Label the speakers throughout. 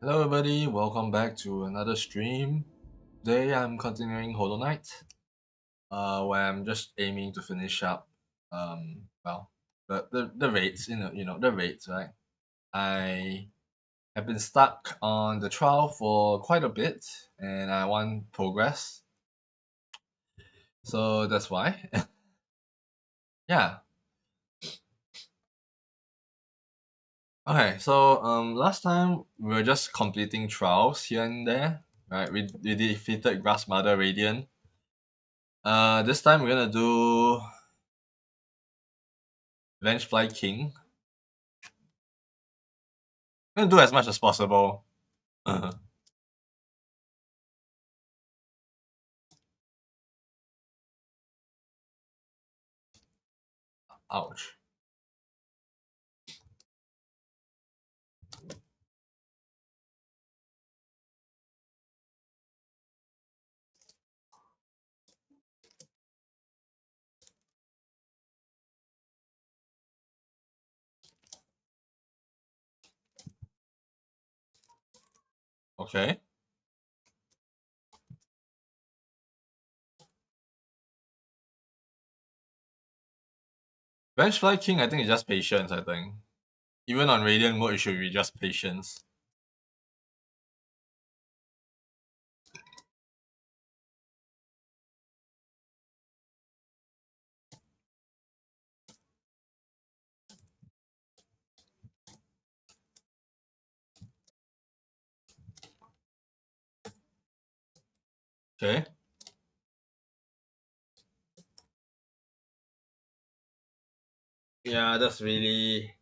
Speaker 1: Hello everybody, welcome back to another stream. Today I'm continuing Hollow Knight, where I'm just aiming to finish up well the raids, the raids, right? I have been stuck on the trial for quite a bit and I want progress. So that's why. Yeah. Okay, so last time we were just completing trials here and there, right? We defeated Grass Mother Radiant. This time we're gonna do Vengefly King. I'm gonna do as much as possible. Uh-huh. Ouch. Okay. Vengefly King, I think, is just patience, I think. Even on Radiant mode, it should be just patience. Okay. Yeah, that's really...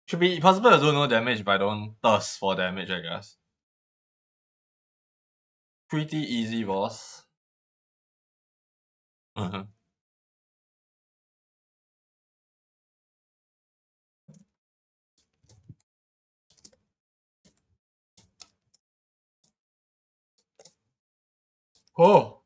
Speaker 1: Should be possible to do no damage if I don't thirst for damage, I guess. Pretty easy, boss. Uh-huh. Oh!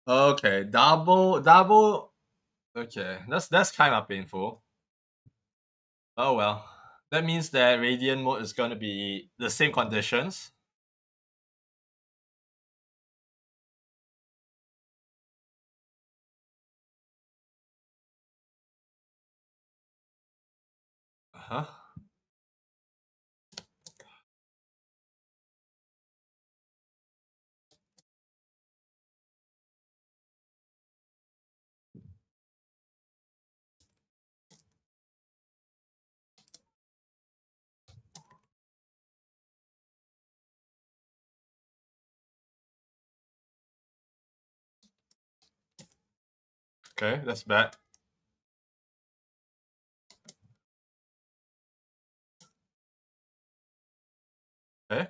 Speaker 1: Okay, double... Okay, that's kind of painful. Oh well. That means that Radiant mode is gonna be the same conditions. Uh-huh. Okay, that's bad. Okay.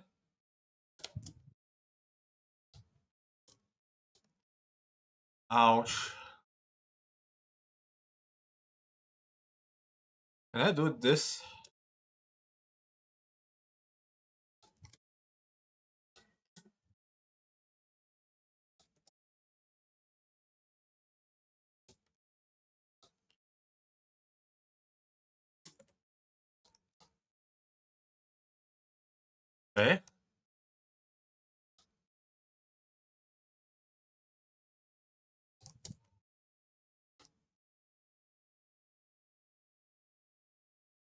Speaker 1: Ouch. Can I do this? Okay.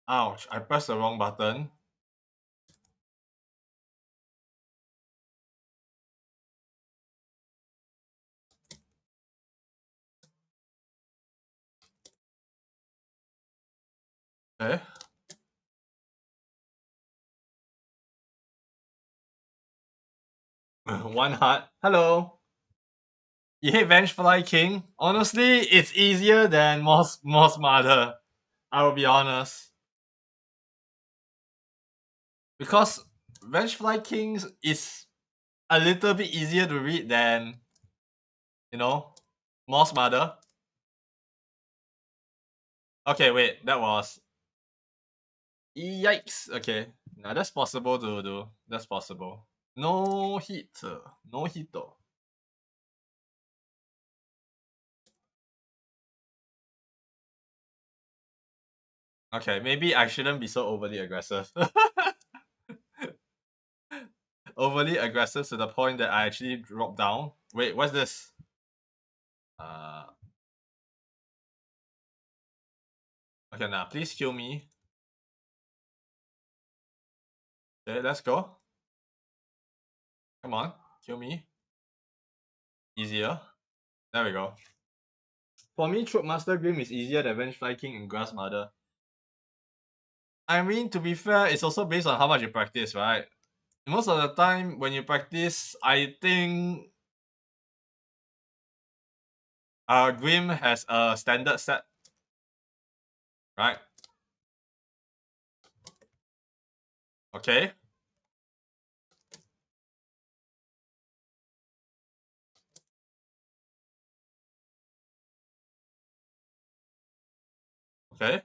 Speaker 1: Ouch, I pressed the wrong button. Okay. One heart. Hello. You hate Vengefly King? Honestly, it's easier than Moss Mother. I will be honest. Because Vengefly Kings is a little bit easier to read than, you know, Moss Mother. Okay, wait, that was yikes. Okay, now that's possible to do. That's possible. No hit. No hit though. Okay, maybe I shouldn't be so overly aggressive. Overly aggressive to the point that I actually drop down. Wait, what's this? Uh, okay, now please kill me. Okay, let's go. Come on, kill me. Easier. There we go. For me, Troop Master Grim is easier than Vengefly King and Grass Mother. I mean, to be fair, it's also based on how much you practice, right? Most of the time, when you practice, I think Grim has a standard set, right? Okay. Okay.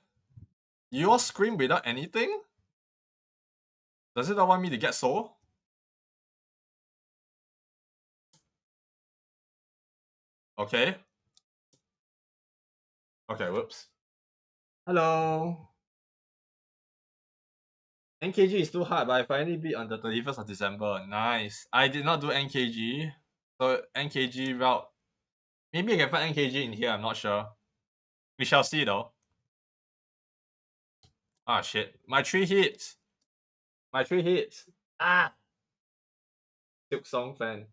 Speaker 1: You all scream without anything? Does it not want me to get soul? Okay. Okay, whoops. Hello. NKG is too hard, but I finally beat on the 31st of December. Nice. I did not do NKG. So NKG route. Maybe I can find NKG in here, I'm not sure. We shall see though. Ah shit. My 3 hits. My 3 hits. Ah. Silk Song fan.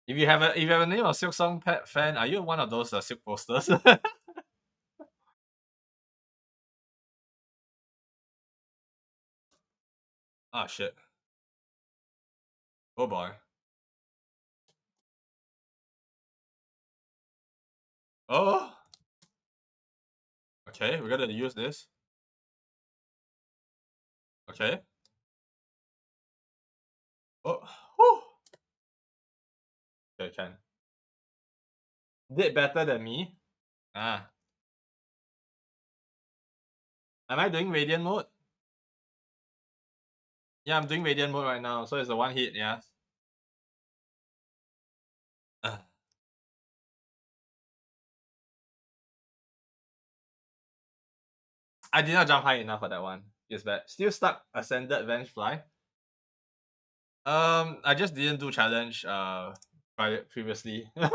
Speaker 1: If you have a name of Silk Song pet fan, are you one of those Silk posters? Ah shit. Oh boy. Oh. Okay, we gotta use this. Okay. Oh. Whew. Okay, can. Did better than me. Ah. Am I doing Radiant mode? Yeah, I'm doing Radiant mode right now, so it's a 1 hit, yeah. Ah. I did not jump high enough for that one. Yes, bad. Still stuck Ascended Vengefly. I just didn't do challenge previously. I'm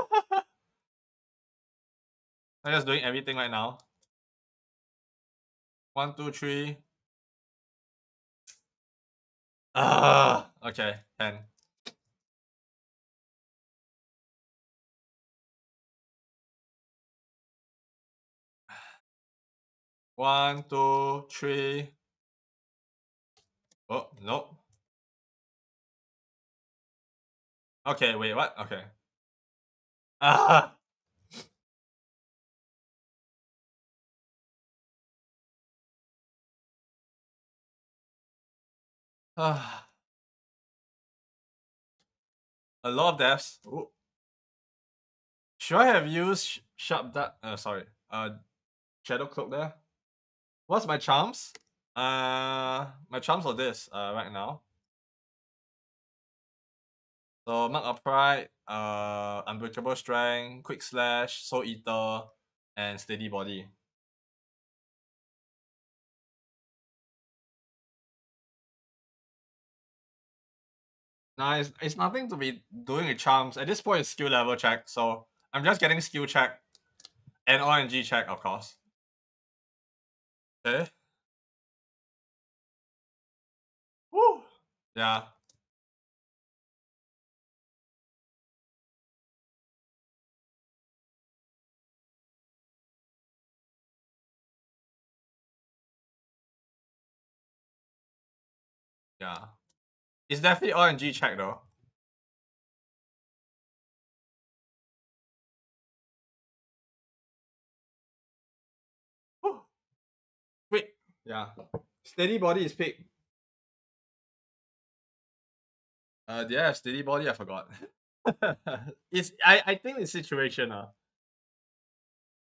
Speaker 1: just doing everything right now. 1, 2, 3. Ah, okay, 10. One, two, three. Oh, nope. Okay, wait, what? Okay. Ah! Ah. A lot of deaths. Ooh. Should I have used Sharp Dart? Sorry. Shadow Cloak there? What's my charms? My charms are this, right now. So Mark of Pride, Unbreakable Strength, Quick Slash, Soul Eater, and Steady Body. Nice. It's nothing to be doing with charms. At this point, it's skill level check, so I'm just getting skill check and RNG check, of course. Okay. Woo! Yeah. Yeah. It's definitely RNG check though. Woo! Wait. Yeah. Steady Body is pick. Yeah, Steady Body, I forgot. I think it's situational.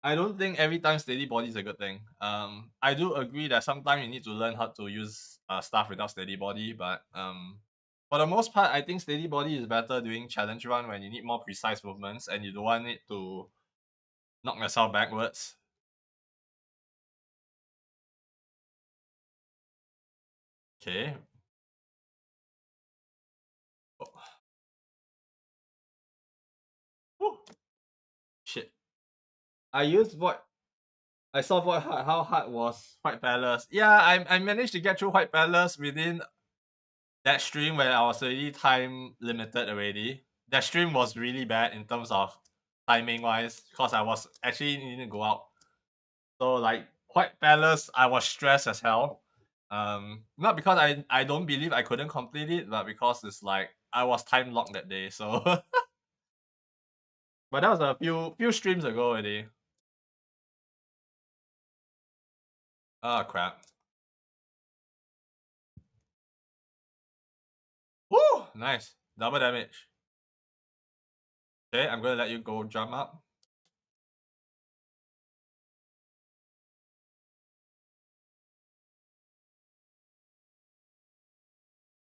Speaker 1: I don't think every time steady body is a good thing. I do agree that sometimes you need to learn how to use stuff without steady body, but for the most part, I think steady body is better during challenge run when you need more precise movements and you don't want it to knock yourself backwards. Okay. Oh. Shit. I used what I saw what how hard was White Palace. Yeah, I managed to get through White Palace within that stream where I was already time limited already. That stream was really bad in terms of timing wise because I was actually needing to go out. So like White Palace, I was stressed as hell. Not because I don't believe I couldn't complete it, but because it's like I was time locked that day. So, but that was a few streams ago already. Oh crap! Woo! Nice double damage. Okay, I'm gonna let you go jump up.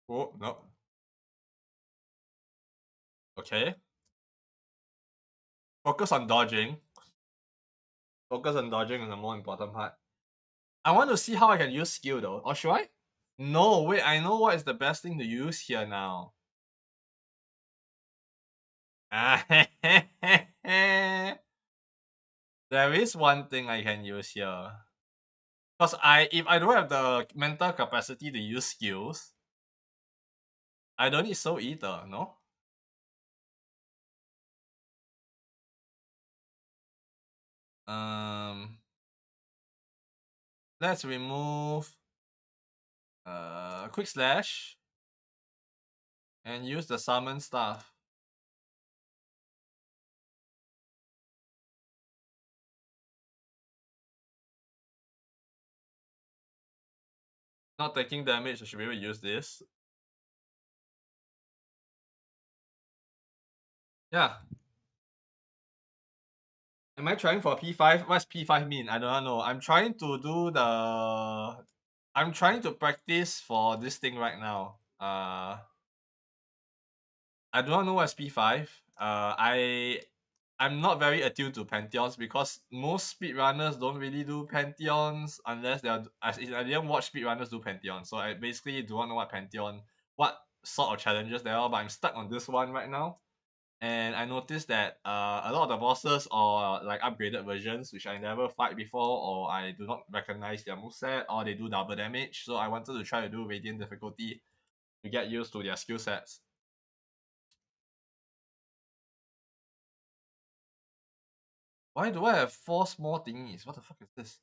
Speaker 1: Oh no. Okay. Focus on dodging. Focus on dodging is the more important part. I want to see how I can use skill though. Or should I? No, wait, I know what is the best thing to use here now. There is one thing I can use here. Because if I don't have the mental capacity to use skills, I don't need Soul Eater, no? Um let's remove quick slash and use the summon stuff. Not taking damage, I should be able to use this. Yeah. Am I trying for P5? What's P5 mean? I don't know. I'm trying to do the I'm trying to practice for this thing right now. I do not know what's P5. I'm not very attuned to pantheons because most speedrunners don't really do pantheons unless they're I didn't watch speedrunners do pantheon. So I basically do not know what pantheon, what sort of challenges there are, but I'm stuck on this one right now. And I noticed that a lot of the bosses are like upgraded versions, which I never fight before, or I do not recognize their moveset, or they do double damage. So I wanted to try to do Radiant difficulty to get used to their skill sets. Why do I have 4 small thingies? What the fuck is this?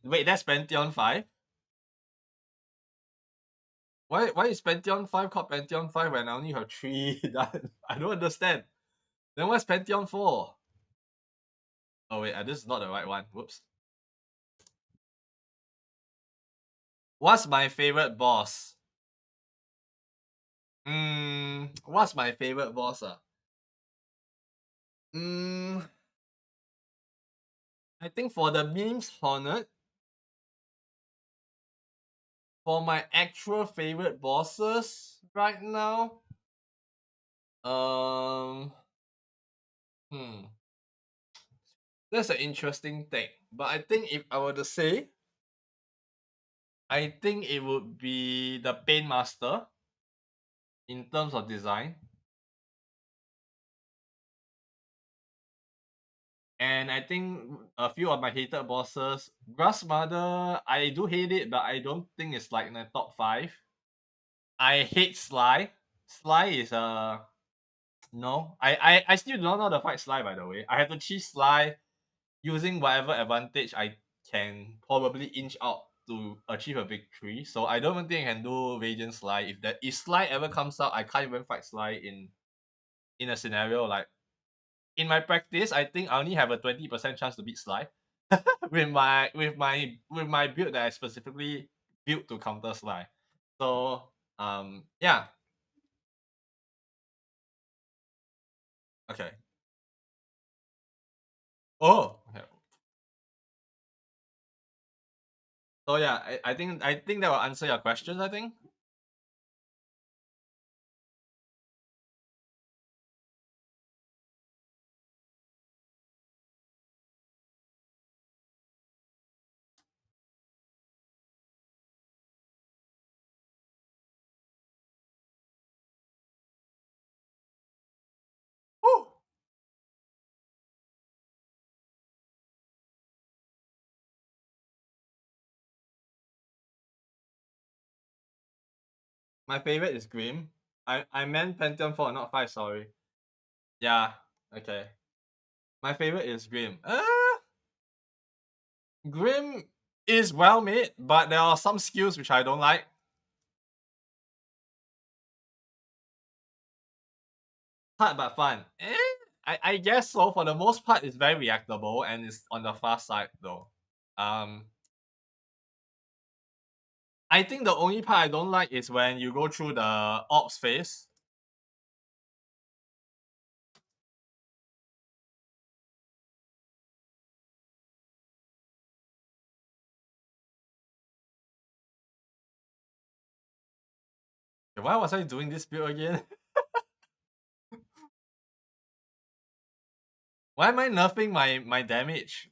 Speaker 1: Wait, that's Pantheon 5? Why is Pantheon 5 called Pantheon 5 when I only have 3 done? I don't understand. Then what's Pantheon 4? Oh wait, this is not the right one. Whoops. What's my favorite boss? What's my favorite boss? I think for the memes Hornet, for my actual favorite bosses right now, um, hmm, that's an interesting thing. But I think if I were to say, I think it would be the Pain Master in terms of design. And I think a few of my hated bosses, Grass Mother, I do hate it, but I don't think it's like in the top 5. I hate Sly. Sly is no. I still do not know how to fight Sly, by the way. I have to cheese Sly using whatever advantage I can probably inch out to achieve a victory. So I don't even think I can do Radiant Sly. If Sly ever comes out, I can't even fight Sly in a scenario like in my practice, I think I only have a 20% chance to beat Sly with my build that I specifically built to counter Sly. So yeah. Okay. Oh, okay. So yeah, I think that will answer your questions, I think. Woo! My favorite is Grim. I meant Pentium 4, not 5, sorry. Yeah, okay. My favorite is Grim. Grim is well made, but there are some skills which I don't like. Hard but fun. I guess so. For the most part, it's very reactable and it's on the fast side though. Um, I think the only part I don't like is when you go through the ops phase. Why was I doing this build again? Why am I nerfing my damage?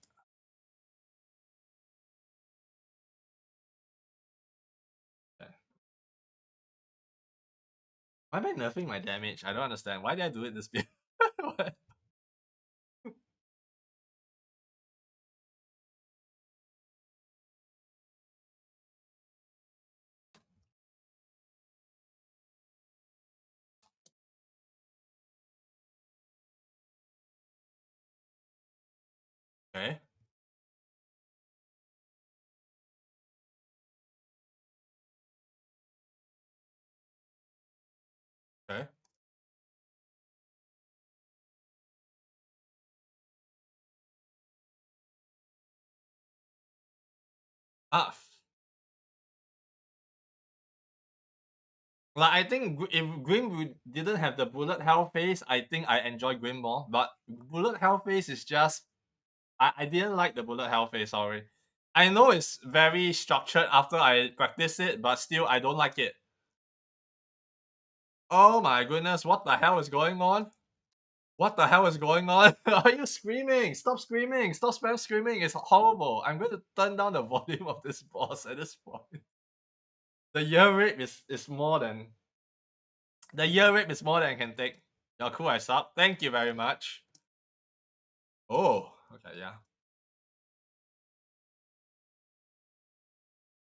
Speaker 1: Why am I nerfing my damage? I don't understand. Why did I do it this build? Okay. Okay. Ah, like I think if Grim didn't have the bullet hell phase, I think I enjoy Grim more. But bullet hell phase is just I didn't like the bullet hell phase. Sorry, I know it's very structured after I practice it, but still I don't like it. Oh my goodness, what the hell is going on? What the hell is going on? Are you screaming? Stop screaming! Stop spam screaming! It's horrible. I'm going to turn down the volume of this boss at this point. The year rape is more than the year rape is more than I can take. You're cool as up. Thank you very much. Oh, okay, yeah.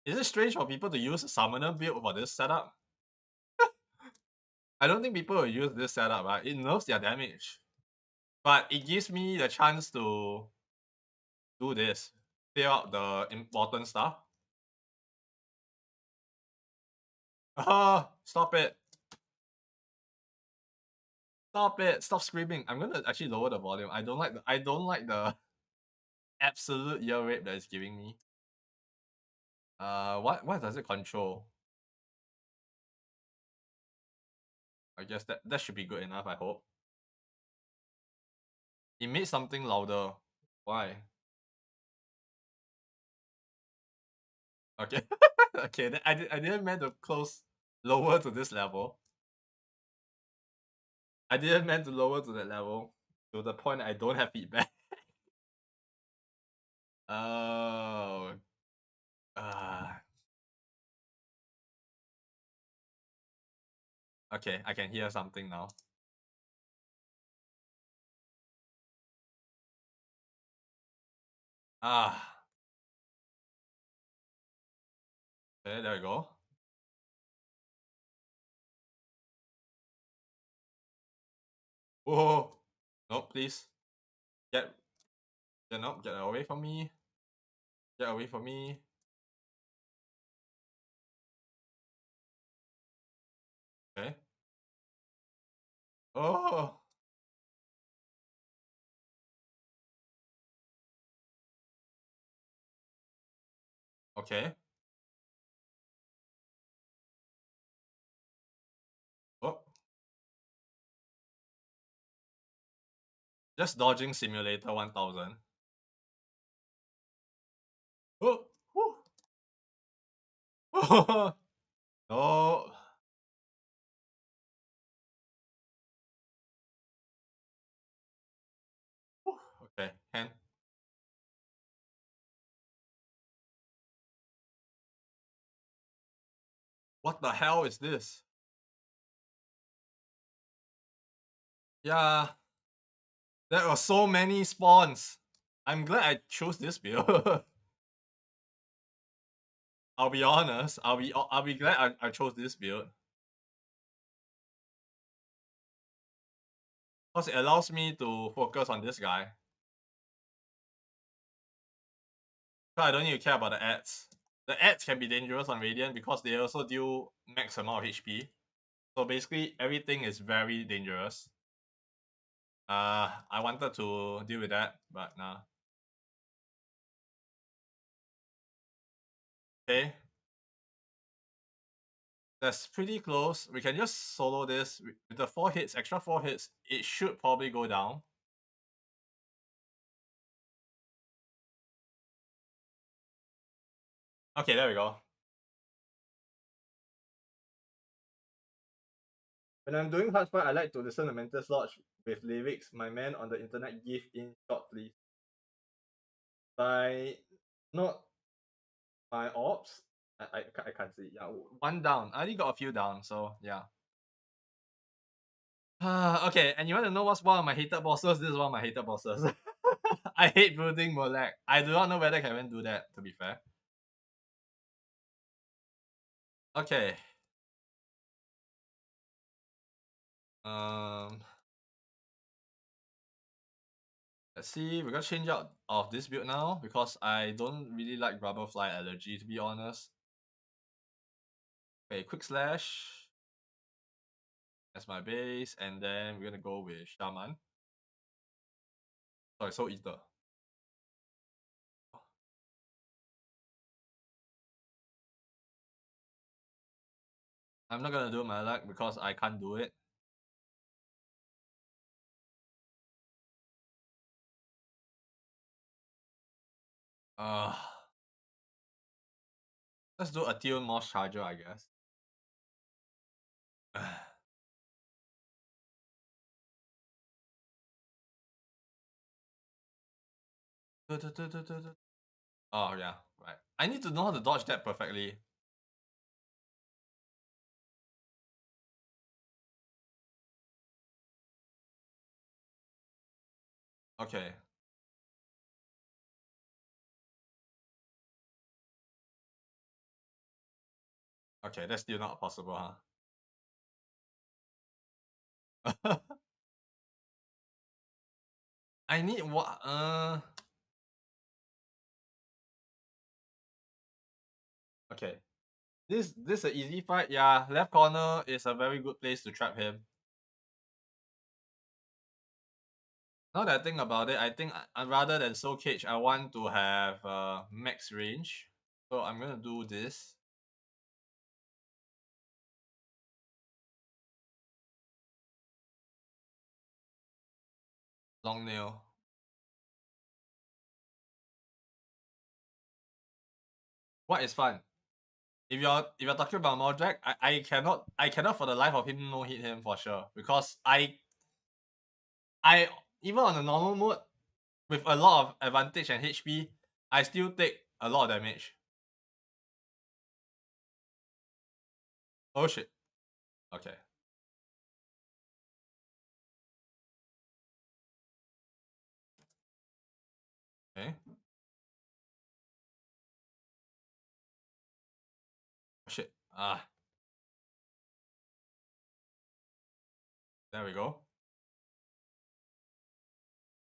Speaker 1: Is it strange for people to use a summoner build for this setup? I don't think people will use this setup, right? It nerfs their damage. But it gives me the chance to do this. Clear out the important stuff. Ah, stop it. Stop it. Stop screaming. I'm gonna actually lower the volume. I don't like the absolute ear rape that it's giving me. What does it control? I guess that should be good enough, I hope. It made something louder. Why? Okay. Okay, I didn't meant to close lower to this level. I didn't meant to lower to that level. To the point I don't have feedback. Oh. Ah. Okay, I can hear something now. Ah. Okay, there we go. Whoa. No, please. Get get away from me. Get away from me. Okay. Oh. Okay. Oh, just dodging simulator 1000. Oh, whew. No. Whew. Okay, hand. What the hell is this? Yeah, there were so many spawns. I'm glad I chose this build. I'll be honest. I'll be glad I chose this build because it allows me to focus on this guy. So I don't need to care about the ads. The ads can be dangerous on Radiant because they also deal max amount of HP. So basically, everything is very dangerous. I wanted to deal with that, but nah. Okay, that's pretty close. We can just solo this with the 4 hits, extra 4 hits. It should probably go down. Okay, there we go. When I'm doing hard fight, I like to listen to Mental Lodge with lyrics my man on the internet give in short, please. By not my ops. I can't see. Yeah, one down. I only got a few down, so yeah. Okay, and you want to know what's one of my hated bosses? This is one of my hated bosses. I hate building Molek. I do not know whether I can even do that, to be fair. Okay. Um, let's see. We're gonna change out of this build now because I don't really like rubber fly allergy, to be honest. Okay, quick slash. That's my base, and then we're gonna go with Shaman. Sorry, Soul Eater. I'm not gonna do my luck because I can't do it. Uh, let's do a Teal Moss Charger, I guess. Oh yeah, right. I need to know how to dodge that perfectly. Okay. Okay, that's still not possible, huh? I need what? Okay. This a easy fight. Yeah, left corner is a very good place to trap him. Now that I think about it, I think rather than Soul Cage, I want to have max range. So I'm gonna do this. Long nail. What is fun? If you're talking about Mordrak, I cannot for the life of him no hit him for sure because I even on the normal mode with a lot of advantage and HP, I still take a lot of damage. Oh shit. Okay. Okay. Oh shit. There we go.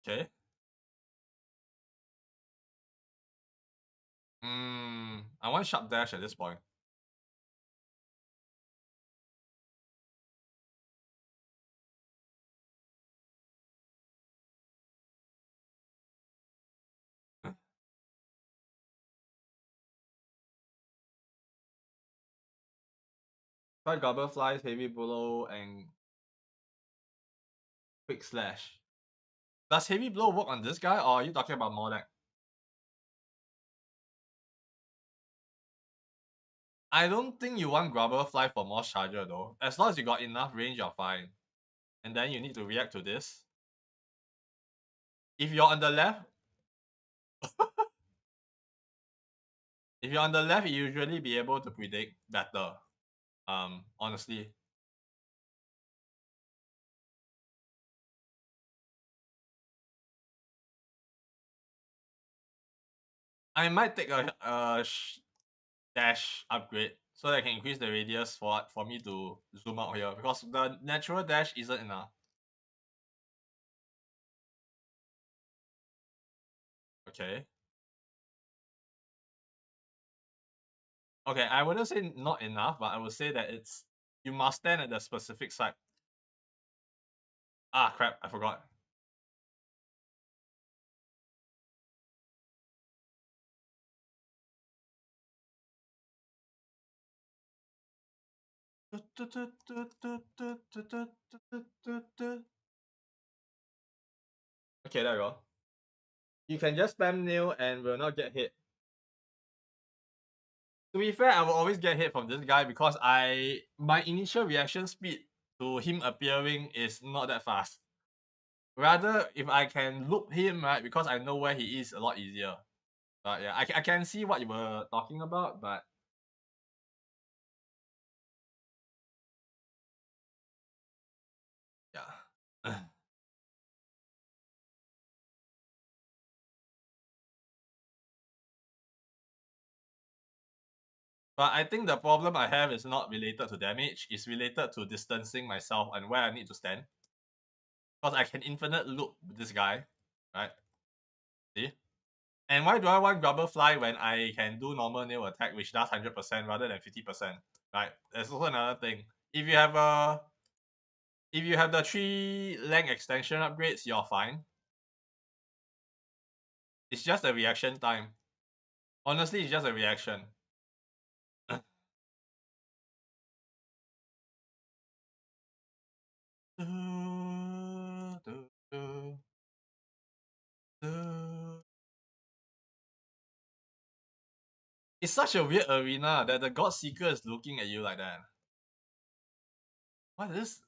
Speaker 1: Okay. I want sharp dash at this point. Try Gobble Flies, Heavy Blow, and Quick Slash. Does Heavy Blow work on this guy, or are you talking about Modek? I don't think you want Grubber Fly for Moss Charger though. As long as you got enough range, you're fine. And then you need to react to this. If you're on the left, if you're on the left, you usually be able to predict better. Honestly. I might take a dash upgrade so that I can increase the radius for me to zoom out here because the natural dash isn't enough. Okay. Okay, I wouldn't say not enough, but I would say that it's you must stand at the specific side. Ah crap, I forgot. Okay, there you go. You can just spam nail and will not get hit. To be fair, I will always get hit from this guy because my initial reaction speed to him appearing is not that fast. Rather, if I can loop him, right, because I know where he is a lot easier. But yeah, I can see what you were talking about, but yeah. But I think the problem I have is not related to damage, it's related to distancing myself and where I need to stand. Because I can infinite loop this guy, right? See? And why do I want Grubber Fly when I can do normal nail attack, which does 100% rather than 50%? Right? There's also another thing. If you have the 3 length extension upgrades, you're fine. It's just a reaction time. Honestly, it's just a reaction. It's such a weird arena that the God Seeker is looking at you like that. What is?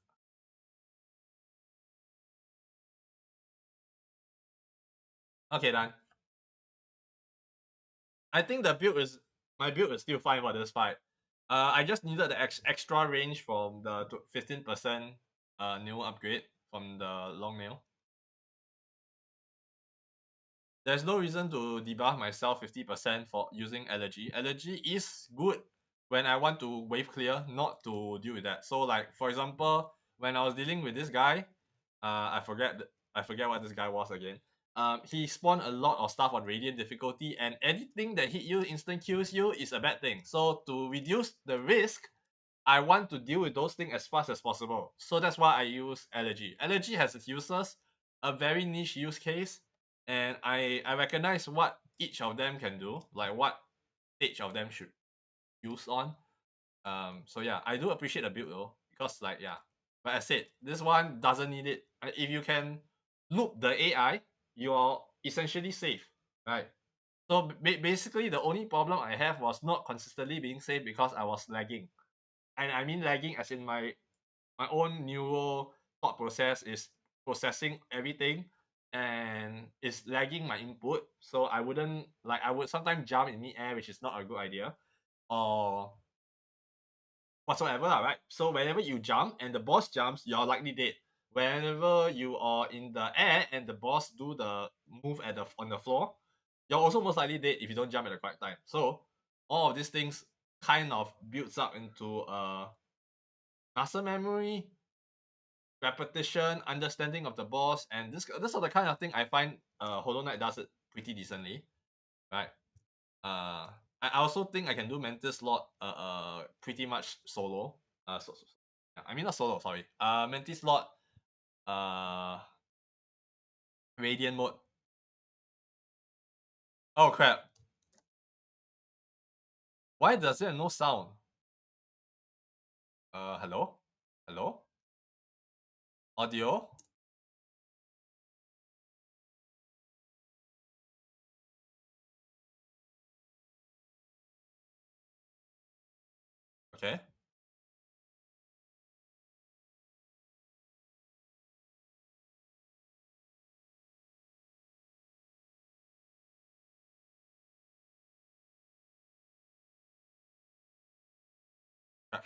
Speaker 1: Okay, done. I think my build is still fine for this fight. I just needed the extra range from the 15% nail upgrade from the long nail. There's no reason to debuff myself 50% for using Elegy. Elegy is good when I want to wave clear, not to deal with that. So like for example, when I was dealing with this guy, I forget what this guy was again. He spawned a lot of stuff on Radiant difficulty, and anything that hit you instant kills you is a bad thing. So to reduce the risk, I want to deal with those things as fast as possible. So that's why I use Elegy. Elegy has its uses, a very niche use case, and I recognize what each of them can do, like what stage of them should use on. So yeah, I do appreciate the build though, because like yeah, but I said this one doesn't need it. If you can loop the AI, you're essentially safe, right? So basically, the only problem I have was not consistently being safe because I was lagging, and I mean lagging as in my own neural thought process is processing everything and is lagging my input. So I wouldn't like I would sometimes jump in the air, which is not a good idea, or whatsoever, lah, right? So whenever you jump and the boss jumps, you're likely dead. Whenever you are in the air and the boss do the move at the on the floor, you're also most likely dead if you don't jump at the correct time. So all of these things kind of builds up into a muscle memory, repetition, understanding of the boss, and this are the kind of thing I find Hollow Knight does it pretty decently, right? I also think I can do Mantis Lord pretty much solo. I mean not solo, sorry. Mantis Lord uh Radiant mode. Oh crap. Why does there no sound? Hello? Hello? Audio? Okay. Right.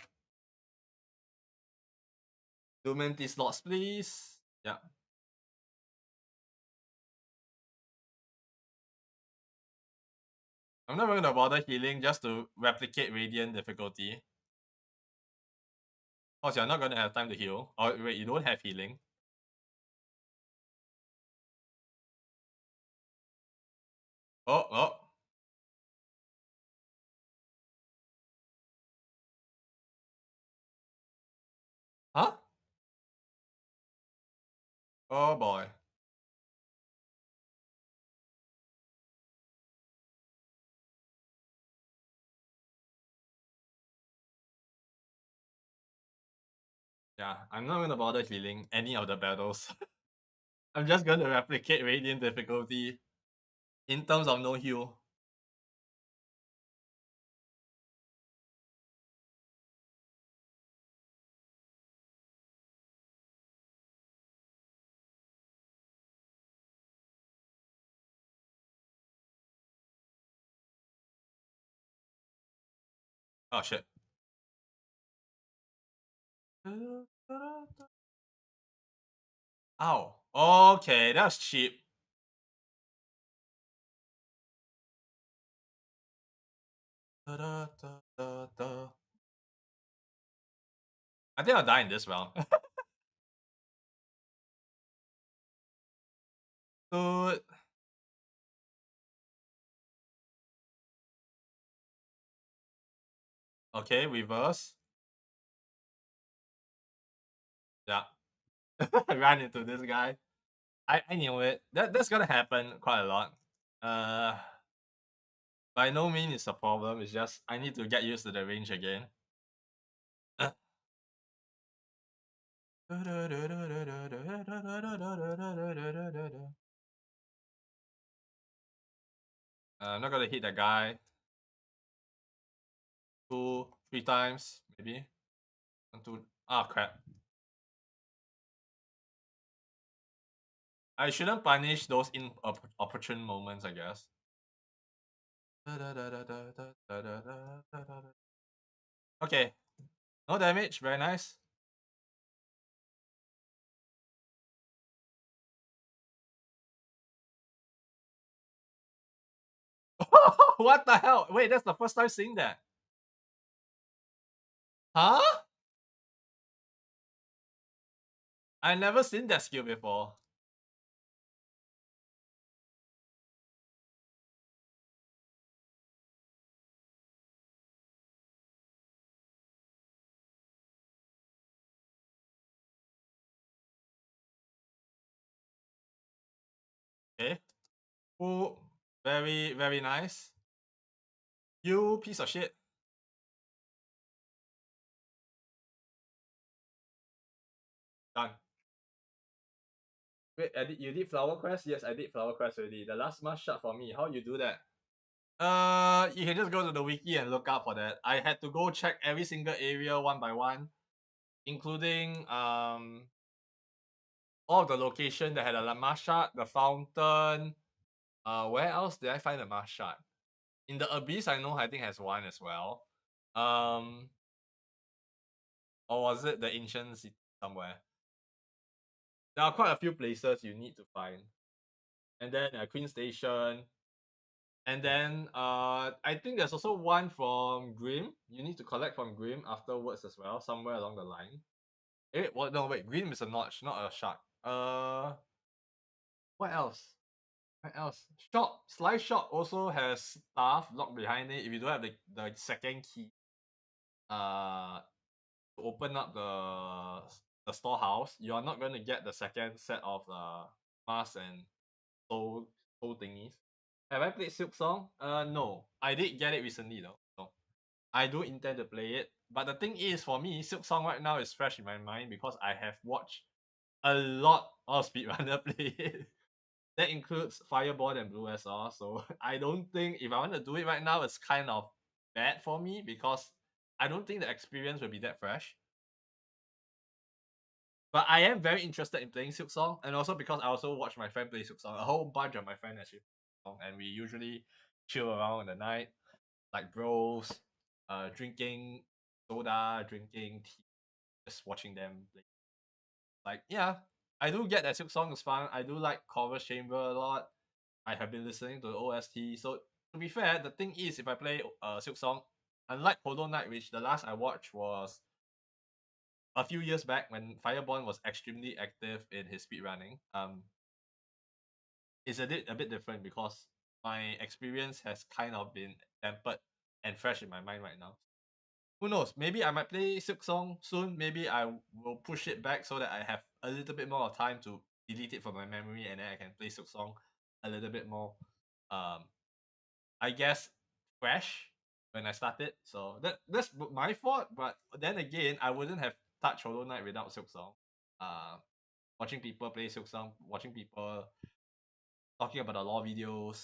Speaker 1: 2 empty slots, please. Yeah. I'm not even gonna bother healing just to replicate Radiant difficulty. Oh, so you're not gonna have time to heal. Oh, wait, you don't have healing. Oh, oh. Huh? Oh boy. Yeah, I'm not gonna bother healing any of the battles. I'm just gonna replicate Radiant difficulty in terms of no heal. Oh shit. Ow. Okay, that's cheap. I think I'll die in this round. Good. Okay, reverse. Yeah. I ran into this guy. I knew it. That's gonna happen quite a lot. By no means it's a problem. It's just I need to get used to the range again. I'm not gonna hit that guy 2, 3 times, maybe. 1, 2. Ah, crap. I shouldn't punish those opportune moments, I guess. Okay. No damage. Very nice. What the hell? Wait, that's the first time seeing that. Huh? I never seen that skill before. Okay. Oh, very, very nice. You piece of shit. Done. Wait, you did Flower Quest? Yes, I did Flower Quest already. The last must shot for me. How you do that? You can just go to the wiki and look up for that. I had to go check every single area one by one, including all of the location that had a must shot, the fountain. Where else did I find a must shot? In the abyss, I know I think has one as well. Um, or was it the ancient city somewhere? There are quite a few places you need to find, and then Queen Station, and then I think there's also one from Grim. You need to collect from Grim afterwards as well, somewhere along the line. What? No, wait. Grim is a notch, not a shark. What else? What else? Shop, Slice Shop also has stuff locked behind it. If you don't have the second key, uh, to open up the storehouse, you are not going to get the second set of masks and soul thingies. Have I played Silk Song? No. I did get it recently though. So I do intend to play it. But the thing is, for me, Silk Song right now is fresh in my mind because I have watched a lot of speedrunner play it. That includes Fireborn and Blue SR. So I don't think if I want to do it right now, it's kind of bad for me because I don't think the experience will be that fresh. But I am very interested in playing Silk Song, and also because I also watch my friend play Silk Song. A whole bunch of my friends actually play Silk Song, and we usually chill around in the night, like bros, drinking soda, drinking tea, just watching them play. Like, yeah, I do get that Silk Song is fun. I do like Chorus Chamber a lot. I have been listening to the OST. So to be fair, the thing is, if I play Silk Song, unlike Hollow Knight, which the last I watched was a few years back when Fireborn was extremely active in his speedrunning, it's a bit different because my experience has kind of been tempered and fresh in my mind right now. Who knows? Maybe I might play Silk Song soon. Maybe I will push it back so that I have a little bit more of time to delete it from my memory and then I can play Silk Song a little bit more. Um, I guess fresh when I started. So that's my fault. But then again, I wouldn't have touched Hollow Knight without Silk Song. Uh, Watching people play Silk Song, watching people talking about the lore videos.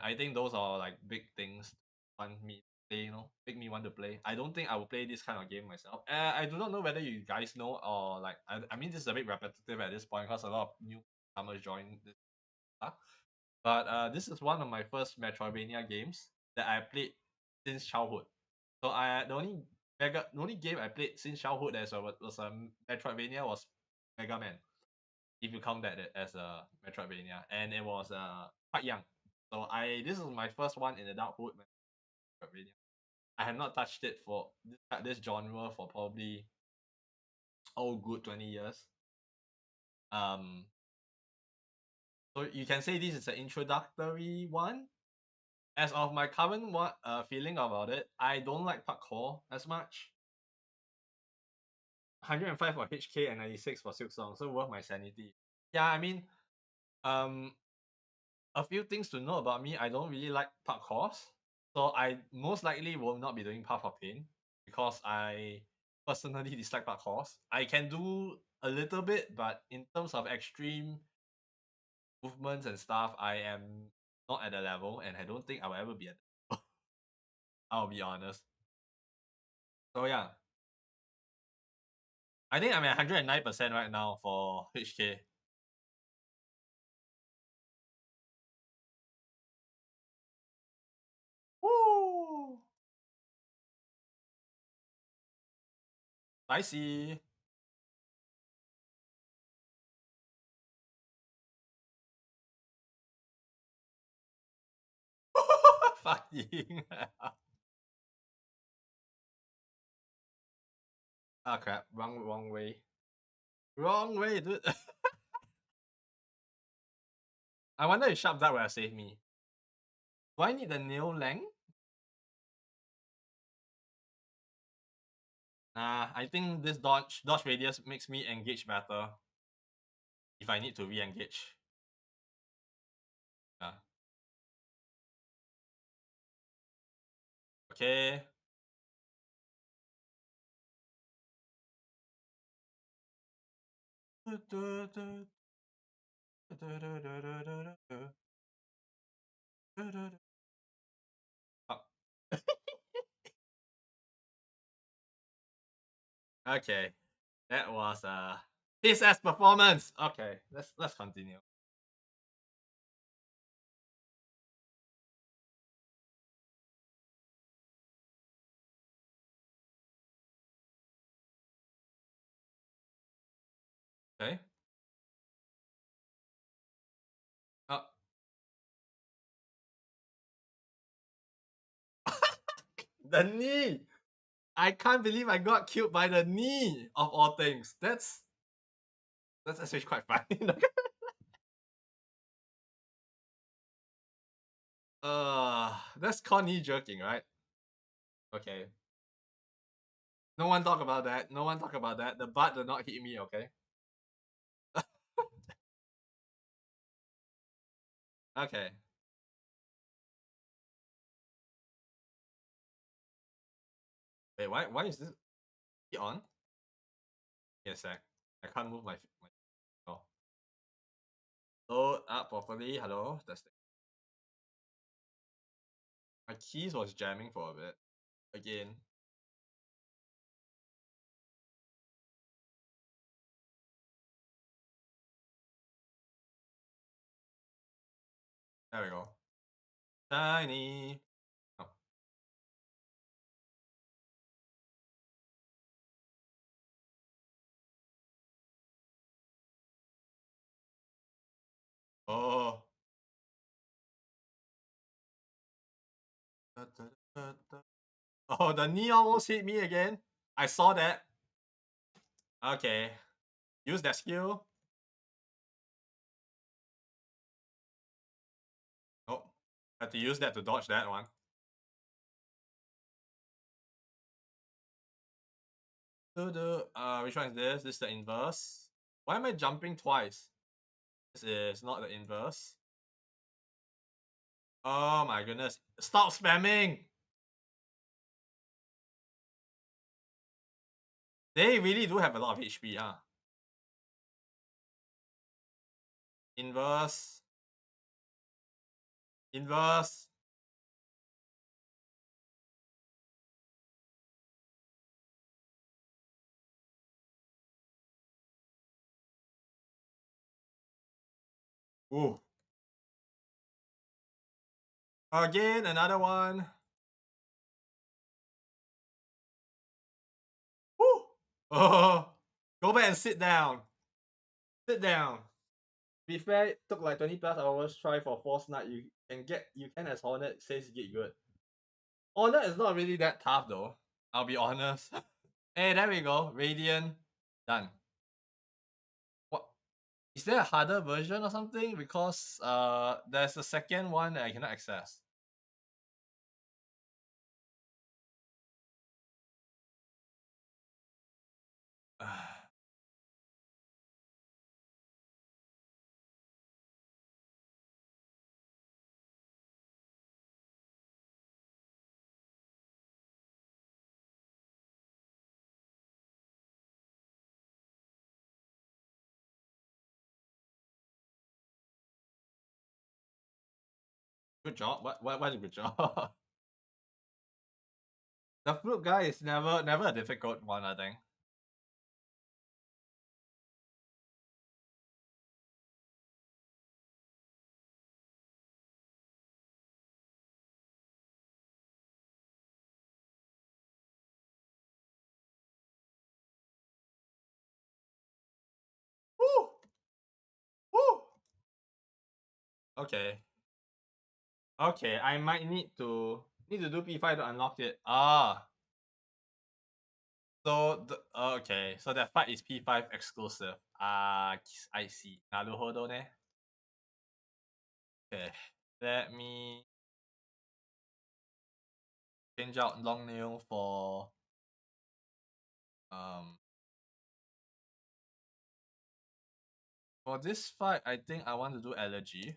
Speaker 1: I think those are like big things want me to play, make me want to play. I don't think I will play this kind of game myself. I do not know whether you guys know or like I mean this is a bit repetitive at this point because a lot of newcomers join this stuff. But this is one of my first Metroidvania games that I played since childhood. So the only game I played since childhood as was a Metroidvania was Mega Man, if you count that as a Metroidvania, and it was quite young. So this is my first one in adulthood Metroidvania. I have not touched it for this genre for probably good 20 years. Um, so you can say this is an introductory one. As of my current feeling about it, I don't like parkour as much. 105 for HK and 96 for Silk Song, so worth my sanity. Yeah, I mean, um, a few things to know about me. I don't really like parkours, so I most likely will not be doing Path of Pain because I personally dislike parkours. I can do a little bit, but in terms of extreme movements and stuff, I am not at the level, and I don't think I will ever be at the level. I'll be honest. So yeah, I think I'm at 109% right now for HK. Woo! Spicy. Fucking. Ah crap! Wrong way. Wrong way, dude. I wonder if Sharp Dart will have saved me. Do I need the nail length? Nah, I think this dodge radius makes me engage better if I need to re-engage. Yeah. Okay. Oh. Okay. That was his ass performance. Okay, let's continue. Okay. Oh. The knee. I can't believe I got killed by the knee of all things. That's actually quite funny. That's called knee jerking, right? Okay. No one talk about that. No one talk about that. The butt did not hit me, okay? Okay. Wait, why is this on? Yes, I can't move my oh. Load up properly. Hello, testing. My keys was jamming for a bit. Again. There we go. Shiny. Oh. Oh. Oh, the knee almost hit me again. I saw that. Okay. Use that skill. Oh. Had to use that to dodge that one. Which one is this? This is the inverse. Why am I jumping twice? This is not the inverse. Oh my goodness. Stop spamming! They really do have a lot of HP, huh? Inverse. Inverse. Ooh. Again, another one. Woo! Oh, go back and sit down. Sit down. To be fair, it took like 20 plus hours try for Force Knight. You can as Hornet says get good. Hornet is not really that tough though. I'll be honest. Hey, there we go. Radiant. Done. What is there a harder version or something? Because there's a second one that I cannot access. Good job. What a good job. The flute guy is never a difficult one, I think. Woo! Woo! Okay. Okay, I might need to do P5 to unlock it. Ah. So okay, so that fight is P5 exclusive. Ah, I see. Naruhodo ne. Okay. Let me change out long nail um for this fight. I think I want to do allergy.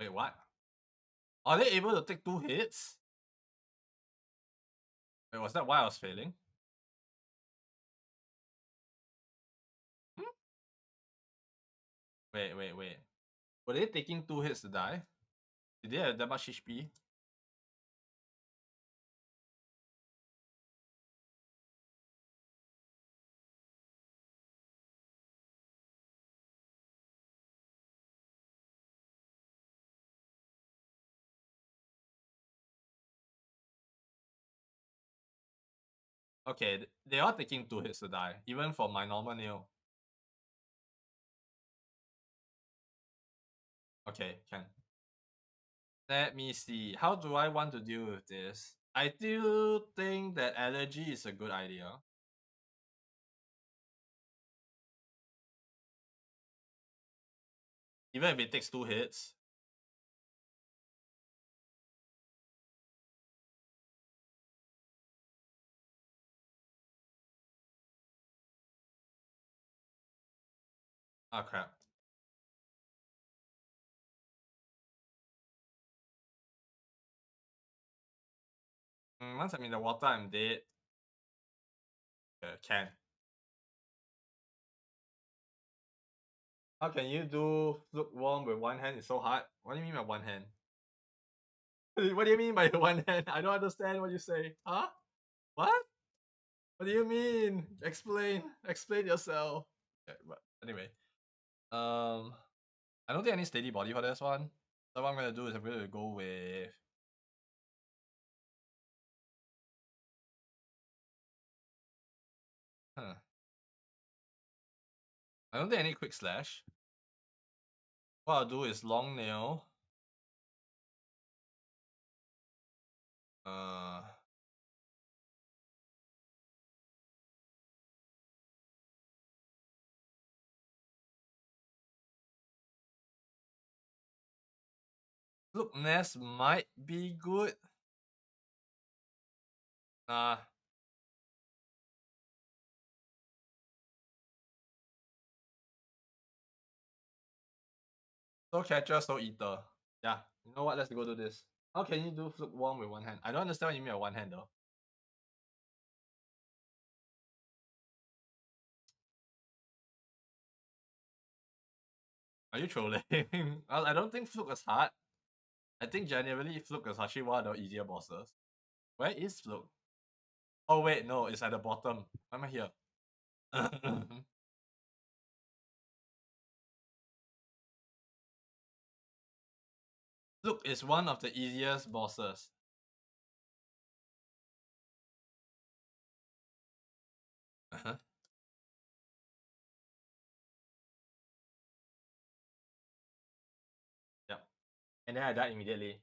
Speaker 1: Wait, what? Are they able to take 2 hits? Wait, was that why I was failing? Hmm? Wait. Were they taking 2 hits to die? Did they have that much HP? Okay, they are taking 2 hits to die, even for my normal nail. Okay, can. Let me see. How do I want to deal with this? I still think that allergy is a good idea. Even if it takes 2 hits. Oh crap. Once I'm in the water, I'm dead. Can. How can you do Fluke Worm with one hand? It's so hard. What do you mean by one hand? What do you mean by one hand? I don't understand what you say. Huh? What? What do you mean? Explain. Explain yourself. Okay, but anyway. I don't think I need steady body for this one. So what I'm gonna do is I'm gonna go with I don't think I need quick slash. What I'll do is long nail. Look, Nest might be good. Nah. So catcher, so eater. Yeah. You know what? Let's go do this. How can you do Fluke Worm with one hand? I don't understand what you mean by one hand though. Are you trolling? I don't think Fluke is hard. I think genuinely Fluke is actually one of the easier bosses. Where is Fluke? Oh wait, no, it's at the bottom. Why am I here? Fluke is one of the easiest bosses. Uh-huh. Yep. And then I died immediately.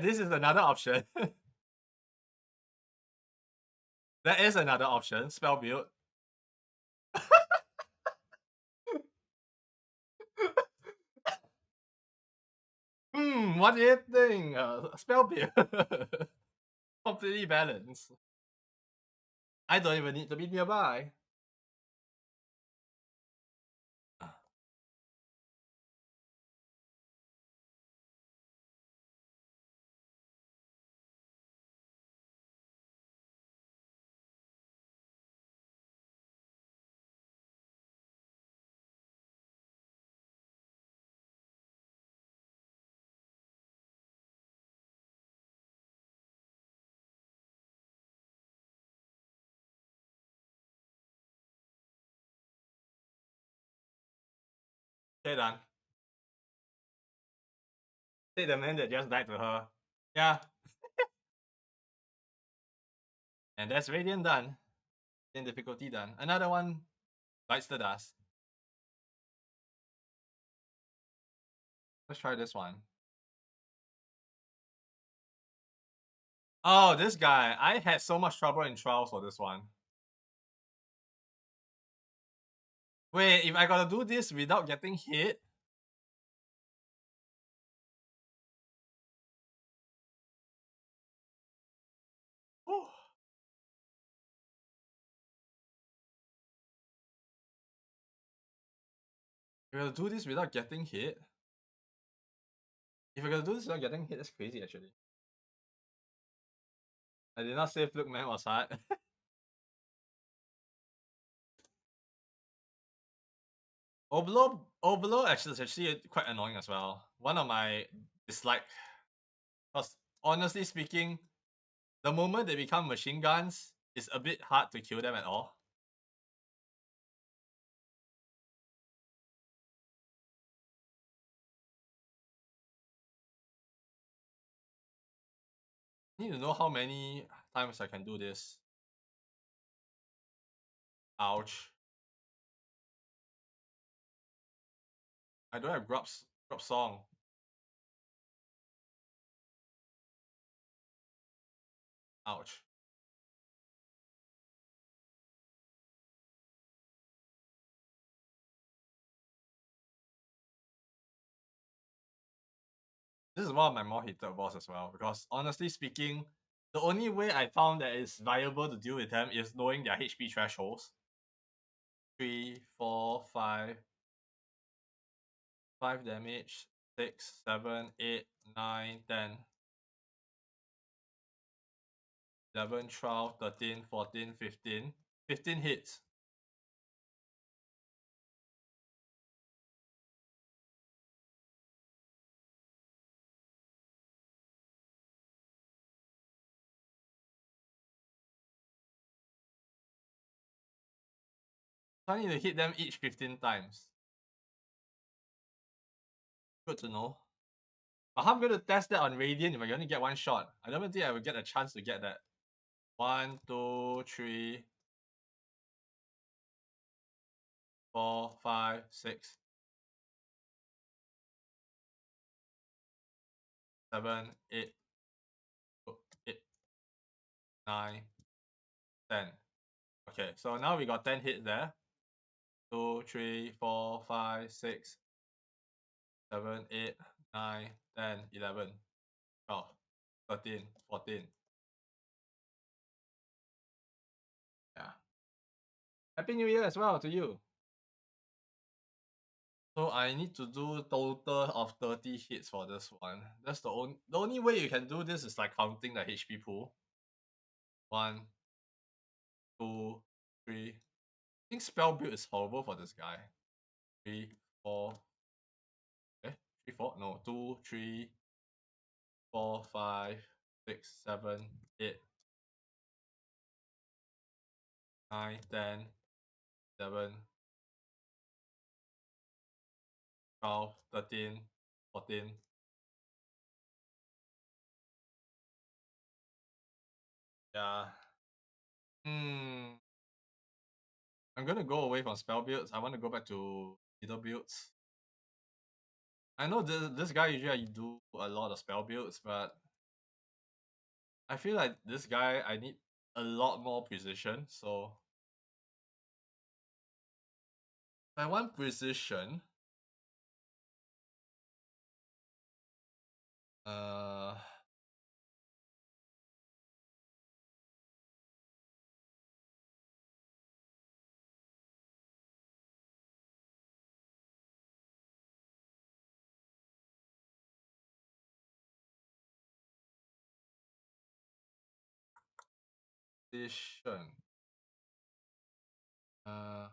Speaker 1: This is another option. That is another option. Spell build. What do you think? Spell build. Completely balanced. I don't even need to be nearby. Okay, done. Take the man that just died to her. Yeah. And that's Radiant done. In difficulty done. Another one bites the dust. Let's try this one. Oh, this guy. I had so much trouble in trials for this one. Wait, if I gotta do this without getting hit? Whew. If I gotta do this without getting hit? If I gotta do this without getting hit, that's crazy actually. I did not say Fluke Man was hard. Overload actually is actually quite annoying as well. One of my dislike, because honestly speaking, the moment they become machine guns, it's a bit hard to kill them at all. need to know how many times I can do this. Ouch. I don't have grub song. Ouch. This is one of my more hated boss as well, because honestly speaking, the only way I found that it's viable to deal with them is knowing their HP thresholds. 3, 4, 5. 5 damage, 6, 7, 8, 9, 10, 11, 12, 13, 14, 15. 15 hits. So I need to hit them each 15 times. Good to know. But how am I going to test that on Radiant if I only get one shot? I don't even think I will get a chance to get that. 1, 2, 3, 4, 5, 6, 7, 8, 8, 9, 10. Okay, so now we got 10 hits there. 2, 3, 4, 5, 6, 7, 8, 9, 10, 11, 12, 13, 14. Yeah. Happy New Year as well to you. So I need to do total of 30 hits for this one. That's the only way you can do this is like counting the HP pool. 1, 2, 3. I think spell build is horrible for this guy. 3, 4. 3, 4? No, 2, 3, 4, 5, 6, 7, 8, 9, 10, 11, 12, 13, 14. Yeah. Hmm. I'm gonna go away from spell builds. I want to go back to middle builds. I know this guy usually do a lot of spell builds, but I feel like this guy I need a lot more precision. So if I want precision, uh, precision. Uh,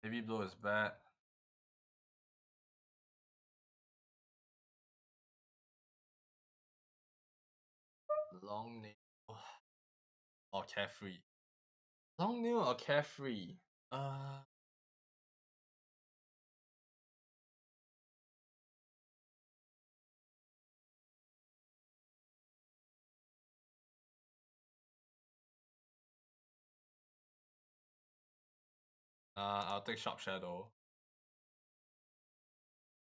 Speaker 1: heavy blow is bad. Long nail or carefree. Long nail or carefree. Uh, I'll take sharp shadow,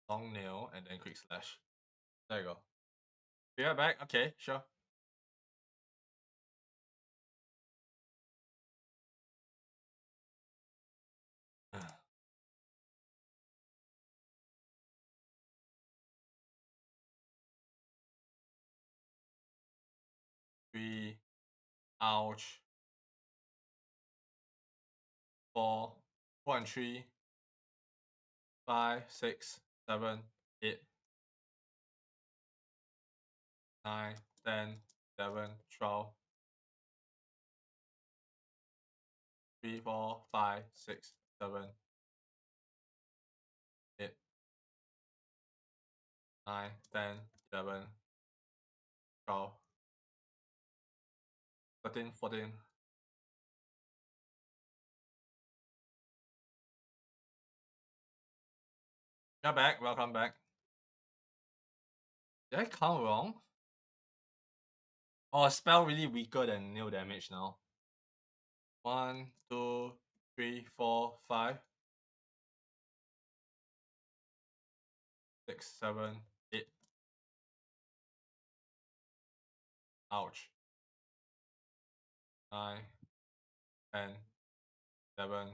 Speaker 1: long nail, and then quick slash. There you go. Be right back. Okay, sure. 3, ouch. 4, 4 and 3, 5, 6, 7, 8, 9, 10, 11, 12, 3, 4, 5, 6, 7, 8, 9, 10, 11, 12, 13, 14. You're back. Welcome back. Did I count wrong? Oh, spell really weaker than nil damage now. 1, 2, 3, 4, 5, 6, 7, 8. Ouch. 9, 10, 11,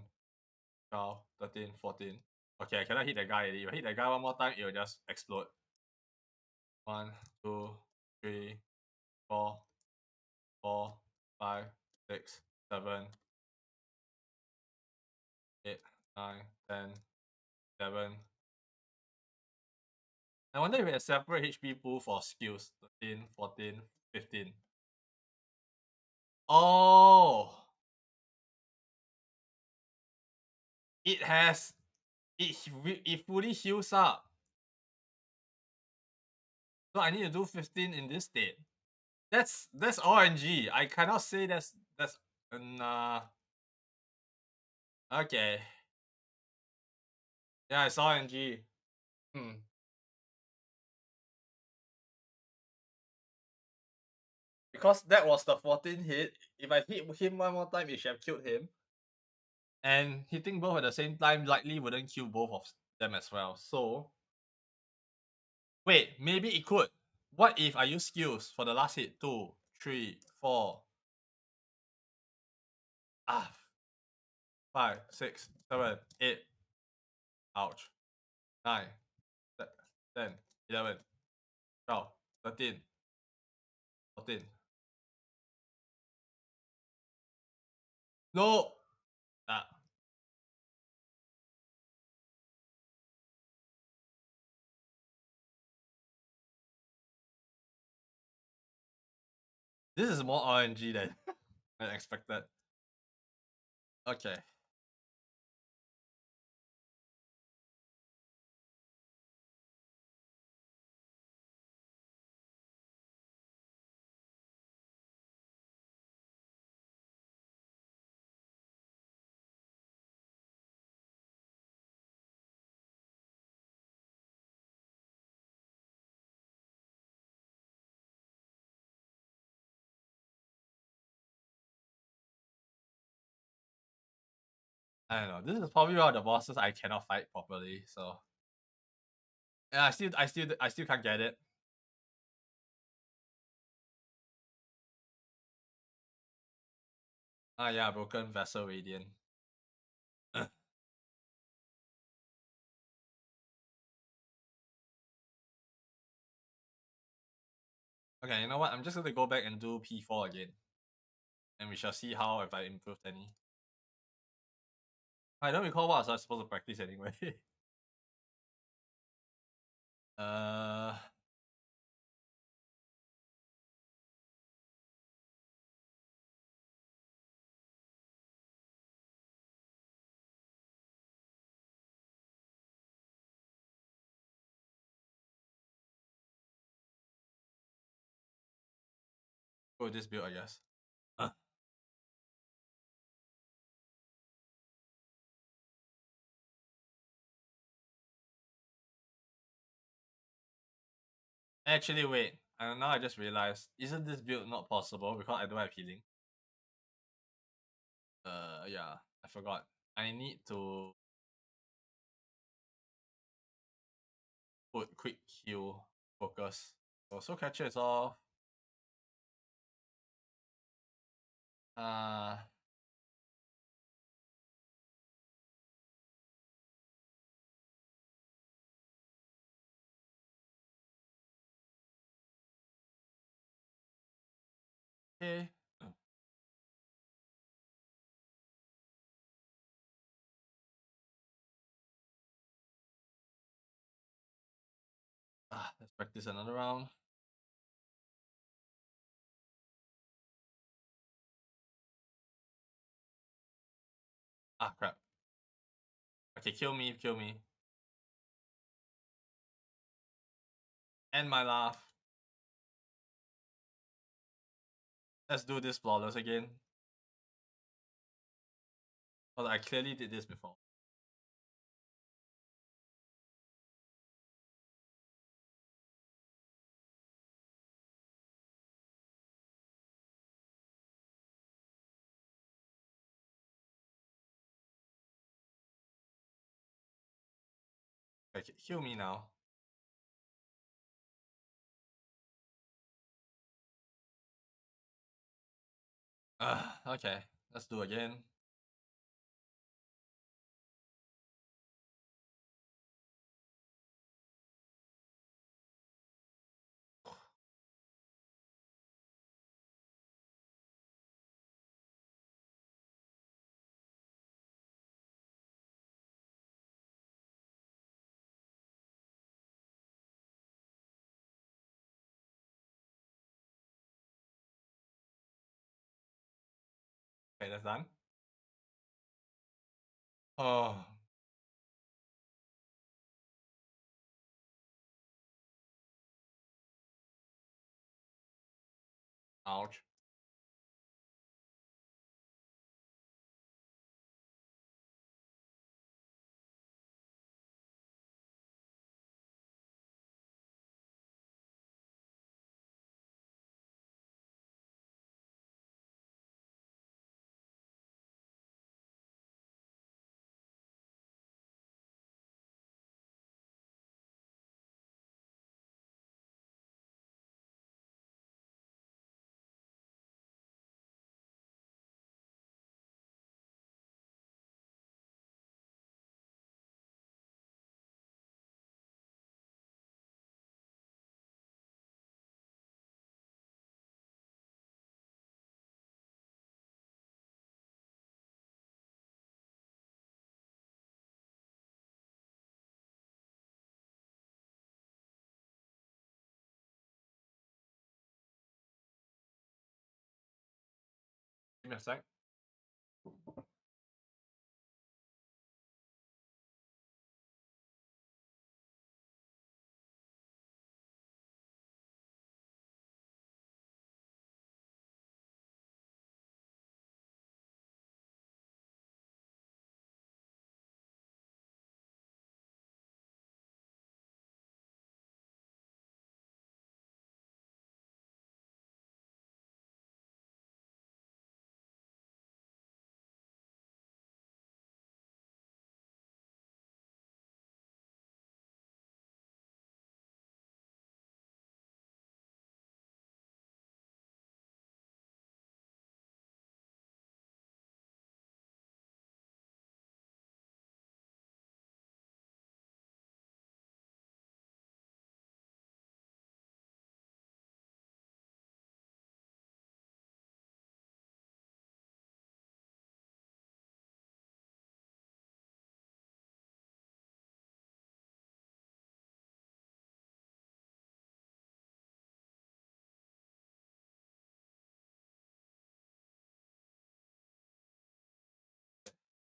Speaker 1: 12, 13, 14. Okay, I cannot hit the guy already. If I hit the guy one more time, it will just explode. 1, 2, 3, 4, 4, 5, 6, 7, 8, 9, 10, 11. I wonder if it has separate HP pool for skills. 13, 14, 15. Oh! It has... It fully heals up. So I need to do 15 in this state. That's RNG. I cannot say that's nah. Okay. Yeah, it's RNG. Hmm. Because that was the 14 hit. If I hit him one more time, it should have killed him. And hitting both at the same time likely wouldn't kill both of them as well. So wait, maybe it could. What if I use skills for the last hit? 2, 3, 4. Ah, 5, 6, 7, 8. Ouch. 9, 10, 11, 12, 13, 14. No! Ah. This is more RNG than I expected. Okay. I don't know. This is probably one of the bosses I cannot fight properly, so yeah, I still can't get it. Ah yeah, Broken Vessel Radiant. Okay, you know what? I'm just gonna go back and do P4 again. And we shall see how if I improved any. I don't recall what I was supposed to practice anyway. uh go with this build, I guess. Actually wait. Now I just realized, isn't this build not possible because I don't have healing? Yeah, I forgot. I need to put quick heal focus. So Soul Catcher is off. Uh okay. Let's practice another round. Ah crap. Okay, kill me, kill me. End my laugh. Let's do this flawless again. Well, I clearly did this before. Okay, heal me now. Okay. Let's do again. Okay, that's done. Oh, ouch. Give me a sec.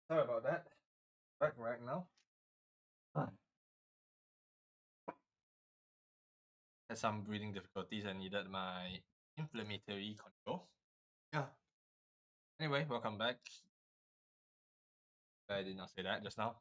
Speaker 1: Sorry about that. Back right now. Had some breathing difficulties and needed my inflammatory control. Yeah. Anyway, welcome back. I did not say that just now.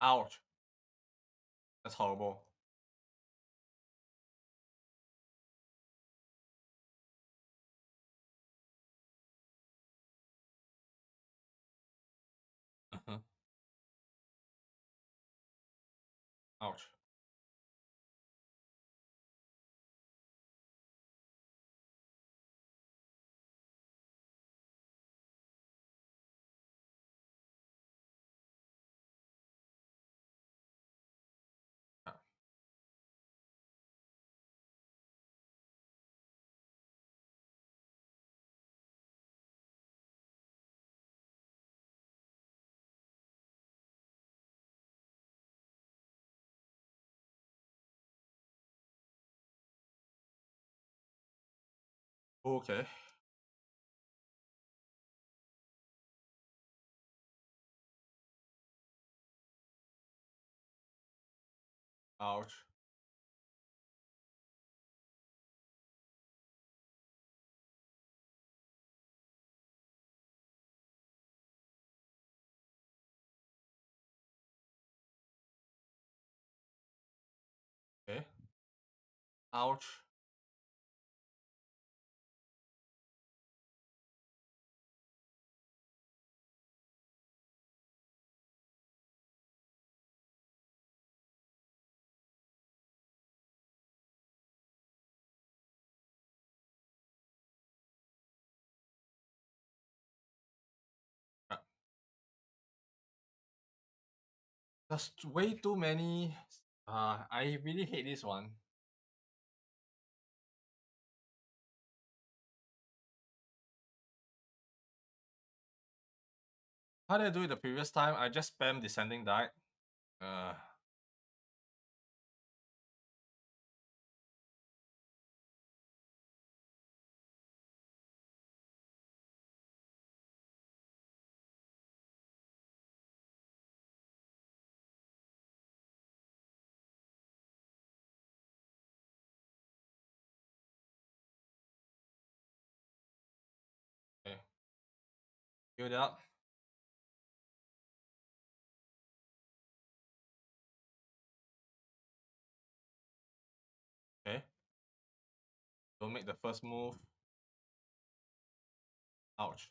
Speaker 1: Ouch. That's horrible. Uh-huh. Ouch. Ah, okay. Ouch. Okay. Ouch. There's way too many. I really hate this one. How did I do it the previous time? I just spam descending die. Uh, okay. Build it up. Okay. Don't make the first move. Ouch.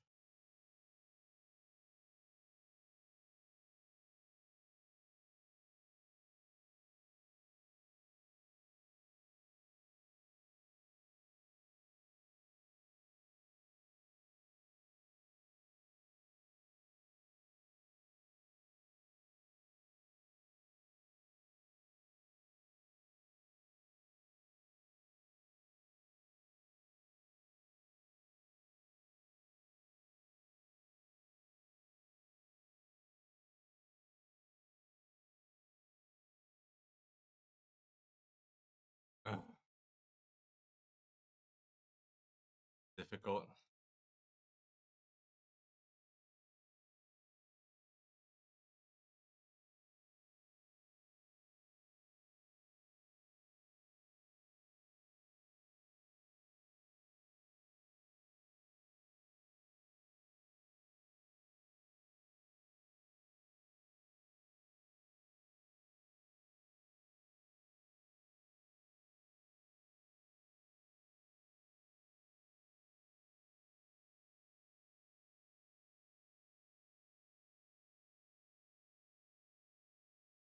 Speaker 1: Difficult.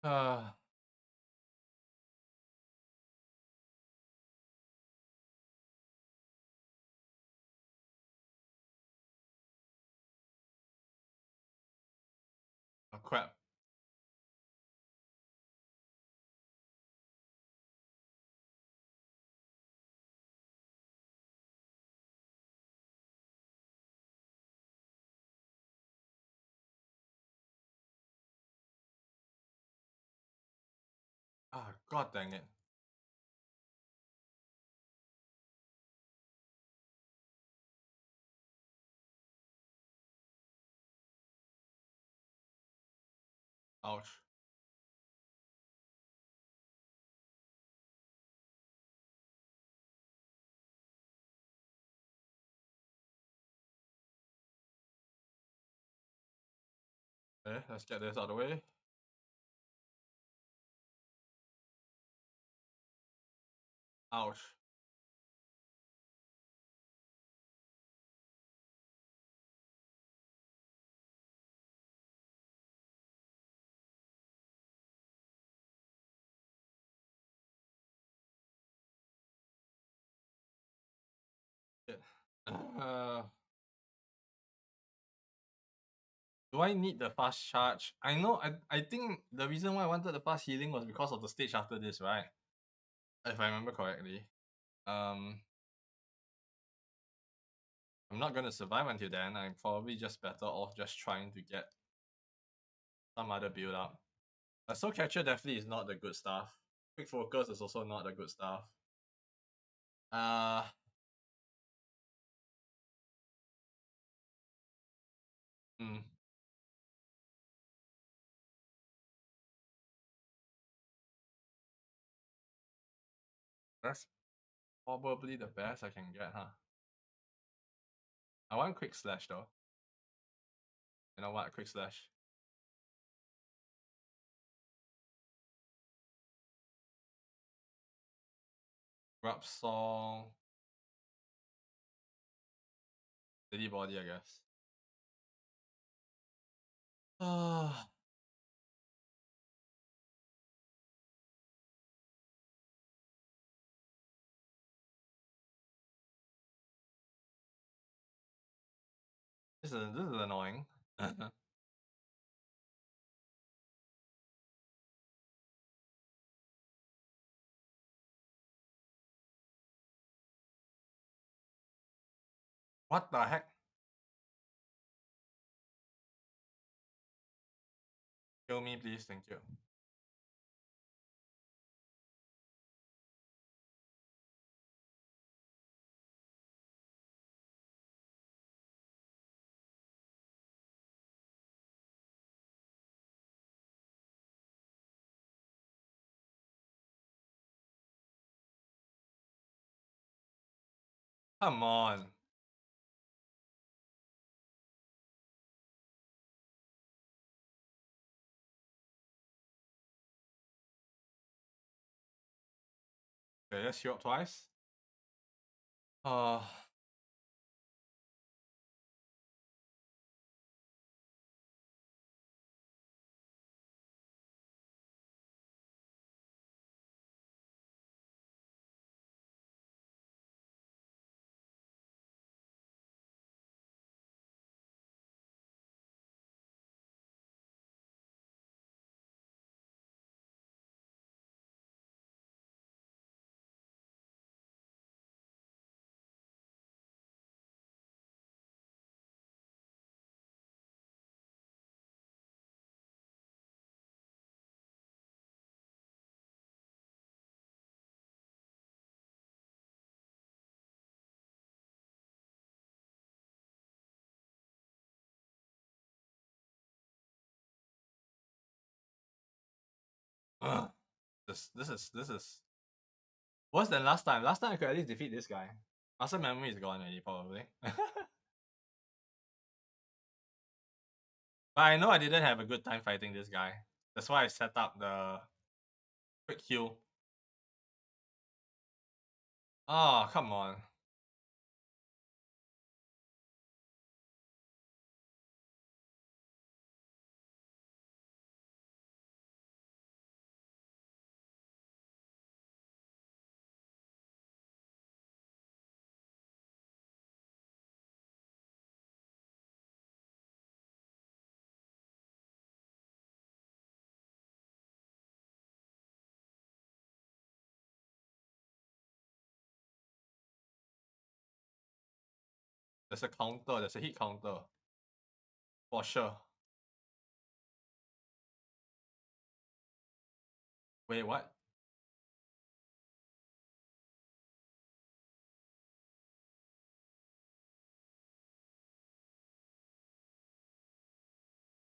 Speaker 1: Uh, oh, crap. Ah, god dang it. Ouch. Okay, let's get this out of the way. Ouch. Shit. Uh, do I need the fast charge? I know, I think the reason why I wanted the fast healing was because of the stage after this, right? If I remember correctly. Um, I'm not gonna survive until then. I'm probably just better off just trying to get some other build up. Soul Catcher definitely is not the good stuff. Quick Focus is also not the good stuff. Uh, hmm, that's probably the best I can get, huh? I want Quick Slash though. You know what? Quick Slash. Grab Song. Steady Body, I guess. Ah. This is annoying. What the heck? Kill me, please. Thank you. Come on. Okay, let's heal up twice. Uh, this is worse than last time. Last time I could at least defeat this guy. Muscle memory is gone already, probably. But I know I didn't have a good time fighting this guy. That's why I set up the quick heal. Oh, come on. There's a counter. There's a hit counter. For sure. Wait, what?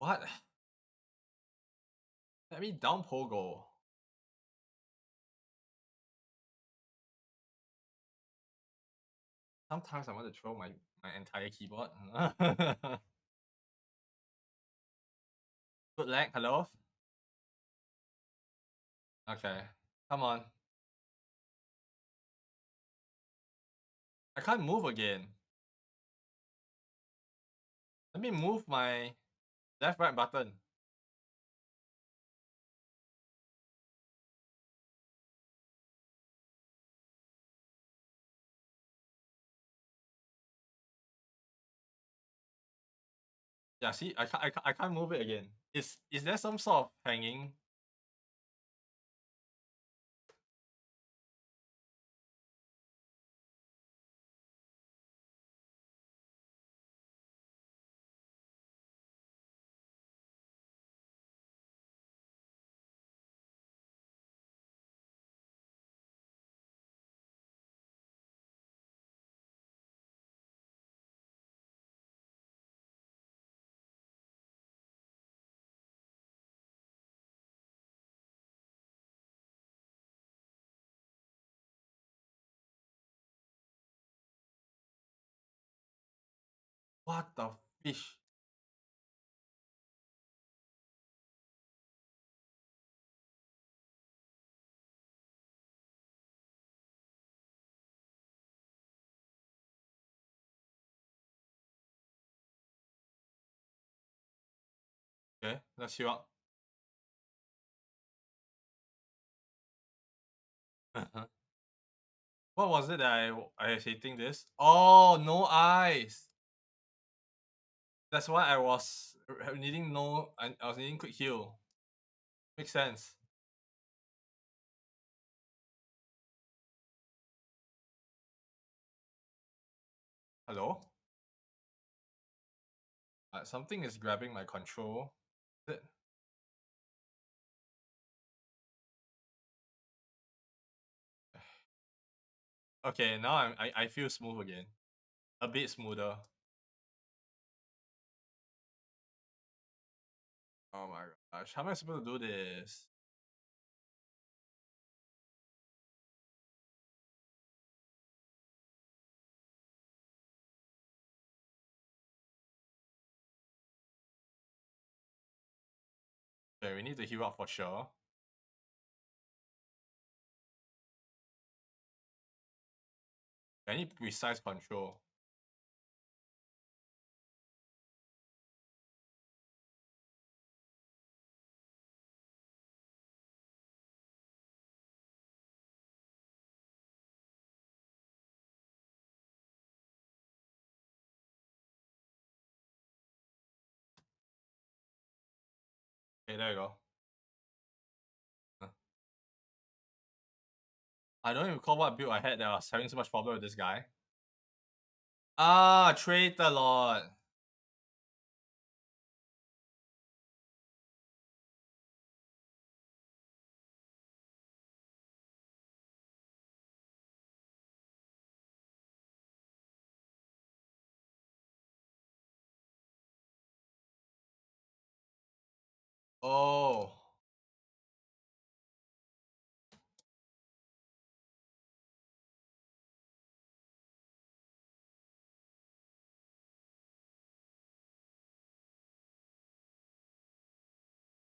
Speaker 1: What? Let me down Pogo. Sometimes I want to throw my entire keyboard. Good lag, hello? Okay. Come on. I can't move again. Let me move my left right button. Yeah, see, I can't move it again. Is there some sort of hanging? What the fish? Okay, let's heal up. What was it that I was hating this? Oh, no eyes. That's why I was needing no. I was needing quick heal. Makes sense. Hello? Something is grabbing my control. Is it? Okay, now I feel smooth again. A bit smoother. Oh my gosh, how am I supposed to do this? Okay, we need to heal up for sure. I need precise control. Okay, there you go. Huh. I don't even recall what build I had that I was having so much problem with this guy. Ah, Traitor Lord. Oh.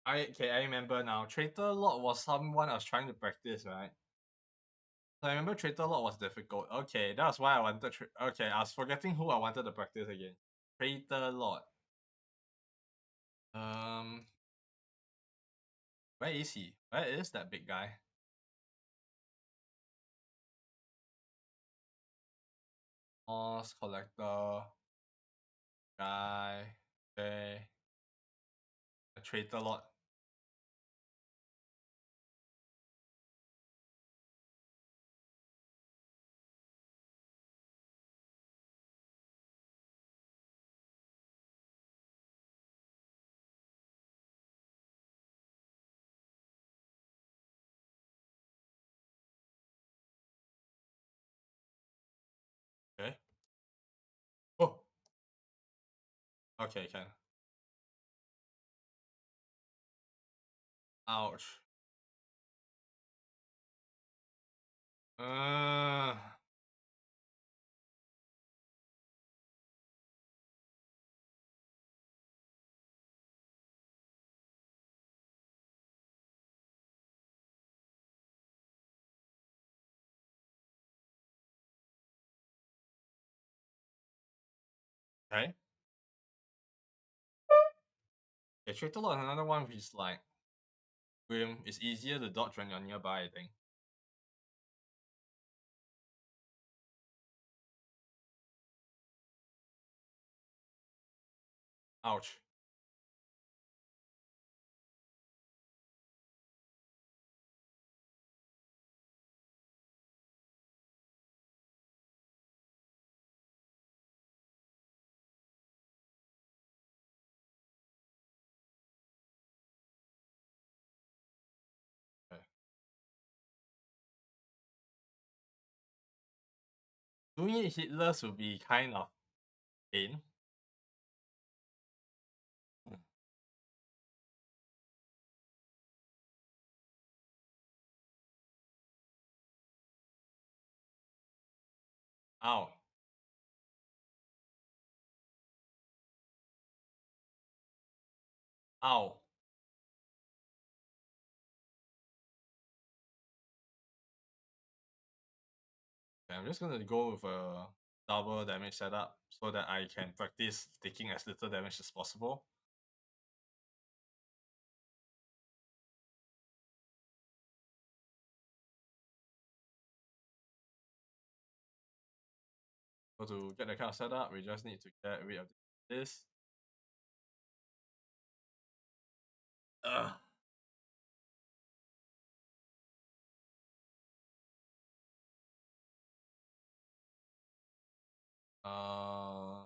Speaker 1: I remember now. Traitor Lord was someone I was trying to practice, right? I remember Traitor Lord was difficult. Okay, that's why I wanted. Okay, I was forgetting who I wanted to practice again. Traitor Lord. Um, where is he? Where is that big guy? Moss collector guy. Okay, a Traitor Lord. Okay. Oh. Okay, can. Ouch. Uh. Okay. Yeah, Traitor Lord is another one which is like grim. It's easier to dodge when you're nearby, I think. Ouch. Okay. Doing it hitless would be kind of pain. Ow. Ow. Okay, I'm just gonna go with a double damage setup so that I can practice taking as little damage as possible. So to get the card set up, we just need to get rid of this. Ugh. Uh,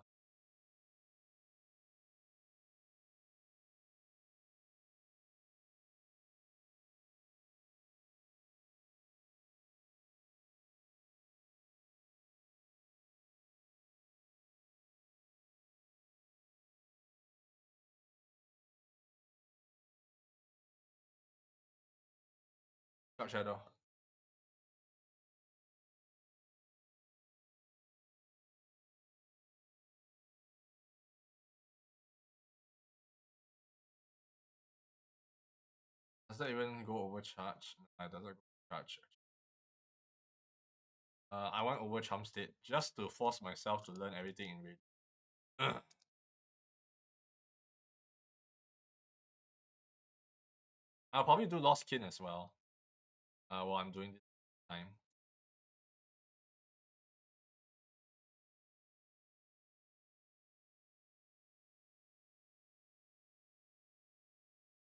Speaker 1: Dark Shadow. Does that even go overcharge? No, it doesn't go overcharge. I want overcharm state just to force myself to learn everything in Raid. I'll probably do Lost Kin as well. While I'm doing this time.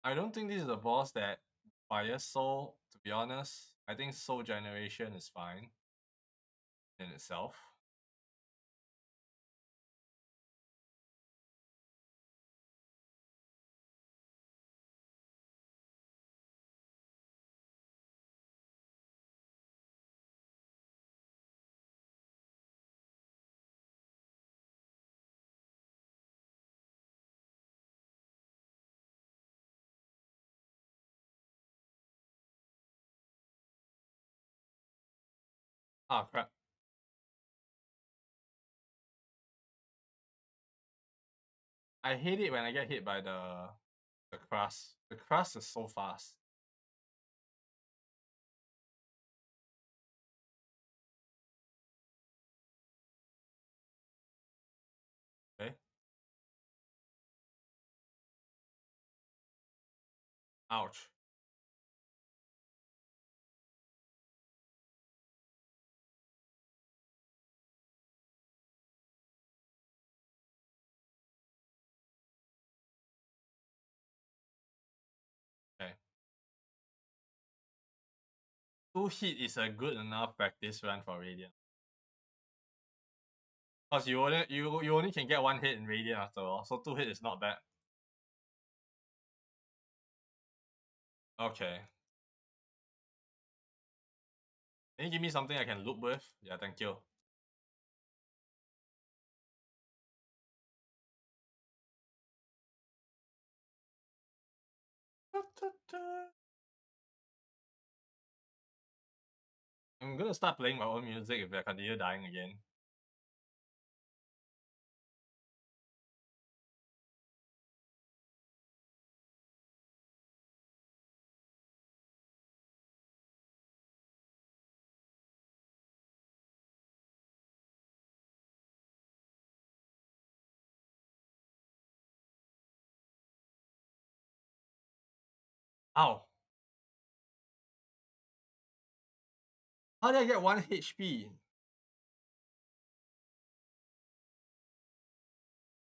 Speaker 1: I don't think this is a boss that requires soul, to be honest. I think soul generation is fine in itself. Ah, crap. I hate it when I get hit by the crust. The crust is so fast. Okay. Ouch. Okay. 2 hit is a good enough practice run for Radiant. Cause you only can get 1 hit in Radiant after all, so 2 hit is not bad. Okay. Can you give me something I can loop with? Yeah, thank you. I'm gonna start playing my own music if I continue dying again. Ow! How did I get 1 HP?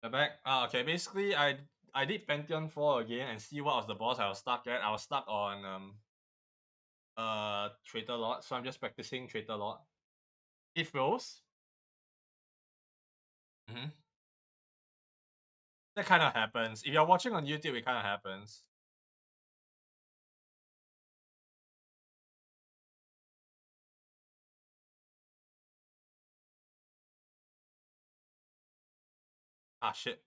Speaker 1: The back. Okay. Basically, I did Pantheon 4 again and see what was the boss I was stuck at. I was stuck on Traitor Lord, so I'm just practicing Traitor Lord. It froze. Mm-hmm. That kind of happens. If you're watching on YouTube, it kind of happens. Ah, shit.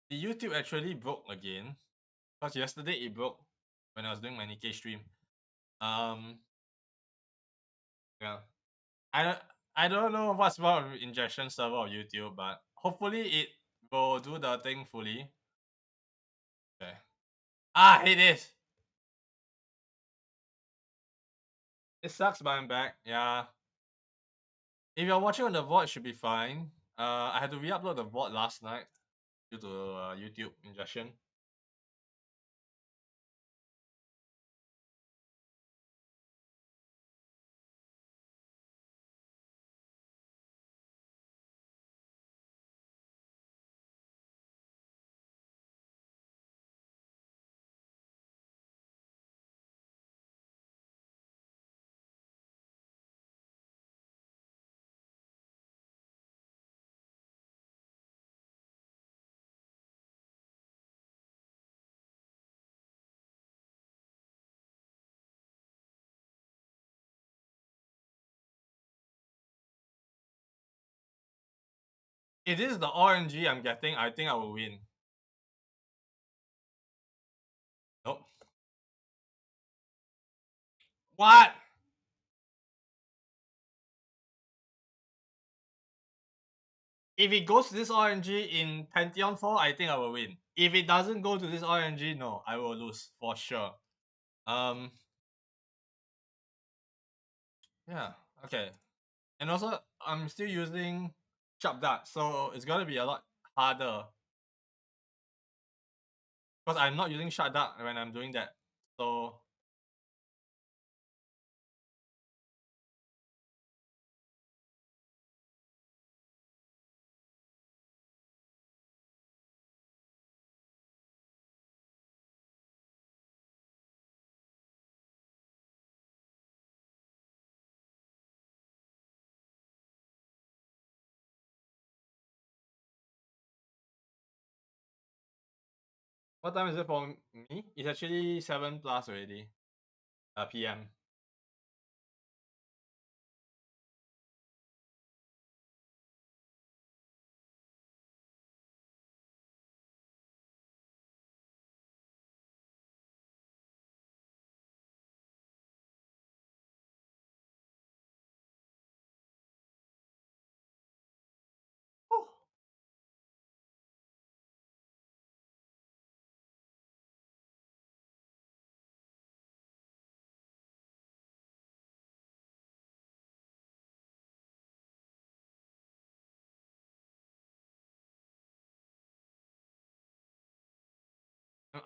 Speaker 1: The YouTube actually broke again. Because yesterday it broke when I was doing my Nikkei stream. Yeah. I don't I don't know what's wrong with injection server of YouTube, but hopefully it will do the thing fully. Okay. Ah, I hate this. It sucks, but I'm back. Yeah. If you're watching on the VOD, it should be fine. I had to re-upload the VOD last night due to YouTube ingestion. If this is the RNG I'm getting, I think I will win. Nope. What? If it goes to this RNG in Pantheon 4, I think I will win. If it doesn't go to this RNG, no, I will lose for sure. Yeah, okay. And also, I'm still using Sharp Dart, so it's gonna be a lot harder. Because I'm not using Sharp Dart when I'm doing that. So what time is it for me? It's actually 7 plus already. PM.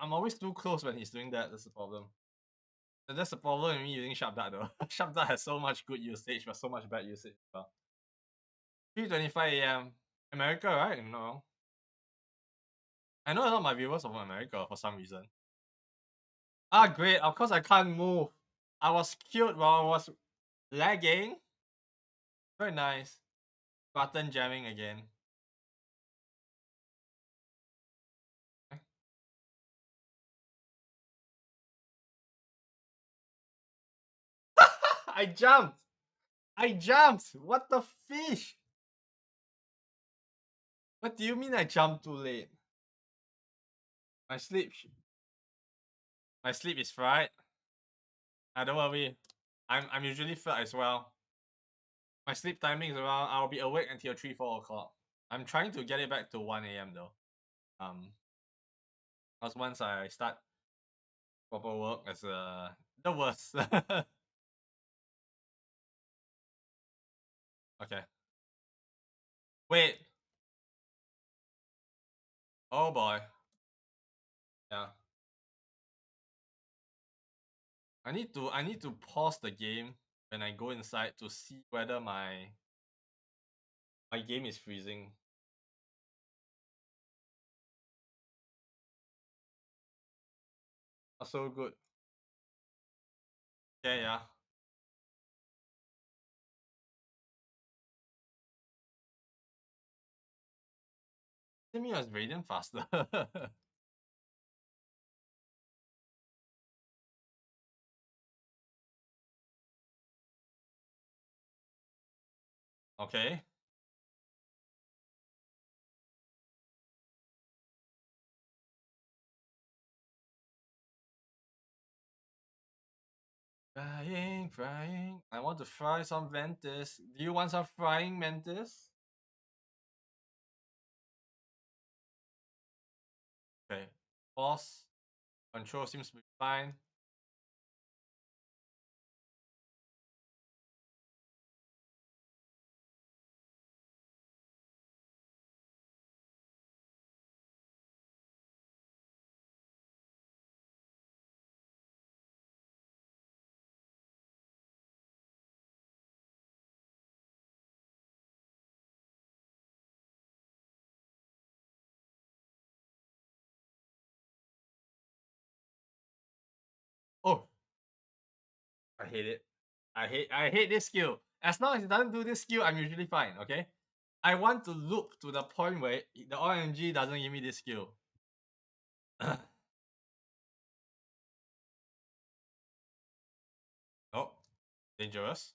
Speaker 1: I'm always too close when he's doing that. That's the problem. And that's the problem with me using Sharp Dart though. Sharp Dart has so much good usage, but so much bad usage. Well, 3:25 a.m. America, right? No. I know a lot of my viewers are from America for some reason. Ah, great. Of course I can't move. I was killed while I was lagging. Very nice. Button jamming again. I jumped. I jumped. What the fish? What do you mean I jumped too late? My sleep. My sleep is fried. I don't worry. I'm usually fat as well. My sleep timing is around. I'll be awake until 3-4 o'clock. I'm trying to get it back to 1 a.m. though. Because once I start proper work, it's the worst. Okay. Wait. Oh boy. Yeah. I need to pause the game when I go inside to see whether my game is freezing. Not so good. Yeah, yeah. Tell me I was Radiant faster. Okay. Frying, frying. I want to fry some Ventus. Do you want some frying Mantis? Okay. Boss. Control seems to be fine. Oh, I hate it. I hate this skill. As long as it doesn't do this skill, I'm usually fine, okay? I want to loop to the point where the RNG doesn't give me this skill. Oh, dangerous.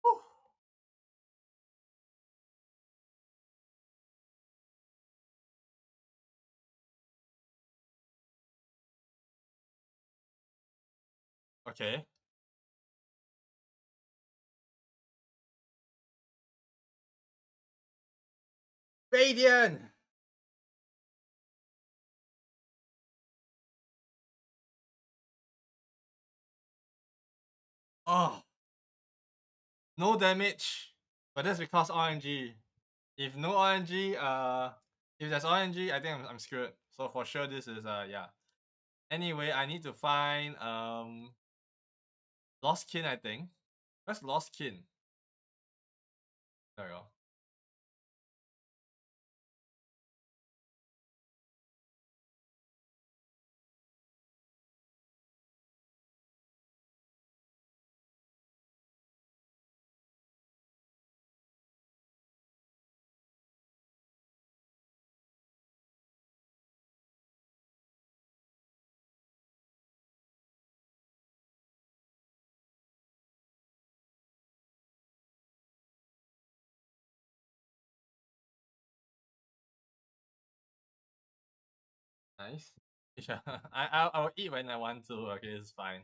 Speaker 1: Whew. Okay. Radiant! Oh, no damage. But that's because RNG. If no RNG, if there's RNG, I think I'm screwed. So for sure this is yeah. Anyway, I need to find Lost Kin, I think. Where's Lost Kin? There we go. Nice. Yeah, I'll eat when I want to. Okay, it's fine.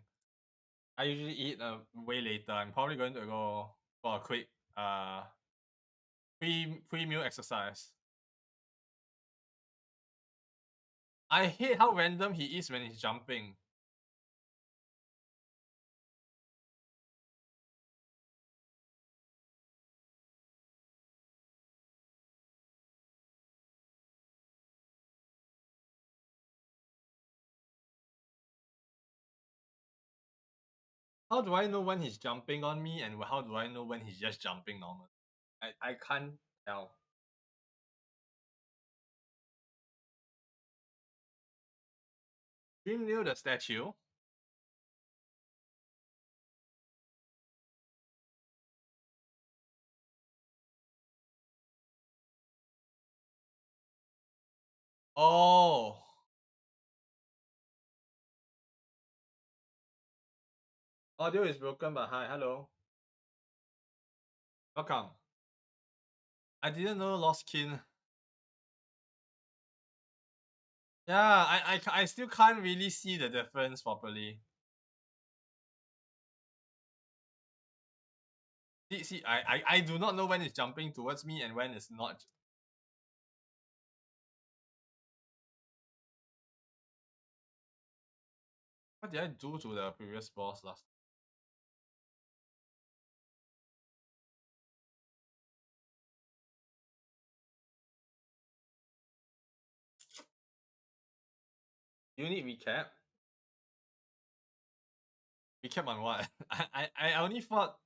Speaker 1: I usually eat way later. I'm probably going to go for a quick pre meal exercise. I hate how random he is when he's jumping. How do I know when he's jumping on me, and how do I know when he's just jumping normal? I can't tell. Dream Neil the statue. Oh, audio is broken, but hi, hello, welcome. I didn't know Lost Kin. Yeah, I still can't really see the difference properly. See, I do not know when it's jumping towards me and when it's not. What did I do to the previous boss last? Unit recap? Recap on what? I only fought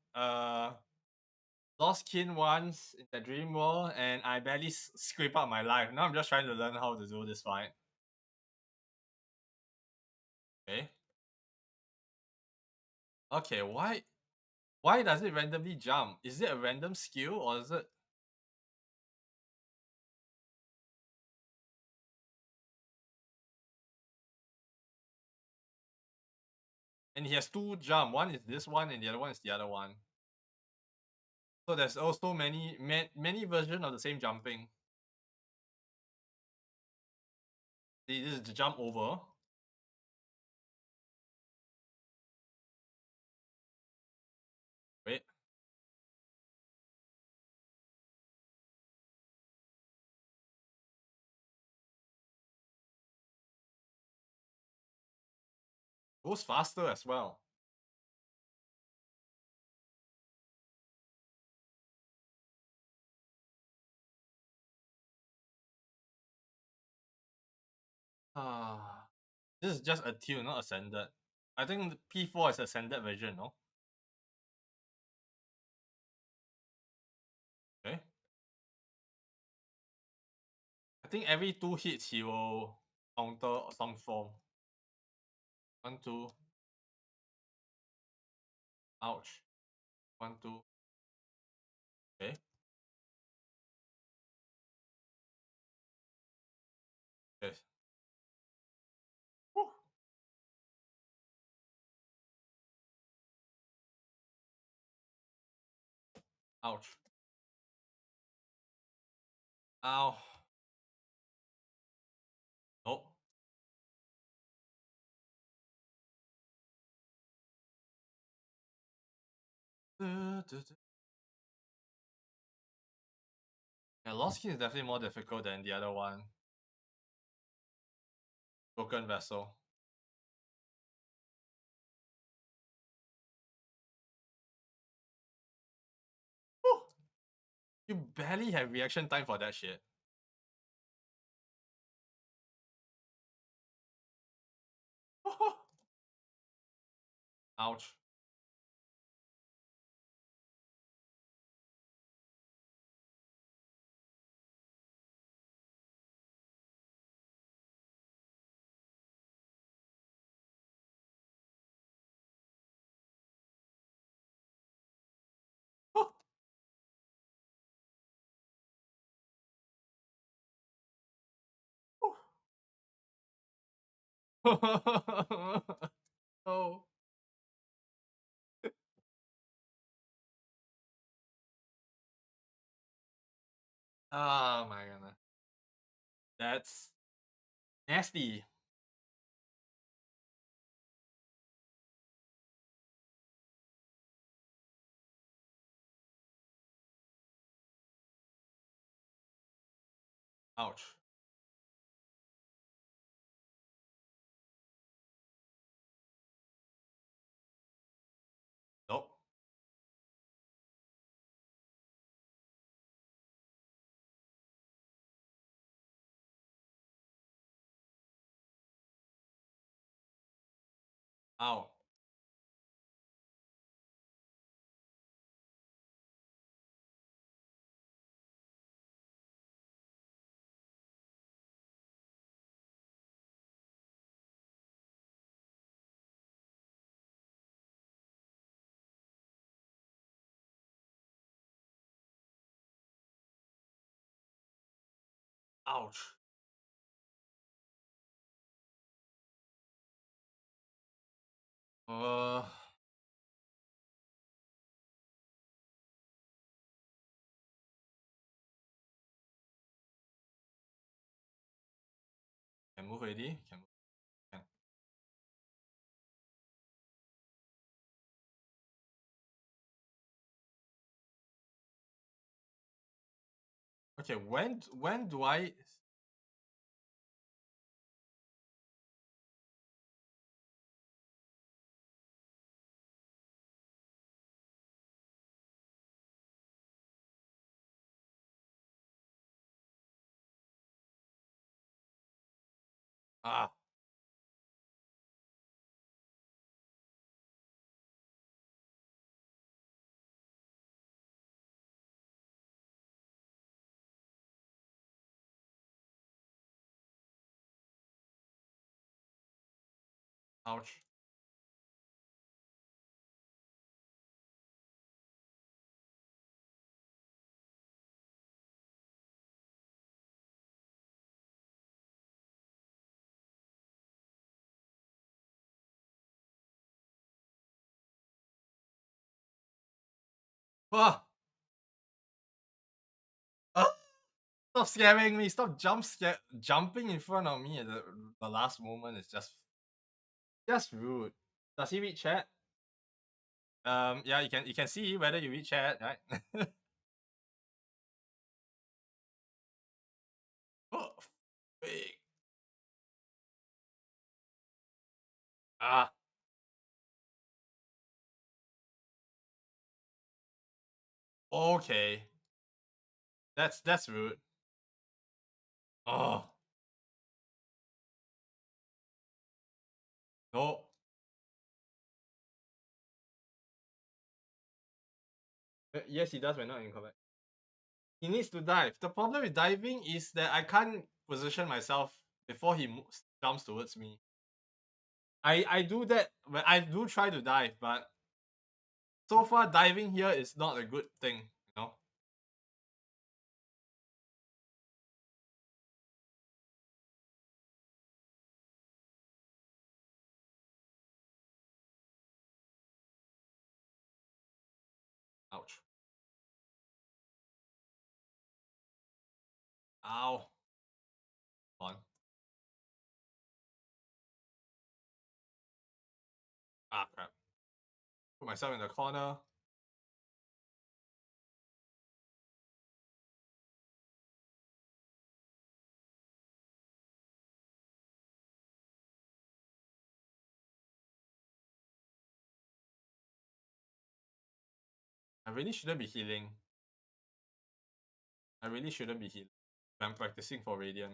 Speaker 1: Lost Kin once in the dream world and I barely scrape up my life. Now I'm just trying to learn how to do this fight. Okay. Okay, why does it randomly jump? Is it a random skill or is it? And he has two jump. One is this one and the other one is the other one. So there's also many versions of the same jumping. See, this is the jump over. Wait. Goes faster as well. This is just attuned, not ascended. I think the P4 is ascended version, no? Okay. I think every 2 hits he will counter some form. 1, 2. Ouch. 1, 2. Okay. Yes. Whew. Ouch. Ow. Nope. Yeah, Lost King is definitely more difficult than the other one. Broken Vessel. Whew. You barely have reaction time for that shit. Ouch. Oh. Oh my goodness. That's nasty. Ouch. Nope. Ow. Ouch. Uh, can move already. Can move. Can. Okay. When do I? Ah. Ouch. Ah. Ah. Stop scaring me. Stop jumping in front of me at the last moment is just rude. Does he read chat? Yeah, you can see whether you read chat, right? Oh, fake. Ah, okay. That's rude. Oh, No. Yes, he does when not in combat. He needs to dive. The problem with diving is that I can't position myself before he jumps towards me. I do that when I do try to dive, but so far diving here is not a good thing, you know? Ouch. Ow. On. Ah, crap. Put myself in the corner. I really shouldn't be healing. I really shouldn't be healing. I'm practicing for Radiant.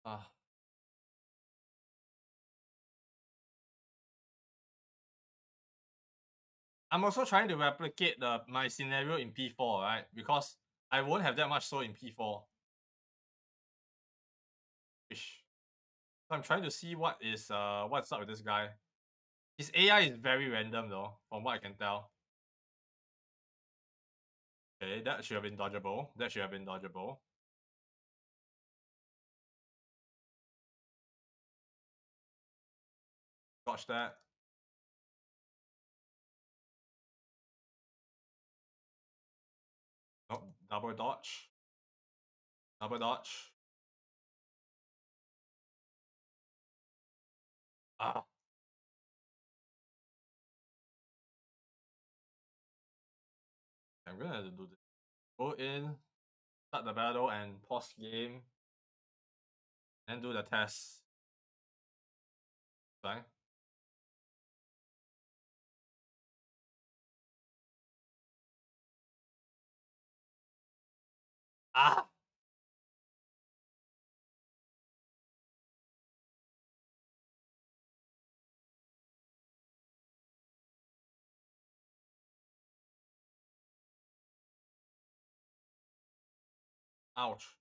Speaker 1: Ah. I'm also trying to replicate my scenario in P4, right? Because I won't have that much soul in P4. Ish. So I'm trying to see what's up with this guy. His AI is very random though, from what I can tell. Okay, that should have been dodgeable. That should have been dodgeable. Dodge that. Nope. Double dodge. Double dodge. Ah. I'm gonna have to do this. Go in, start the battle, and pause game. Then do the test. Fine. Ah! Ouch.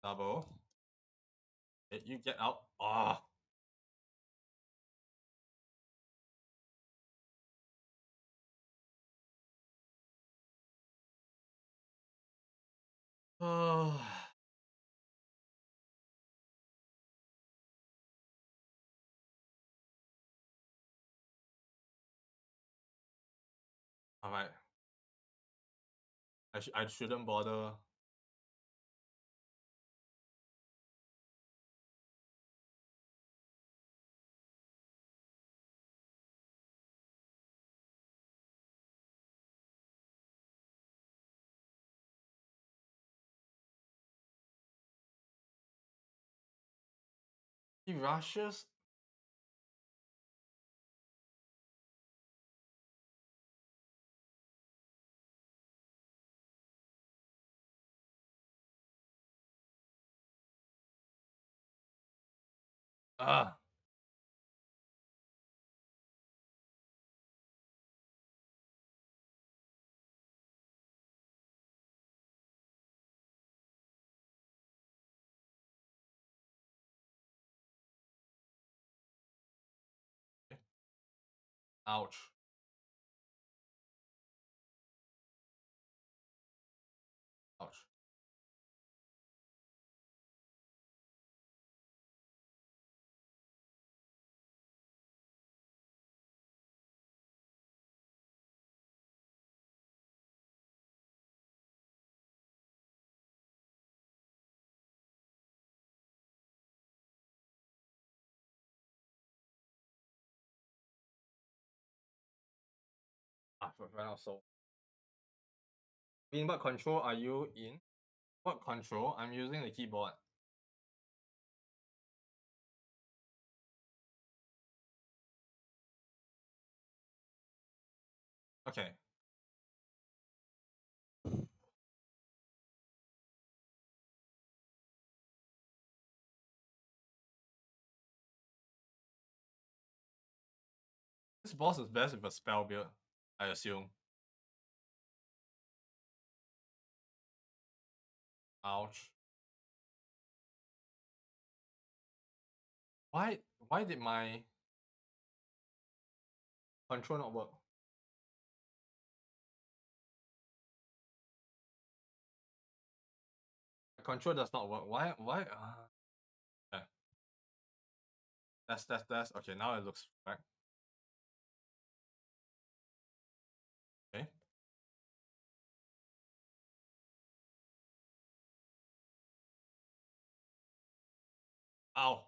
Speaker 1: Double. You get out. Ah. Oh. Alright. I shouldn't bother. He rushes. Ah. Ouch. Ouch. Ah, for final soul. In what control are you in? What control? I'm using the keyboard. Okay. This boss is best with a spell build, I assume. Ouch. Why did my control not work? My control does not work. Why? Okay. That's okay. Now it looks right. Okay. Ow.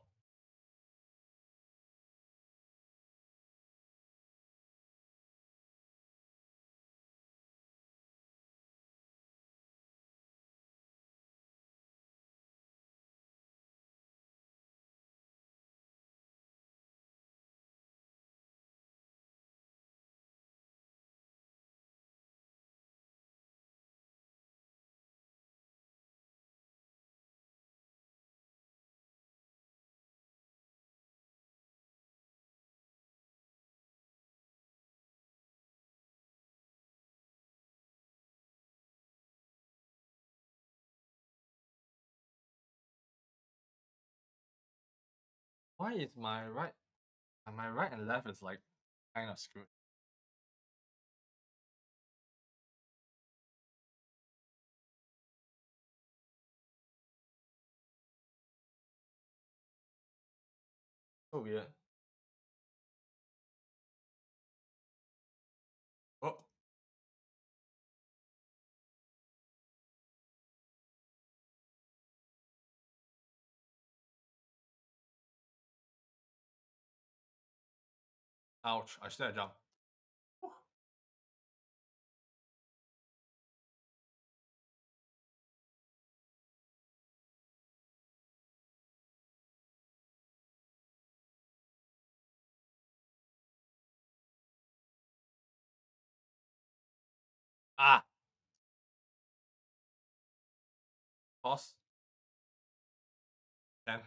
Speaker 1: Why is my right and left is like kind of screwed? So weird. Oh, ouch. I should have jumped. Ah, boss. 10.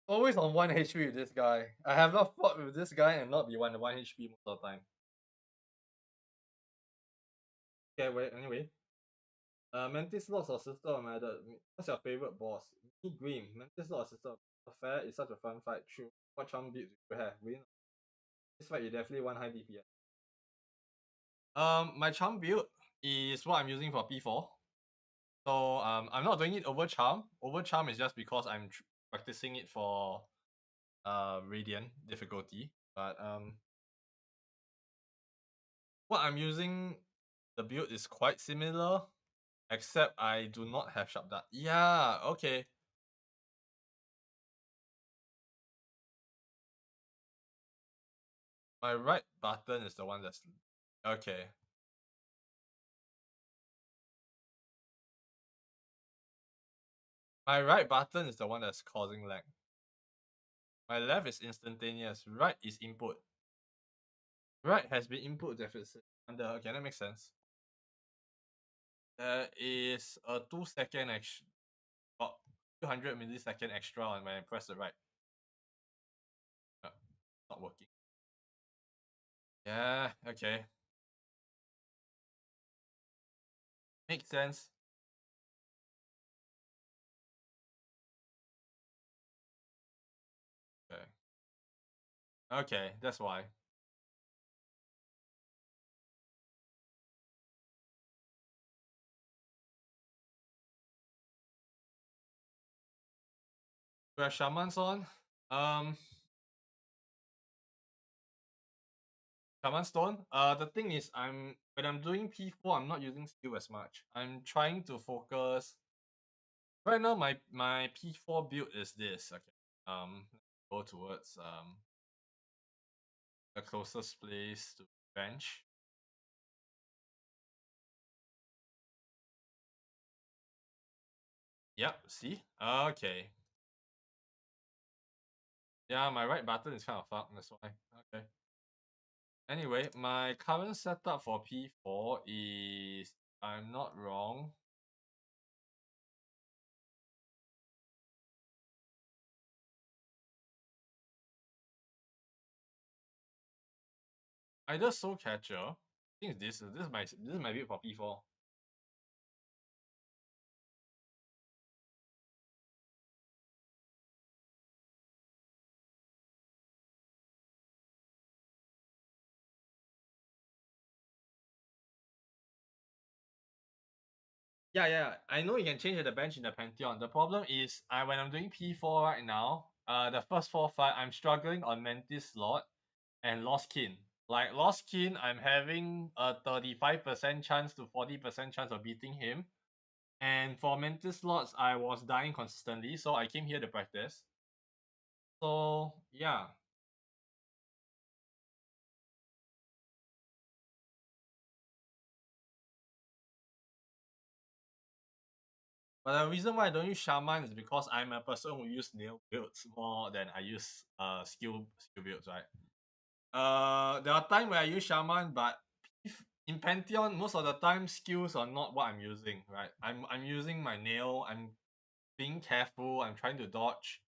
Speaker 1: Always on 1 HP with this guy. I have not fought with this guy and not be 1 HP most of the time. Okay, wait, anyway. Mantis Lords or Sister of Method. What's your favorite boss? Me, Green. Mantis Lord or Sister of Fair is such a fun fight. True. What charm beats do you have? Win. This fight you definitely want high DPS. My charm build is what I'm using for P4. So I'm not doing it over charm. Over charm is just because I'm practicing it for Radiant difficulty. But what I'm using, the build is quite similar, except I do not have Sharp Dart. Yeah, okay. My right button is the one that's okay. My right button is the one that's causing lag. My left is instantaneous. Right is input. Right has been input deficit. Under okay, that makes sense. There is a 2-second extra, about 200 millisecond extra on when I press the right. Not working. Yeah, okay. Makes sense. Okay, that's why. We have shamans on. Um, Shaman Stone. The thing is, when I'm doing P4, I'm not using skill as much. I'm trying to focus. Right now, my P4 build is this. Okay. Go towards the closest place to bench. Yep. See. Okay. Yeah, my right button is kind of fucked. That's why. Okay. Anyway, my current setup for P4 is, I'm not wrong, either Soul Catcher. I think it's this is my build for P4. Yeah, yeah. I know you can change the bench in the Pantheon. The problem is, when I'm doing P4 right now, the first 4 fight, I'm struggling on Mantis slot and Lost Kin. Like Lost Kin, I'm having a 35% chance to 40% chance of beating him. And for Mantis slots, I was dying consistently, so I came here to practice. So yeah. But the reason why I don't use Shaman is because I'm a person who use nail builds more than I use skill builds, right? There are times where I use Shaman, but if in Pantheon, most of the time skills are not what I'm using, right? I'm using my nail, I'm being careful, I'm trying to dodge.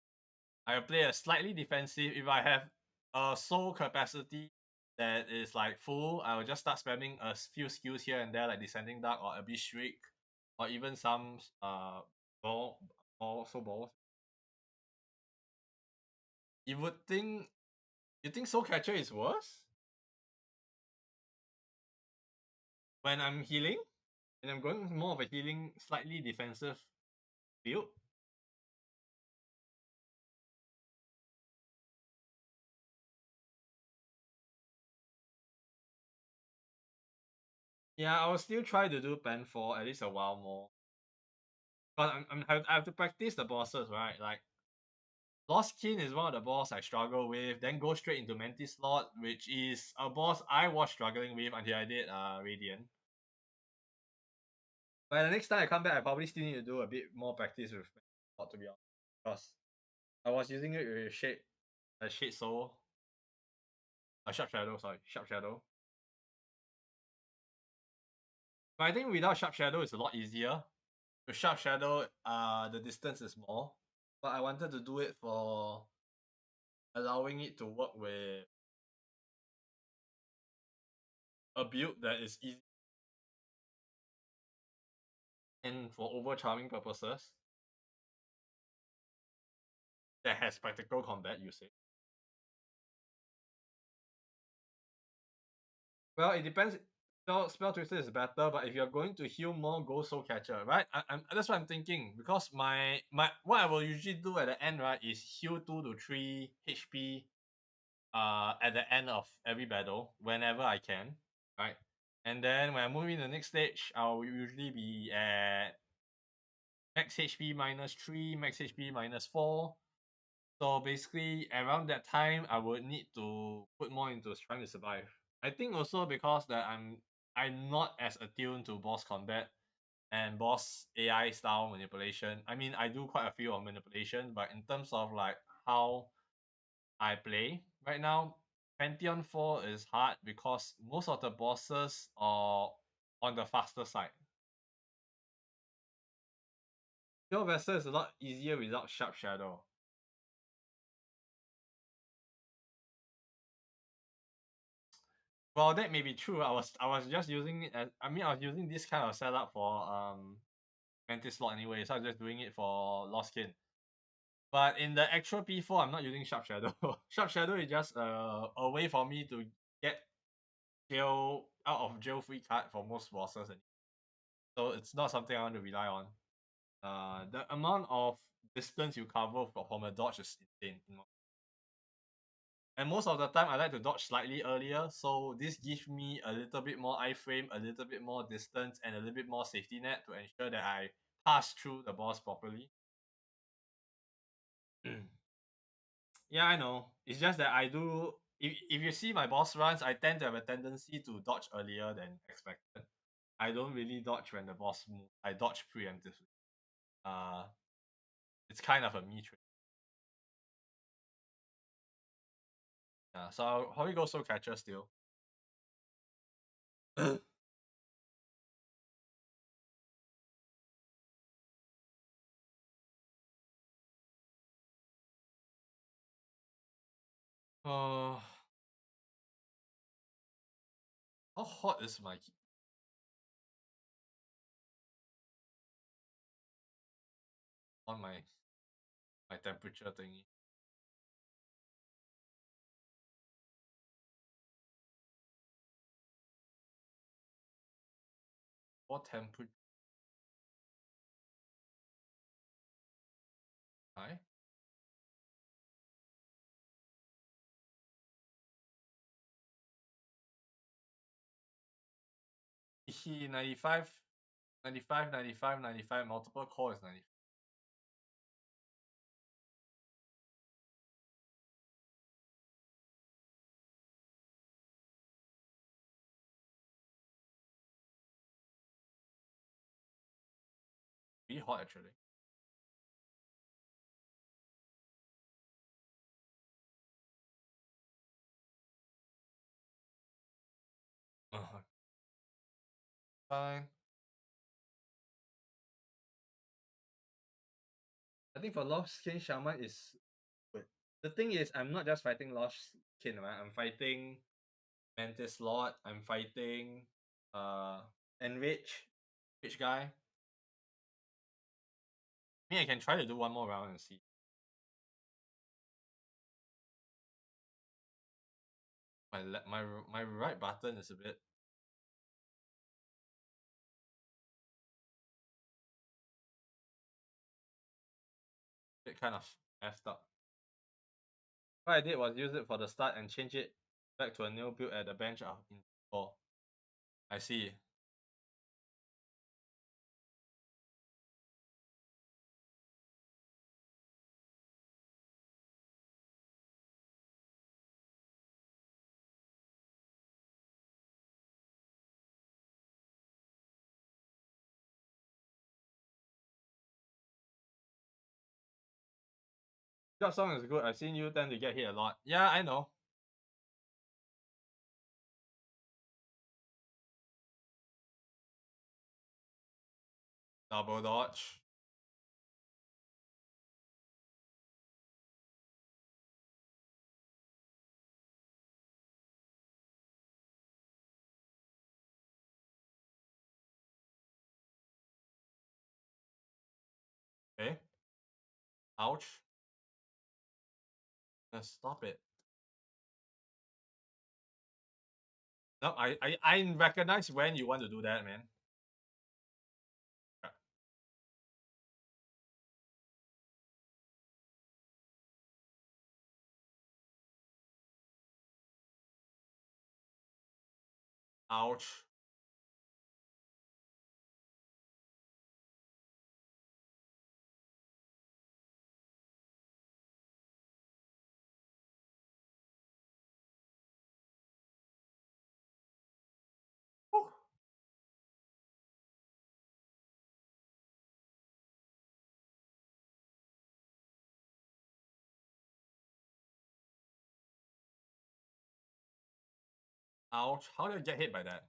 Speaker 1: I play a slightly defensive. If I have a soul capacity that is like full, I will just start spamming a few skills here and there, like Descending Dark or Abyss Shriek, or even some balls. You think Soul Catcher is worse when I'm healing? And I'm going more of a healing, slightly defensive build. Yeah, I will still try to do Pen for at least a while more. But I have to practice the bosses, right? Like Lost Kin is one of the boss I struggle with, then go straight into Mantis slot, which is a boss I was struggling with until I did Radiant. But the next time I come back, I probably still need to do a bit more practice with Mantis slot, to be honest. Because I was using it with Shade Soul, Sharp Shadow, sorry, Sharp Shadow. But I think without Sharp Shadow, it's a lot easier. With Sharp Shadow, the distance is more. But I wanted to do it for allowing it to work with a build that is easy and for over charming purposes that has practical combat usage. Well, it depends. Spell Twister is better, but if you're going to heal more, go Soul Catcher, right? That's what I'm thinking, because my what I will usually do at the end, right, is heal 2 to 3 HP at the end of every battle whenever I can, right? And then when I move in the next stage, I'll usually be at max HP minus 3, max HP minus 4. So basically, around that time, I would need to put more into trying to survive. I think also because that I'm not as attuned to boss combat and boss AI style manipulation. I mean, I do quite a few of manipulation, but in terms of like how I play right now, Pantheon 4 is hard because most of the bosses are on the faster side. Pure Vessel is a lot easier without Sharp Shadow. Well, that may be true. I was just using it as, I mean, I was using this kind of setup for Mantis slot anyway, so I was just doing it for Lost Kin. But in the actual P4, I'm not using Sharp Shadow. Sharp Shadow is just a way for me to get jail out of jail free card for most bosses, so it's not something I want to rely on. The amount of distance you cover from a dodge is insane. And most of the time, I like to dodge slightly earlier, so this gives me a little bit more iframe, a little bit more distance, and a little bit more safety net to ensure that I pass through the boss properly. Yeah, I know. It's just that I do. If you see my boss runs, I tend to have a tendency to dodge earlier than expected. I don't really dodge when the boss moves. I dodge preemptively. Uh, it's kind of a me trait. Yeah, so I'll probably go Soul Catcher still. Uh, how hot is my on my temperature thingy? What temperature? High? He 95, 95, 95, 95. Multiple core is 95. Pretty hot actually. Fine. I think for Lost King Shaman is good. The thing is, I'm not just fighting Lost King, right? I'm fighting Mantis Lord. I'm fighting Enrich, Rich guy. I mean, I can try to do one more round and see. My right button is a bit kind of effed up. What I did was use it for the start and change it back to a new build at the bench in 4. I see. Your song is good. I've seen you tend to get hit a lot. Yeah, I know. Double dodge. Okay. Ouch. Stop it. No, I recognize when you want to do that, man. Ouch. Whew. Ouch. How did I get hit by that?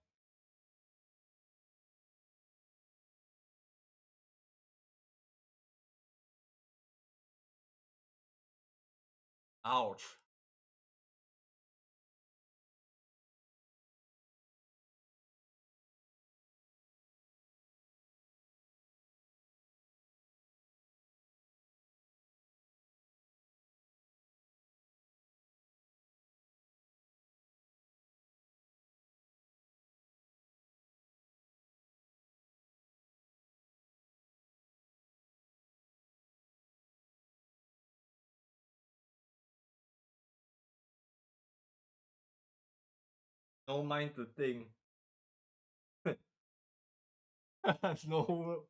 Speaker 1: Ouch. No mind to think. No,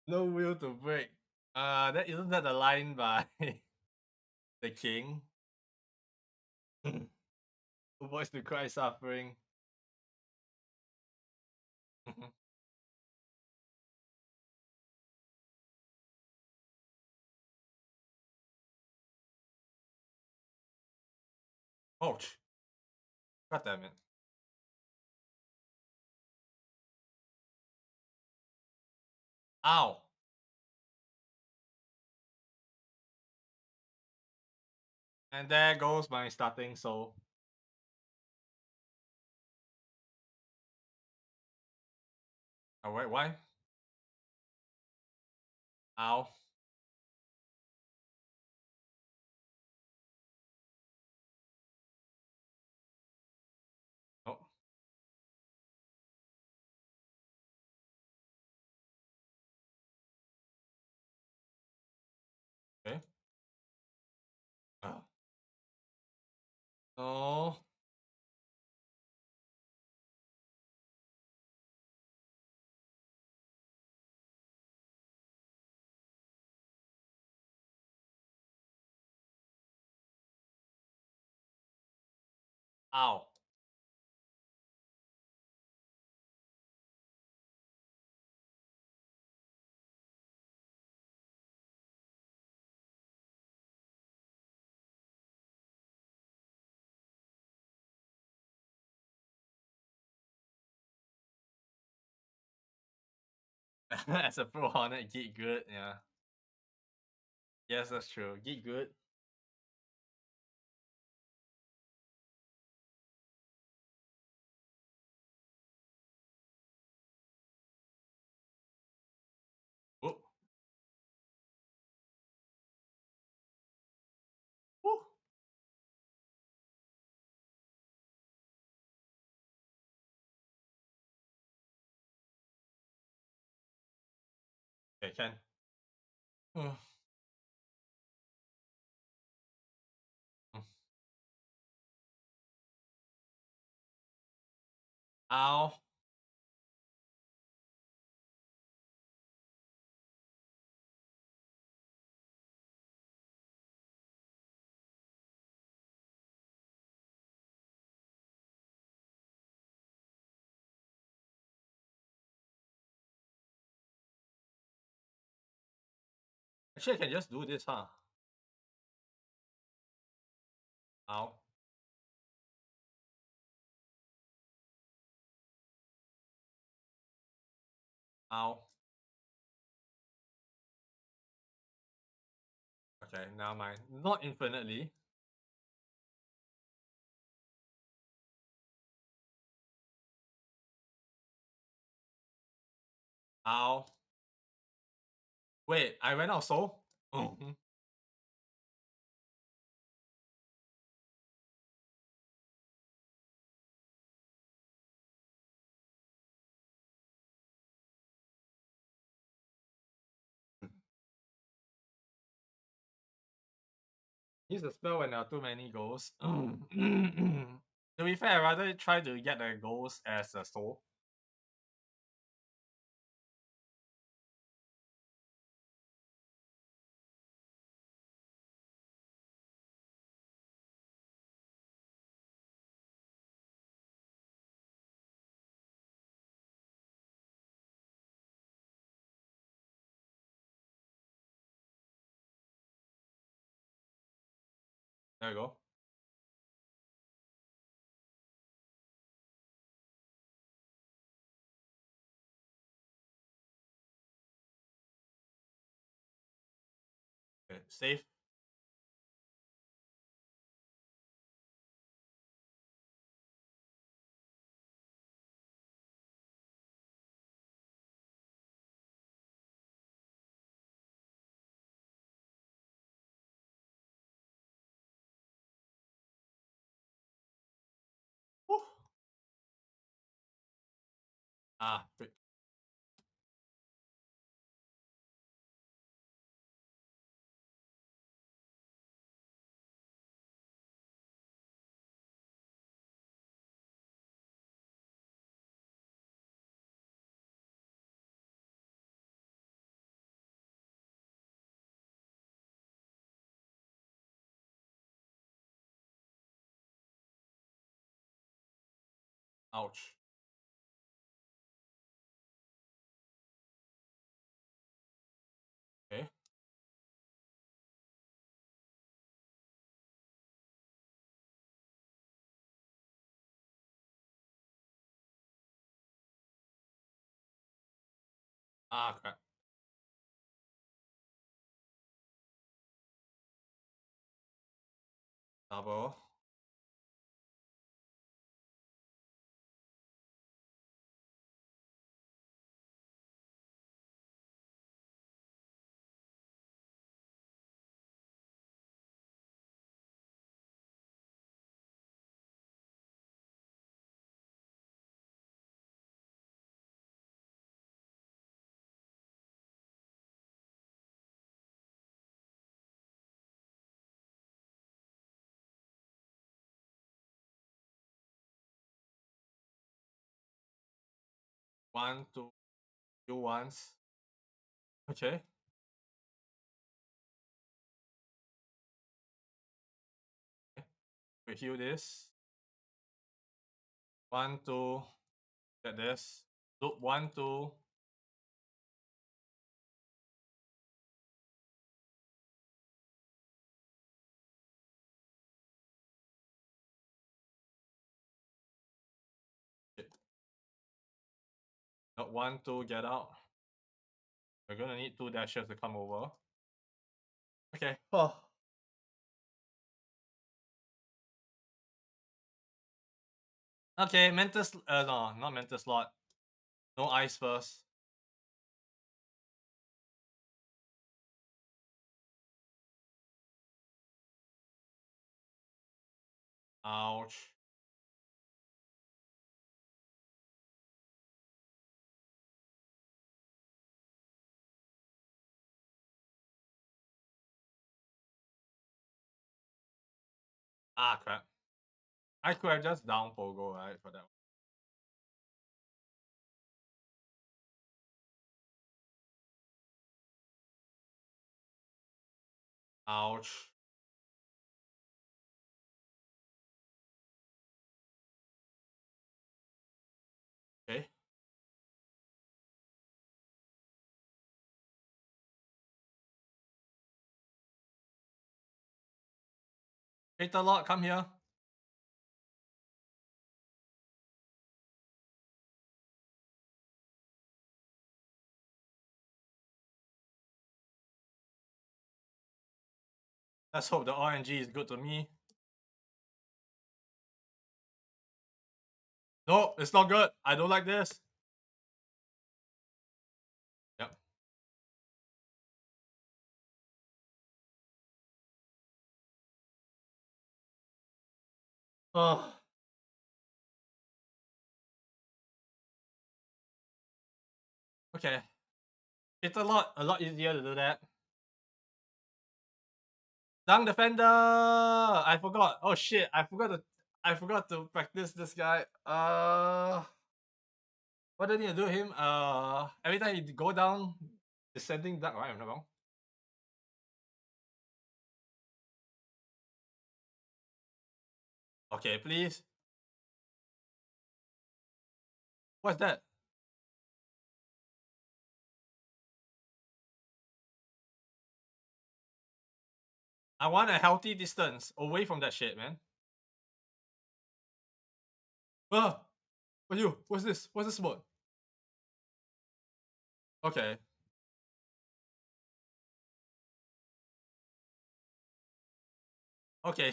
Speaker 1: no will to break. That isn't that the line by the king? Who avoids to cry suffering. Ouch! God damn it! Ow! And there goes my starting soul. Oh wait, why? Ow! Oh, okay. Ah. No. Ow! As a pro Hornet, Geek good, yeah. Yes, that's true. Geek good. Oh. Woo. Okay, can. Mm. Ow. Actually, I can just do this, huh? Ow. Ow. Okay, now mind. Not infinitely. Ow. Wait, I went out soul? Oh. Use the spell when there are too many ghosts. To be fair, I'd rather try to get the ghost as a soul. There you go. Okay, save. Woo. Ah, frick. Ouch. Okay. Ah, crap. Double. One, two, you once. Okay. We heal this. One, two. Get this. Loop one, two. Shit. Not one, two, get out. We're gonna need two dashes to come over. Okay. Oh. Okay, mental no, not mental slot. No ice first. Ouch. Ah, crap. I could have just down Pogo, right, for that. Ouch. Okay. Hate a lot, come here. Let's hope the RNG is good to me. No, it's not good. I don't like this. Yep. Oh. Okay. It's a lot easier to do that. Dunk defender! I forgot. Oh shit, I forgot to practice this guy. What do I need to do him? Every time you go down, descending dunk, right? I'm not wrong. Okay, please. What's that? I want a healthy distance away from that shit, man. Ah! What you? What's this? What's this mode? Okay. Okay.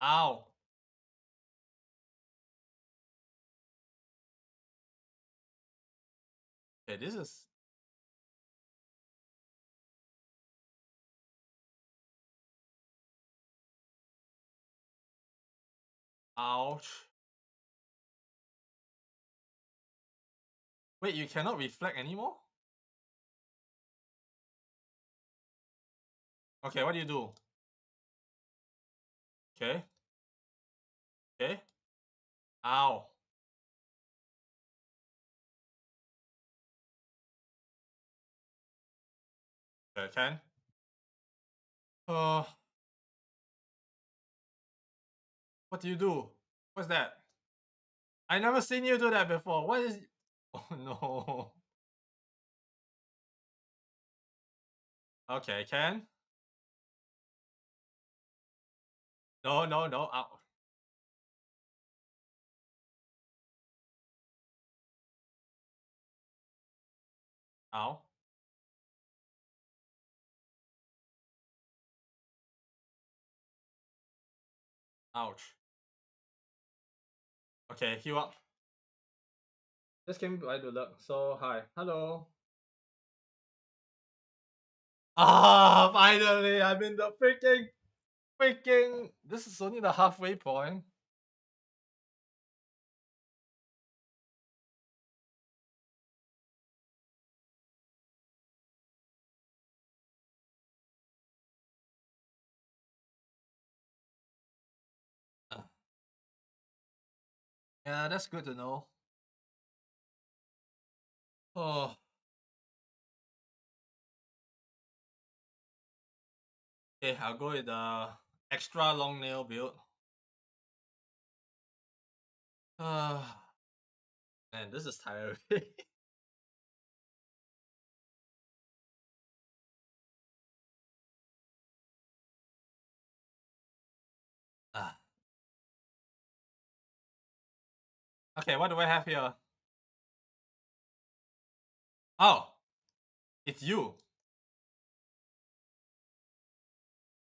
Speaker 1: Ow. Okay, this is... Ouch. Wait, you cannot reflect anymore? Okay, what do you do? Okay. Okay. Ow. Okay, can. Uh, What do you do? What's that? I never seen you do that before. What is? Oh no. Okay, Ken. No, no, no. Ow. Ow. Ouch. Okay, heal up. Just came by to look. So hi. Hello. Ah, finally, I'm in the freaking. This is only the halfway point. Uh, Yeah, that's good to know. Oh, okay, I'll go with the extra long nail build. Ah, man, this is tiring. Ah. Okay, what do I have here? Oh, it's you.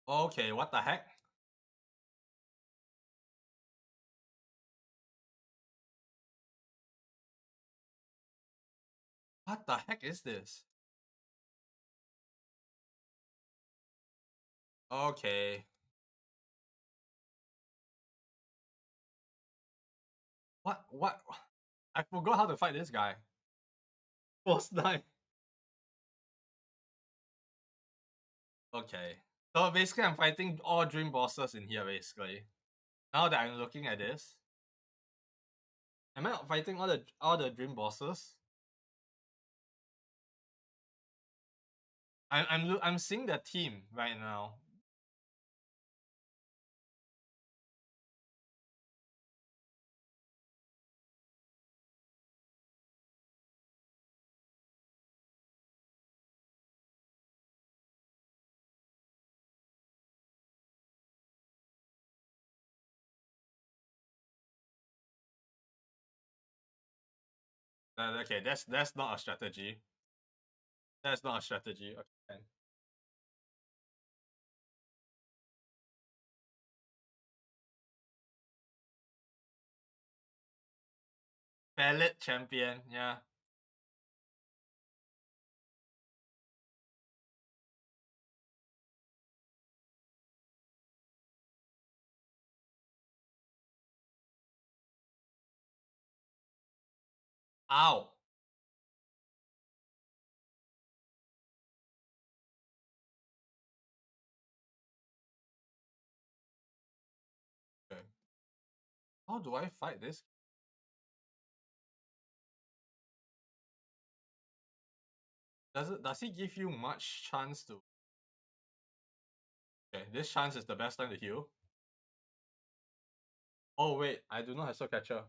Speaker 1: Okay, what the heck? What the heck is this? Okay. What? I forgot how to fight this guy. Force 9. Okay. So basically, I'm fighting all dream bosses in here, basically. Now that I'm looking at this. Am I fighting all the dream bosses? I'm seeing the team right now. Okay, that's not a strategy. That's not a strategy. Okay. Valid champion, yeah. Ow. Okay. How do I fight this? Does he give you much chance to? Okay, this chance is the best time to heal. Oh wait, I do not have soul catcher.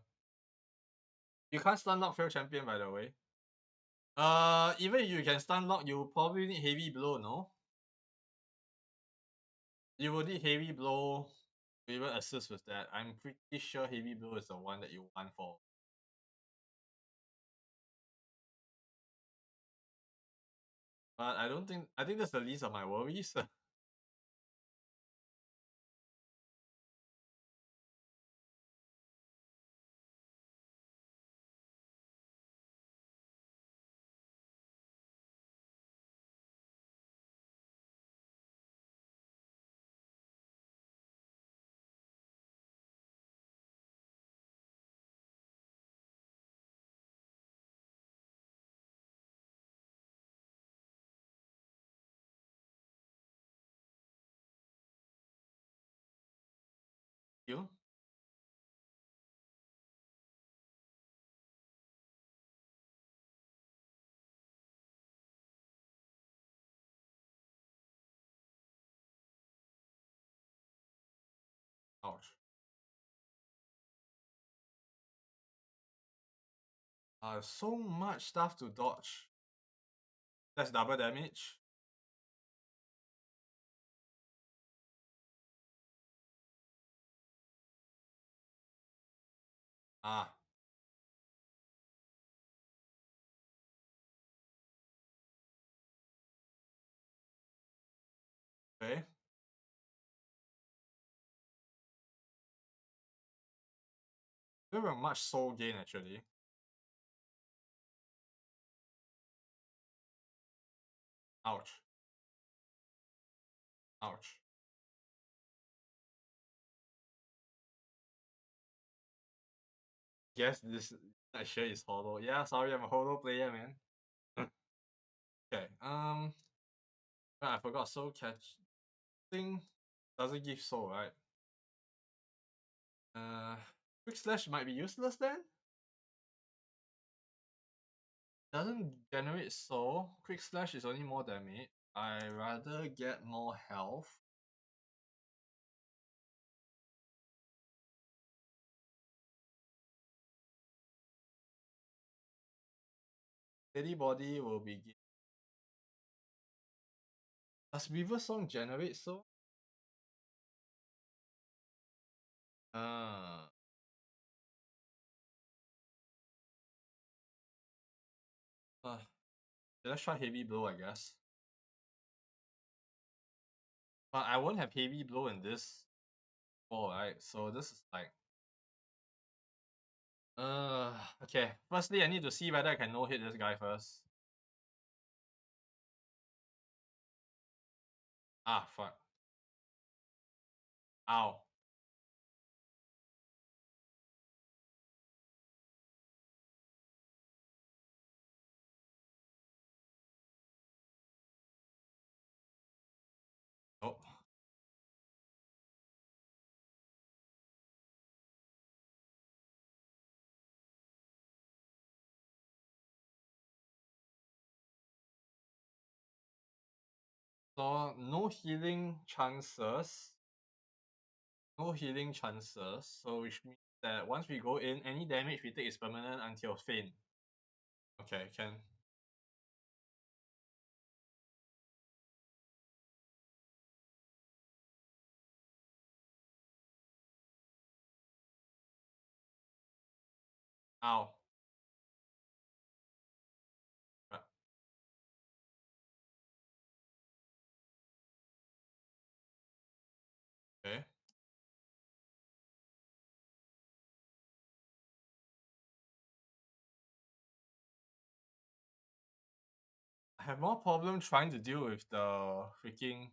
Speaker 1: You can't stun lock fail champion, by the way. Even if you can stun lock, you probably need heavy blow, no? You will need heavy blow to even assist with that. I'm pretty sure heavy blow is the one that you want for. But I think that's the least of my worries. You? Ouch. So much stuff to dodge. That's double damage. Ah, okay. There were much soul gain actually. Ouch. Ouch. Guess this shirt is hollow. Yeah, sorry, I'm a hollow player, man. Okay. I forgot soul catch thing doesn't give soul, right? Uh, quick slash might be useless then. Doesn't generate soul. Quick slash is only more damage. I rather get more health. Steady body will be. Does River Song generate soul? Uh, uh let's try heavy blow, I guess. But I won't have heavy blow in this fall, right? So this is like okay. Firstly, I need to see whether I can no hit this guy first. Ah, fuck. Ow. Oh. So no healing chances. No healing chances. So which means that once we go in, any damage we take is permanent until faint. Okay, can. Ow. Right. Okay. I have more problem trying to deal with the freaking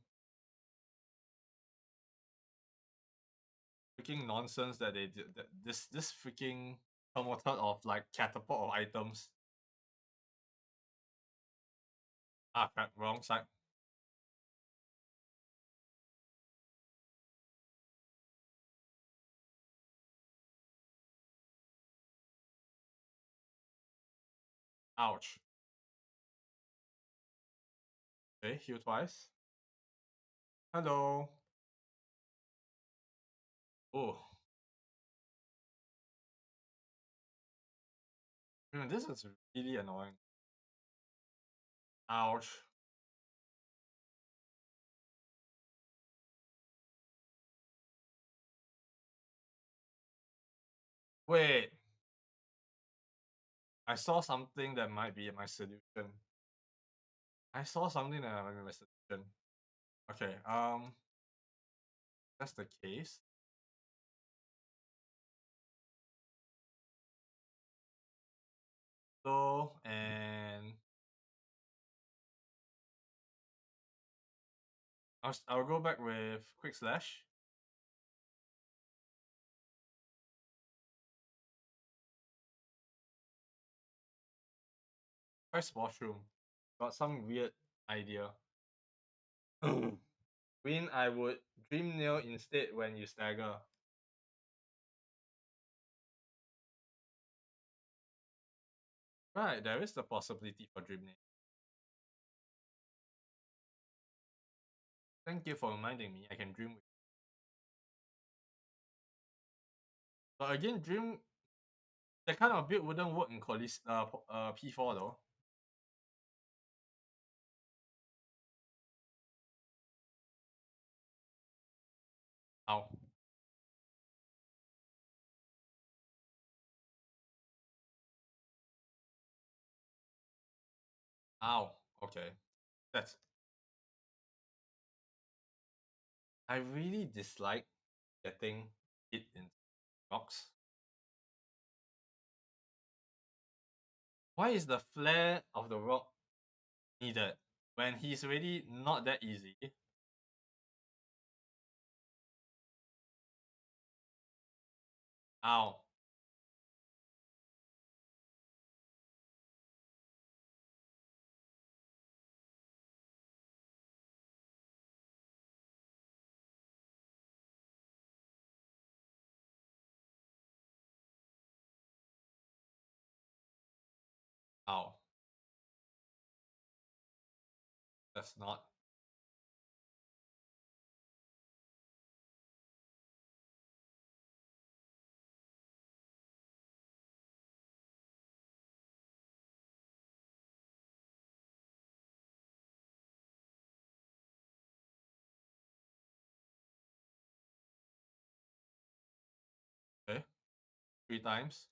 Speaker 1: nonsense that they did. That this freaking promoted of like catapult of items. Ah, crap! Wrong side. Ouch. Okay, heal twice. Hello. Oh, this is really annoying. Ouch. Wait, I saw something that might be my solution. I saw something that might be my solution. Okay, that's the case. So, and I'll go back with quick slash. Try washroom. Got some weird idea. Green, I would dream nail instead when you stagger. Right, there is the possibility for dream nail. Thank you for reminding me. I can dream with. But again, dream That kind of build wouldn't work in P4 though. Ow. Ow. Okay. That's I really dislike getting hit in rocks. Why is the flare of the rock needed when he's already not that easy? Ow. Ow. That's not. Okay. 3 times.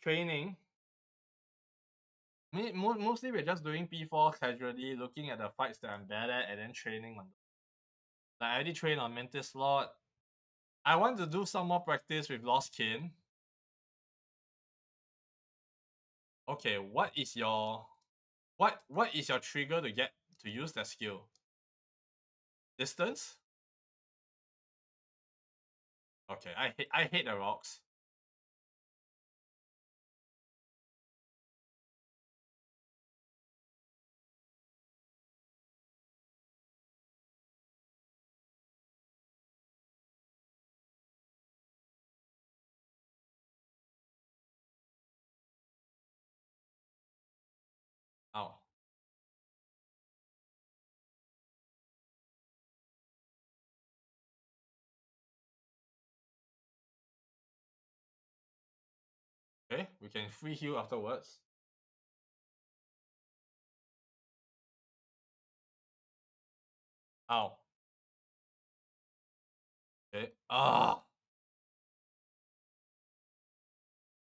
Speaker 1: Training. Mostly we're just doing P4 casually, looking at the fights that I'm bad at, and then training on. Like I already trained on Mantis Lord. I want to do some more practice with Lost Kin. Okay, what is your trigger to get to use that skill? Distance? Okay, I hate the rocks. Oh. Okay, we can free heal afterwards. Ow. Okay. Ah.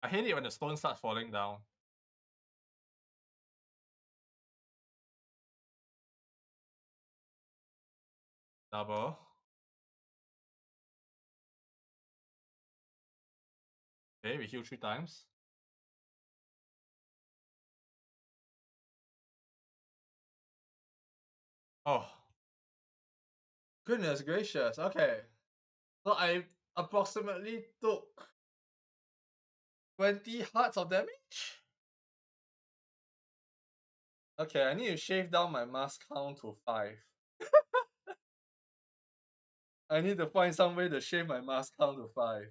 Speaker 1: I hate it when the stone starts falling down. Double. Okay, we heal 3 times. Oh. Goodness gracious. Okay. So I approximately took 20 hearts of damage? Okay, I need to shave down my mask count to 5. I need to find some way to shave my mask count to 5.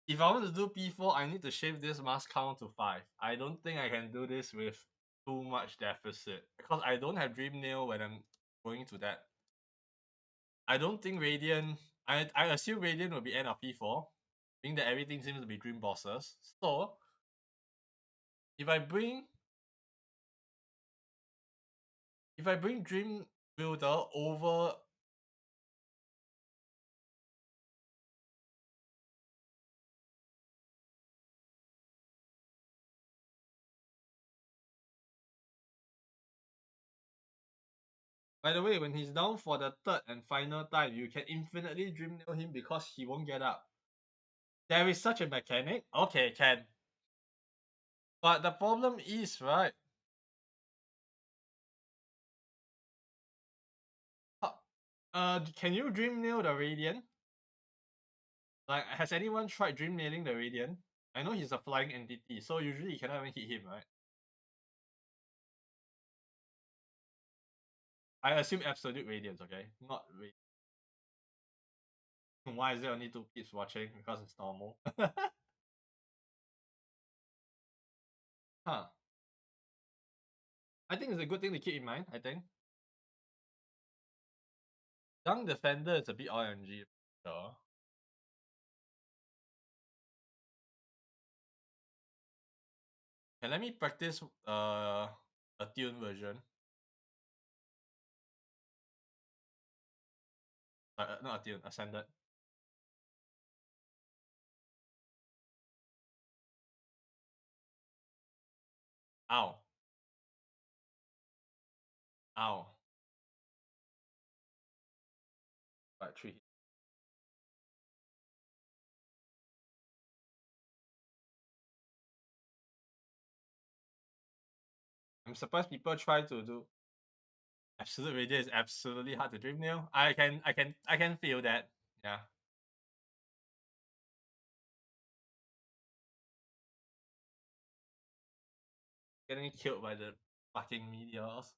Speaker 1: If I want to do P4, I need to shave this mask count to 5. I don't think I can do this with too much deficit. Because I don't have Dream Nail when I'm going to that. I don't think Radiant... I assume Radiant will be end of P4. Being that everything seems to be Dream Bosses. So, if I bring... If I bring Dream Builder over... By the way, when he's down for the third and final time, you can infinitely Dream Nail him because he won't get up. There is such a mechanic? Okay, can. But the problem is, right? Can you Dream Nail the Radiant? Like, has anyone tried Dream Nailing the Radiant? I know he's a flying entity, so usually you cannot even hit him, right? I assume Absolute Radiance, okay? Not Radiant. Why is there only 2 kids watching? Because it's normal. Huh. I think it's a good thing to keep in mind. I think young defender is a bit RNG. So okay, let me practice a tune version. Not a tune, ascended. Ow. Ow. Right, 3. I'm surprised people try to do absolute radio is absolutely hard to dream new. I can feel that. Yeah. Getting killed by the fucking meteors.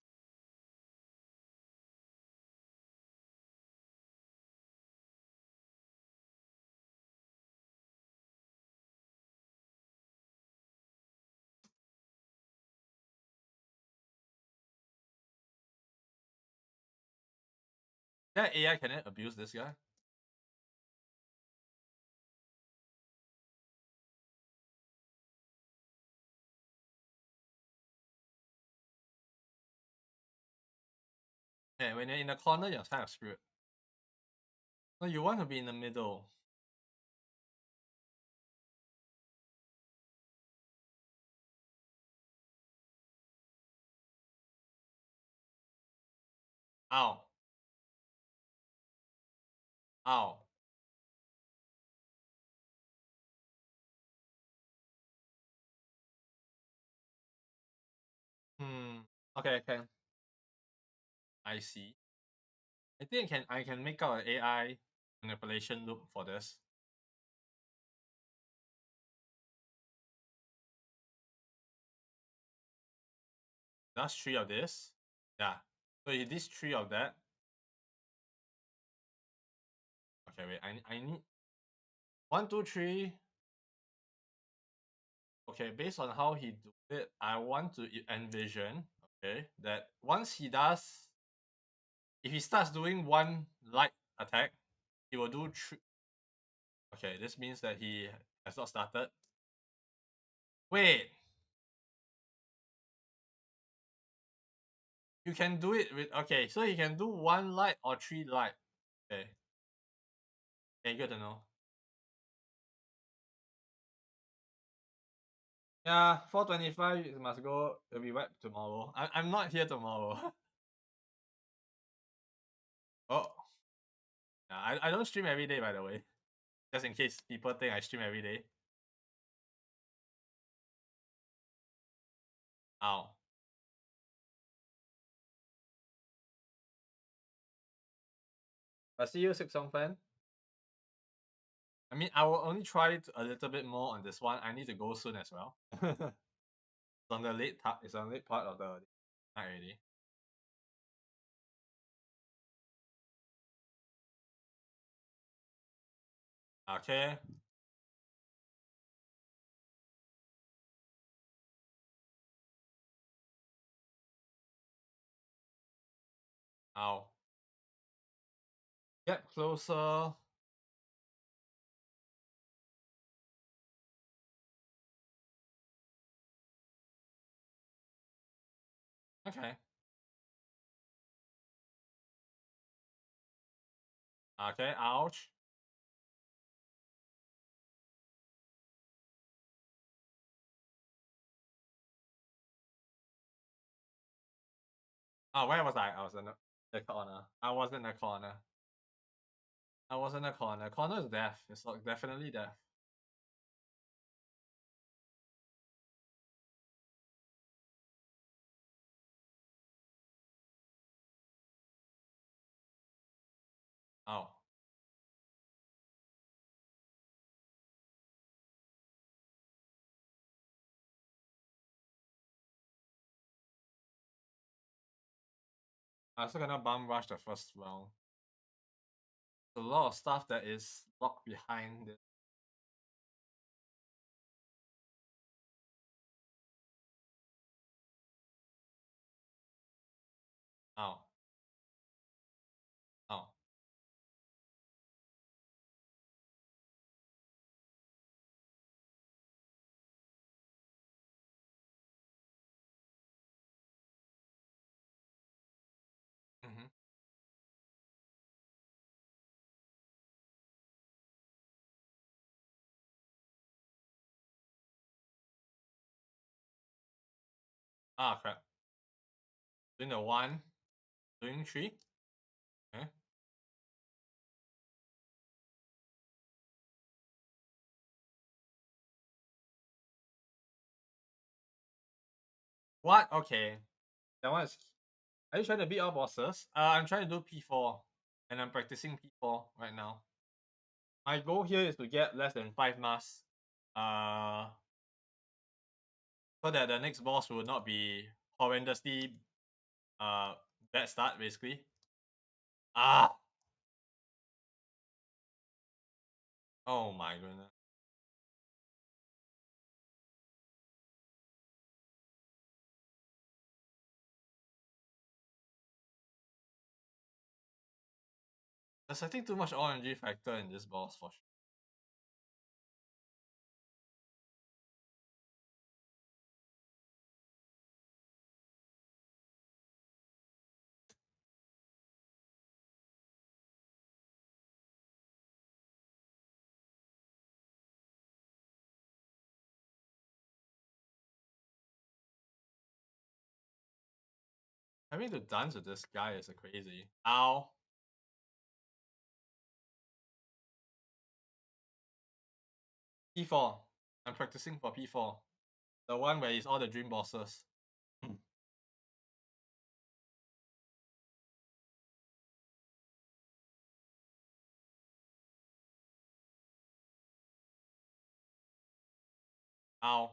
Speaker 1: That AI can it abuse this guy? Yeah, when you're in the corner, you're kind of screwed. No, you want to be in the middle. Ow. Ow. Hmm. Okay, okay. I see. I think I can make out an AI manipulation loop for this. That's 3 of this. Yeah. So it is 3 of that. Okay, wait. I need 1, 2, 3. Okay, based on how he do it, I want to envision, okay, that once he does, if he starts doing 1 light attack, he will do 3. Okay, this means that he has not started. Wait, you can do it with, okay, so he can do 1 light or 3 light. Okay, okay, good to know. Yeah, 4:25 it must go. It'll be wet tomorrow. I'm not here tomorrow. Oh, yeah, I don't stream every day, by the way. Just in case people think I stream every day. Ow. I see you, Six Song fan. I mean, I will only try it a little bit more on this one. I need to go soon as well. It's on the late it's on the late part of the night already. Okay. Ow. Get closer. Okay. Okay, ouch. Oh, where was I? I was in the corner. I was in the corner. I was in the corner. Corner is death. It's like definitely death. Oh. I also gonna bum rush the first round. A lot of stuff that is locked behind it. Ah, crap. Doing the 1, doing 3. Okay. What? Okay. That one is. Are you trying to beat all bosses? I'm trying to do P4. And I'm practicing P4 right now. My goal here is to get less than 5 masks. So that the next boss will not be horrendously bad start, basically. Ah! Oh my goodness. There's I think too much RNG factor in this boss for sure. Having to dance with this guy is a crazy. Ow. P4. I'm practicing for P4. The one where it's all the dream bosses. Ow.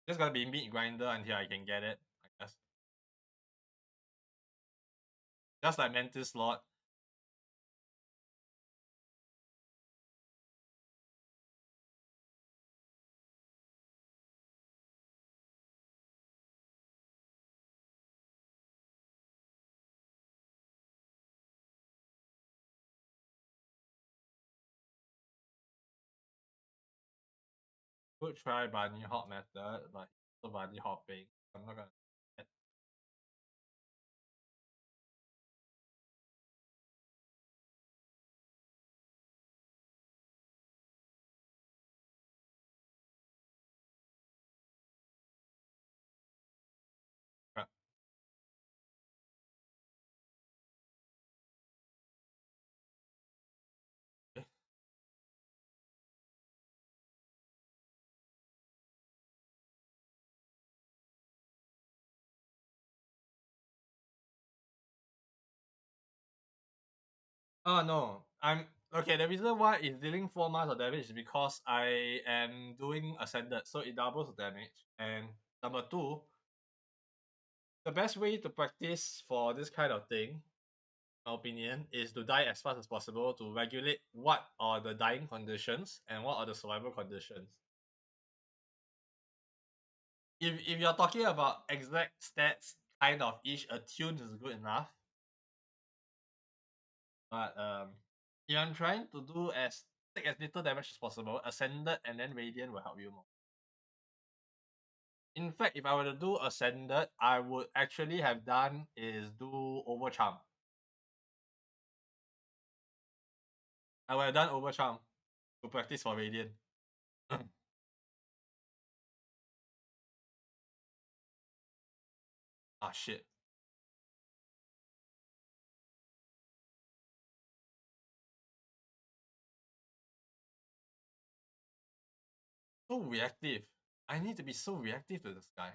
Speaker 1: Just gotta be meat grinder until I can get it, I guess. Just like Mantis Slot. Could try bunny hop method, but the bunny hopping. I'm not gonna. Oh no, I'm okay. The reason why it's dealing 4 months of damage is because I am doing ascended, so it doubles the damage. And number two, the best way to practice for this kind of thing, my opinion, is to die as fast as possible to regulate what are the dying conditions and what are the survival conditions. If you're talking about exact stats, kind of each a tune is good enough. But if I'm trying to take as little damage as possible, ascended and then radiant will help you more. In fact, if I were to do ascended, I would actually have done is do overcharm. I would have done overcharm to practice for radiant. Ah shit. So reactive. I need to be so reactive to this guy.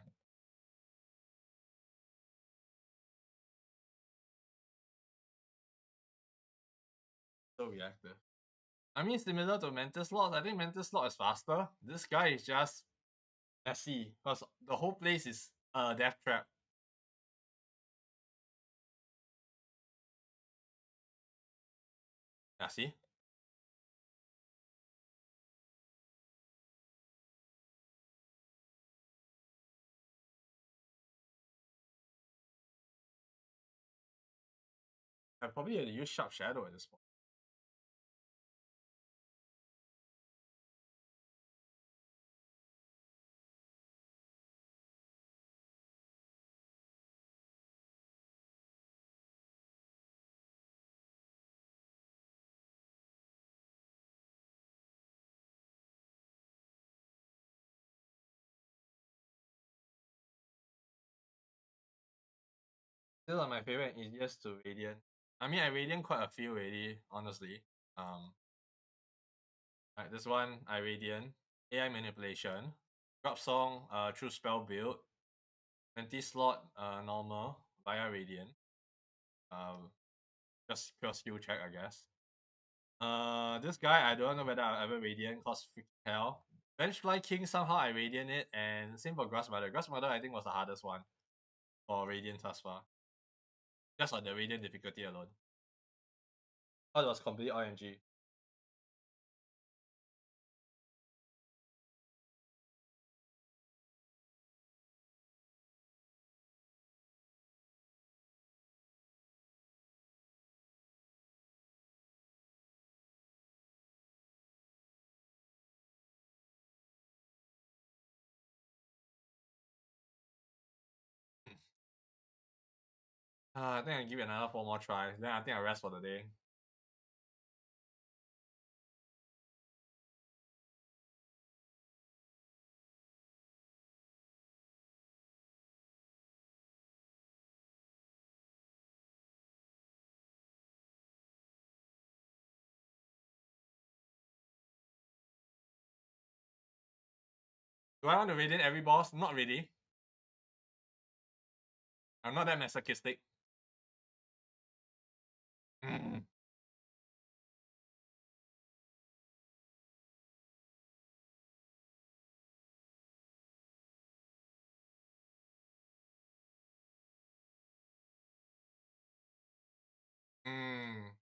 Speaker 1: So reactive. I mean, similar to Mantis Slot, I think Mantis Slot is faster. This guy is just messy because the whole place is a death trap. Yeah, see? I probably had to use Sharp Shadow at this point. Still are my favorite and easiest to Radiant. I mean, I Radiant quite a few already, honestly. Right, this one, I Radiant. AI Manipulation. Drop Song, True Spell Build. 20 slot, normal, via Radiant. Um, just pure skill check, I guess. This guy, I don't know whether I'll ever Radiant, cause freaking hell. Benchfly King, somehow I Radiant it, and same for Grass Mother. Grass Mother, I think, was the hardest one for Radiant thus far. Just on the Radiant difficulty alone. Oh, it was complete RNG. I think I'll give it another 4 more tries, then I think I'll rest for the day. Do I want to Radiant every boss? Not really. I'm not that masochistic. Mm. Mm.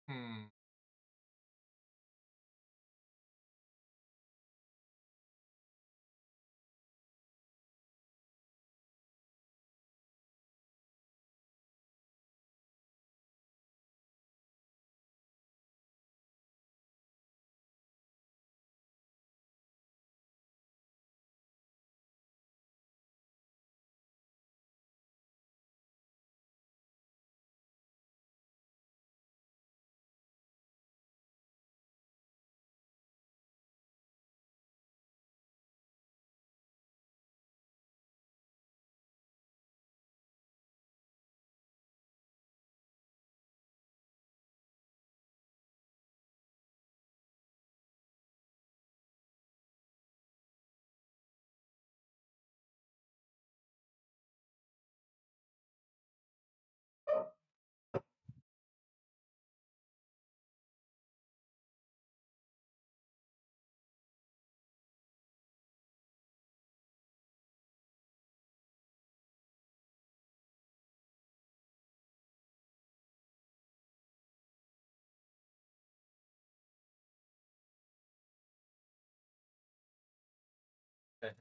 Speaker 1: Hmm.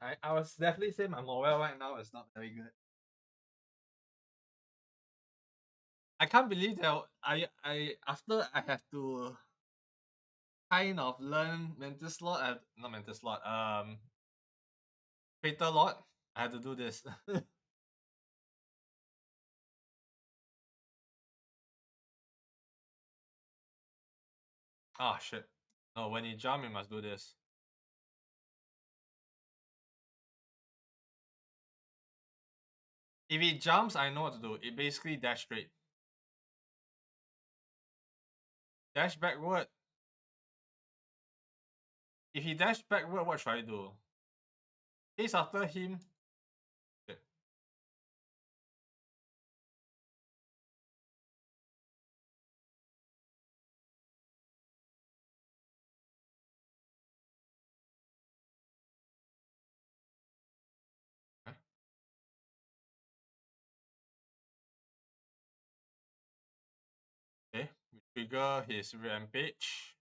Speaker 1: I was definitely say my morale right now is not very good. I can't believe that I after I have to kind of learn mental slot, not mental slot, fatal lot. I had to do this. Ah shit. No, when you jump, you must do this. If he jumps, I know what to do. It basically dash straight. Dash backward. If he dash backward, what should I do? Chase after him. Shit. Huh? Okay, we trigger his rampage.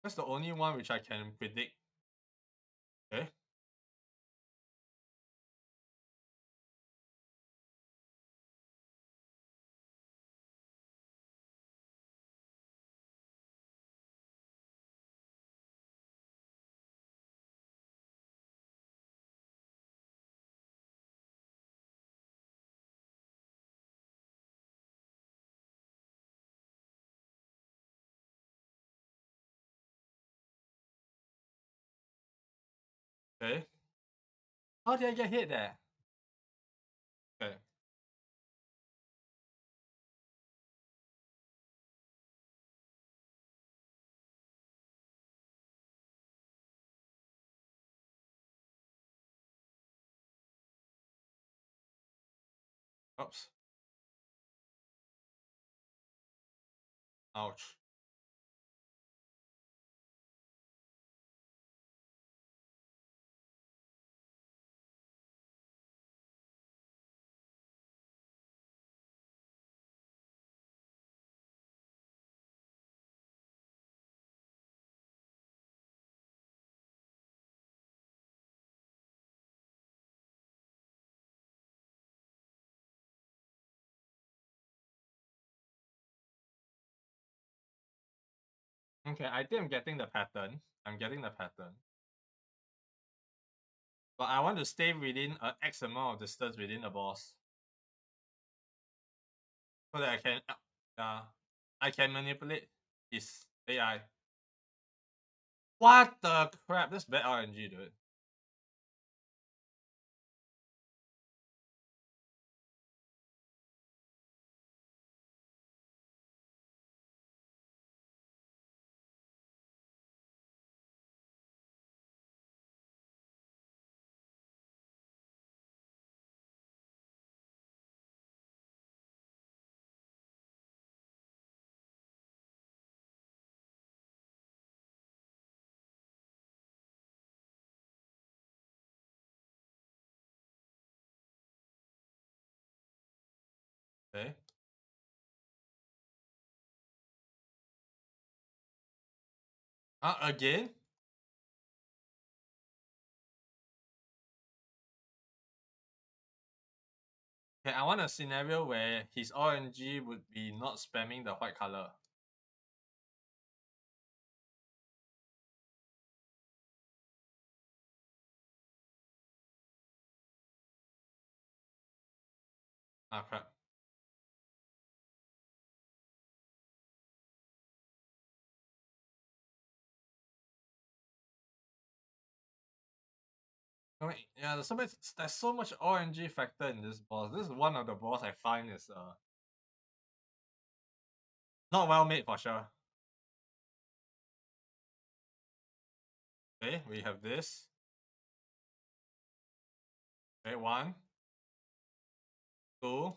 Speaker 1: That's the only one which I can predict. Okay. Okay. How did I get hit there? Okay. Oops. Ouch. Okay, I think I'm getting the pattern. I'm getting the pattern. But I want to stay within a X amount of distance within the boss. So that I can manipulate his AI. What the crap? That's bad RNG, dude. Okay. Again? Okay, I want a scenario where his RNG would be not spamming the white color. Ah, crap. I mean, yeah, there's so much RNG factor in this boss. This is one of the boss I find is not well made for sure. Okay, we have this. Okay, 1, 2.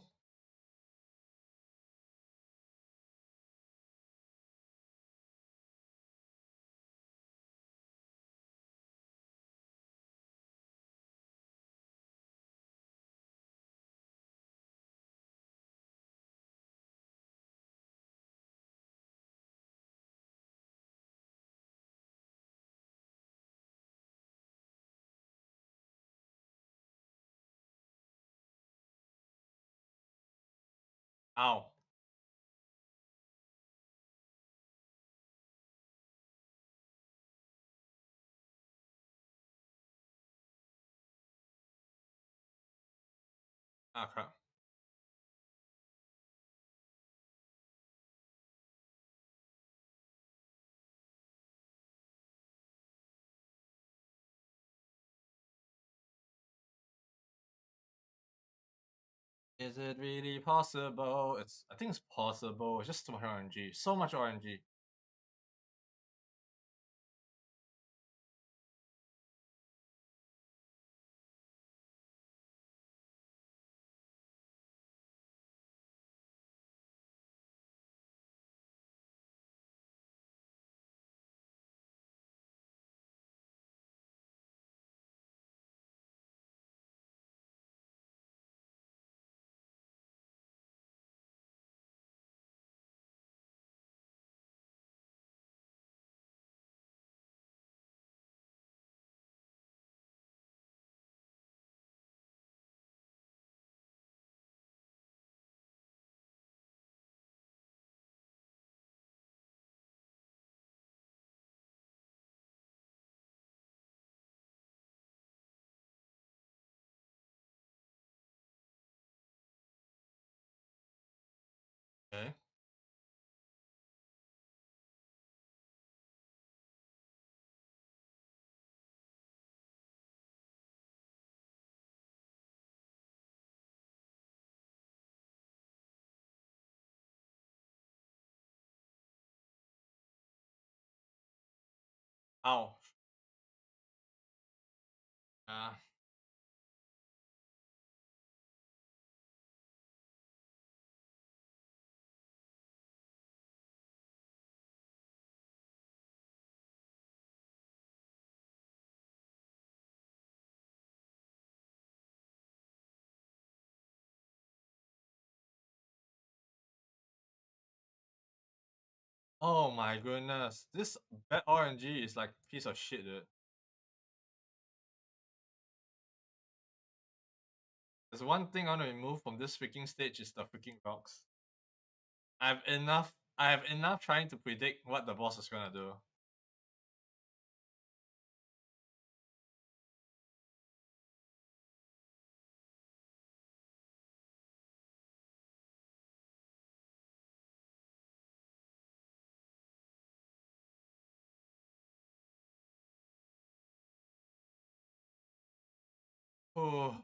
Speaker 1: Ow. Ah, crap. Is it really possible? I think it's possible. It's just too much RNG. So much RNG. Ow. Uh, oh my goodness. This bad RNG is like piece of shit, dude. There's one thing I want to remove from this freaking stage is the freaking rocks. I have enough trying to predict what the boss is gonna do. Oh.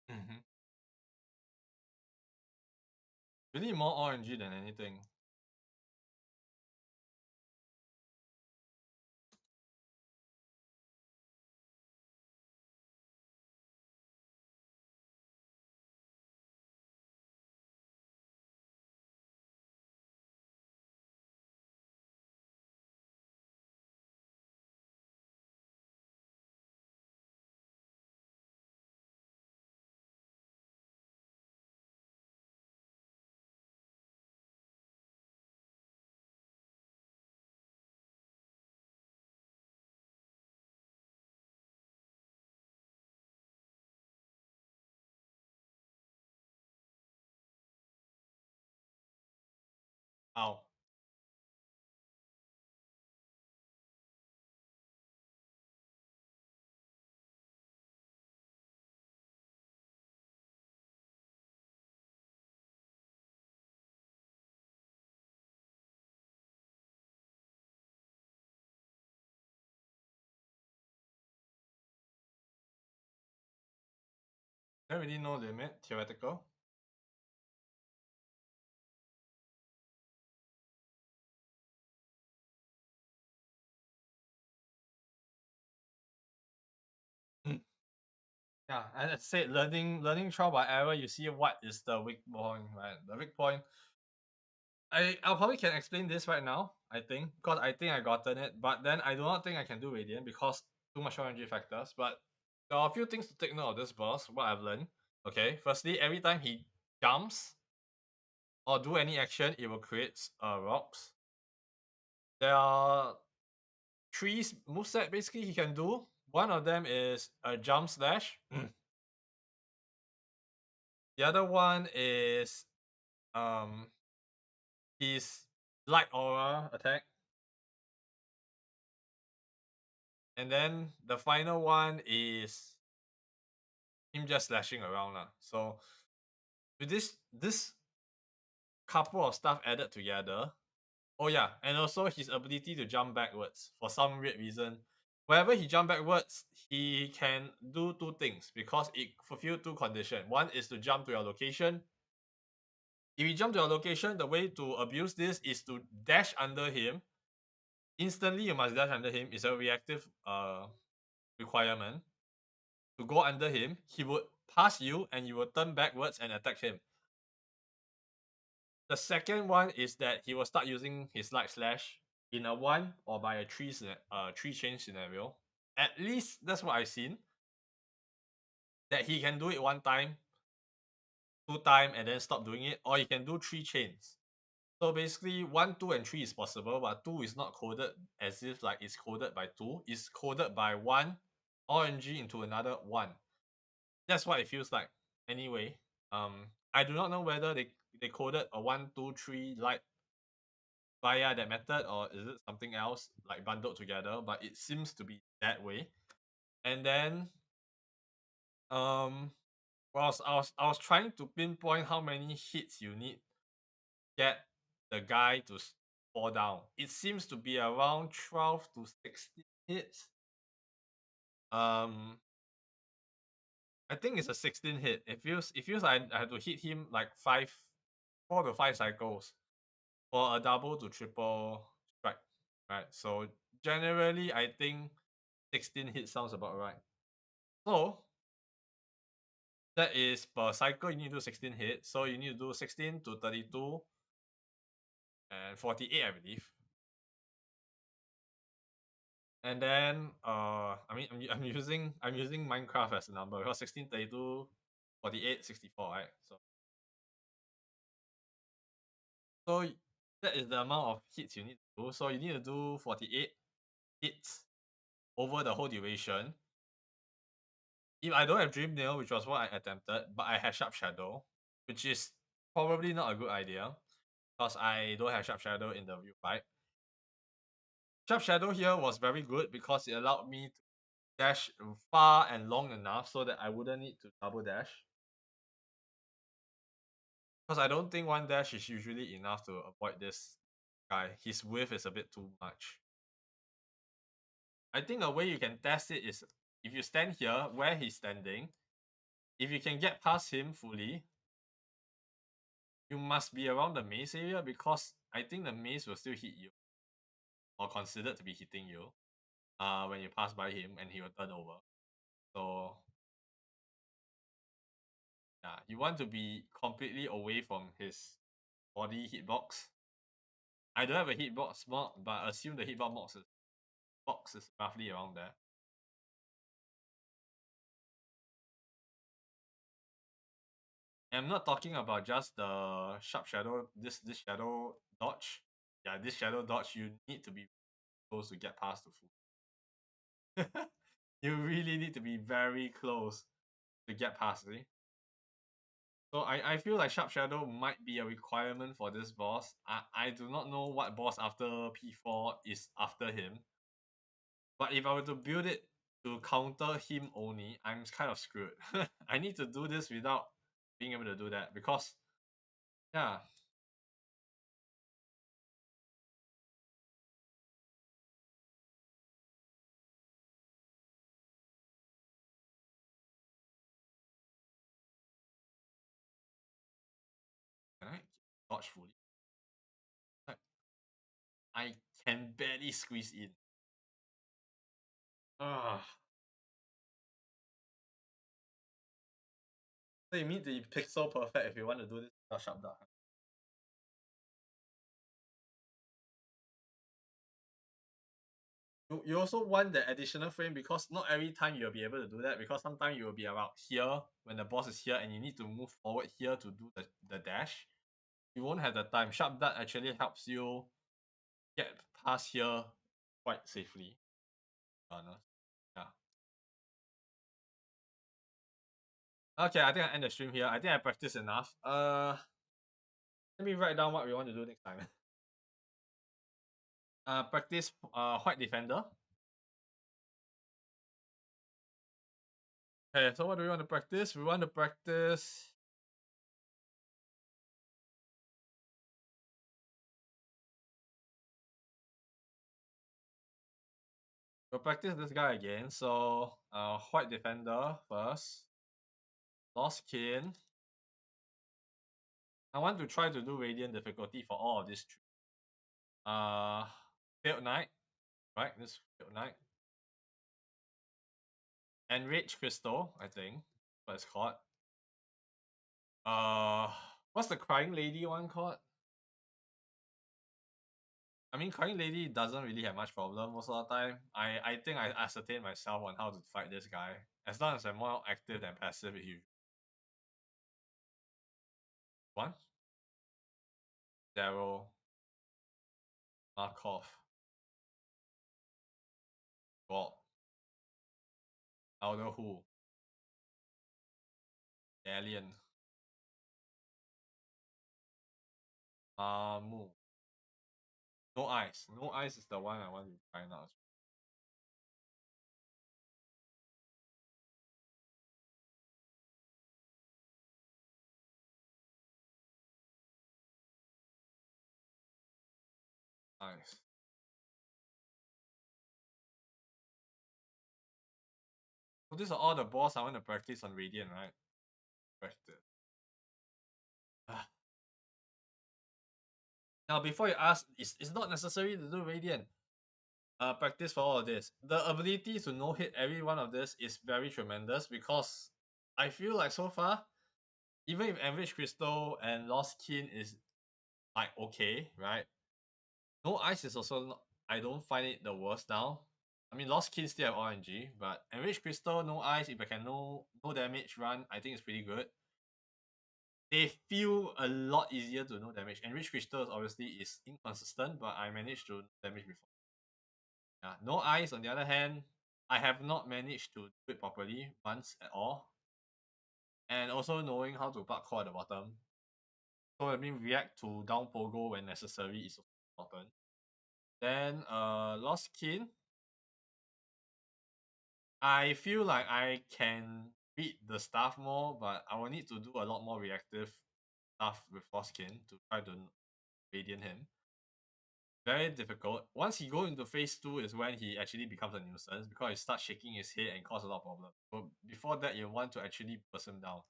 Speaker 1: Mhm. Really more RNG than anything. Ow. There really no limit, theoretical. Mm. Yeah, and I said learning trial by error, you see what is the weak point, right? The weak point. I probably can explain this right now, I think, because I think I gotten it, but then I do not think I can do Radiant because too much RNG factors. But there are a few things to take note of this boss, what I've learned. Okay, firstly, every time he jumps or do any action, it will create rocks. There are three moveset basically he can do. One of them is a jump slash. The other one is um his light aura attack. And then the final one is him just slashing around lah. So with this couple of stuff added together, oh yeah, and also his ability to jump backwards for some weird reason. Whenever he jump backwards, he can do two things because it fulfill two conditions. One is to jump to your location. If you jump to your location, the way to abuse this is to dash under him. Instantly, you must dash under him. It's a reactive requirement. To go under him, he would pass you and you will turn backwards and attack him. The second one is that he will start using his light slash in a one or by a three chain scenario. At least that's what I've seen. That he can do it one time, two time, and then stop doing it, or he can do three chains. So basically, one, two, and three is possible, but two is not coded as if like it's coded by two. It's coded by one RNG into another one. That's what it feels like. Anyway, I do not know whether they coded a one, two, three light via that method or is it something else like bundled together, but it seems to be that way. And then Um, I was trying to pinpoint how many hits you need to get the guy to fall down. It seems to be around 12 to 16 hits. Um, I think it's a 16 hit. It feels like I have to hit him like 4 to 5 cycles for a double to triple strike. Right. So generally I think 16 hits sounds about right. So that is per cycle you need to do 16 hits. So you need to do 16 to 32 and 48, I believe. And then I'm using Minecraft as a number because 16, 32, 48, 64, right? So that is the amount of hits you need to do. So you need to do 48 hits over the whole duration. If I don't have Dream Nail, which was what I attempted, but I had Sharp Shadow, which is probably not a good idea because I don't have Sharp Shadow in the real fight. Sharp Shadow here was very good because it allowed me to dash far and long enough so that I wouldn't need to double dash. Because I don't think one dash is usually enough to avoid this guy. His width is a bit too much. I think a way you can test it is if you stand here where he's standing, if you can get past him fully, you must be around the maze area because I think the maze will still hit you or considered to be hitting you when you pass by him and he will turn over. So yeah, you want to be completely away from his body hitbox. I don't have a hitbox mod, but I assume the hitbox box is roughly around there. And I'm not talking about just the sharp shadow, this shadow dodge. Yeah, this shadow dodge you need to be close to get past the fool. You really need to be very close to get past it. So I feel like Sharp Shadow might be a requirement for this boss. I do not know what boss after P4 is after him. But if I were to build it to counter him only, I'm kind of screwed. I need to do this without being able to do that because, yeah. Can I dodge fully? I can barely squeeze in. Ugh. So you need to be pixel perfect if you want to do this without sharp dark. You also want the additional frame because not every time you'll be able to do that because sometimes you'll be around here when the boss is here and you need to move forward here to do the dash. You won't have the time. Sharp Dart actually helps you get past here quite safely. Honest. Yeah. Okay, I think I end the stream here. I think I practiced enough. Let me write down what we want to do next time. Practice White Defender. Okay, so what do we want to practice? We want to practice. We'll practice this guy again. So, White Defender first. Lost Kin. I want to try to do Radiant difficulty for all of these three. Uh, Failed Knight. Right, this Failed Knight. Enraged Crystal, I think. What it's called. What's the Crying Lady one called? I mean, Crying Lady doesn't really have much problem most of the time. I think I ascertain myself on how to fight this guy. As long as I'm more active than passive, you one. Daryl, Markov, God, Elder Who, Alien, Mamu. No Eyes. No Eyes is the one I want to try now. Nice. So these are all the balls I want to practice on Radiant, right? Practice. Now, before you ask, it's not necessary to do Radiant. Practice for all of this. The ability to no hit every one of this is very tremendous because I feel like so far, even if Enriched Crystal and Lost Kin is like okay, right? No Ice is also not, I don't find it the worst now. I mean, Lost Kin still have RNG, but Enriched Crystal, no Ice, if I can no damage run, I think it's pretty good. They feel a lot easier to no damage. Enriched Crystals obviously is inconsistent, but I managed to no damage before. Yeah, no Ice on the other hand, I have not managed to do it properly once at all. And also knowing how to parkour at the bottom. So I mean react to down pogo when necessary is important. Then Lost Kin. I feel like I can read the stuff more, but I will need to do a lot more reactive stuff with Lost Kin to try to radiant him. Very difficult. Once he go into phase 2 is when he actually becomes a nuisance because he starts shaking his head and cause a lot of problems. But before that, you want to actually burst him down.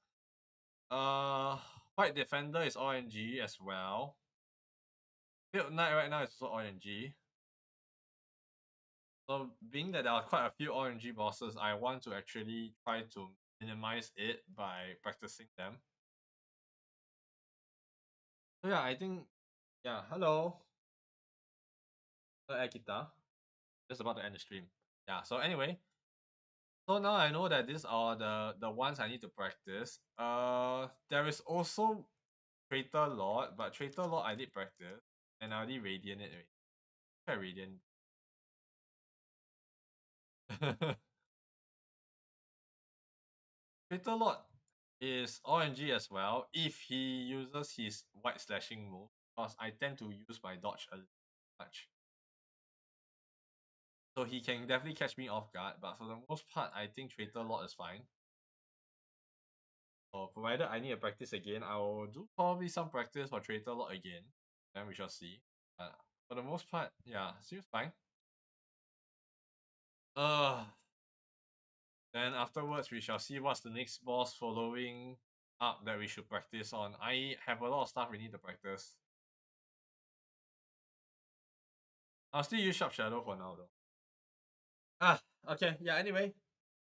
Speaker 1: White Defender is RNG as well. Field Knight right now is also RNG. So being that there are quite a few RNG bosses, I want to actually try to minimize it by practicing them. So yeah, I think hello. Akita. Just about to end the stream. Yeah, so anyway. So now I know that these are the ones I need to practice. There is also Traitor Lord, but Traitor Lord I did practice. And I already Radiant it already. Try Radiant. Traitor Lord is RNG as well if he uses his white slashing move. Because I tend to use my dodge a much. So he can definitely catch me off guard, but for the most part, I think Traitor Lord is fine. So provided I need to practice again, I will do probably some practice for Traitor Lord again. Then we shall see. For the most part, yeah, seems fine. Then afterwards, we shall see what's the next boss following up that we should practice on. I have a lot of stuff we need to practice. I'll still use Sharp Shadow for now though. Okay, yeah, anyway,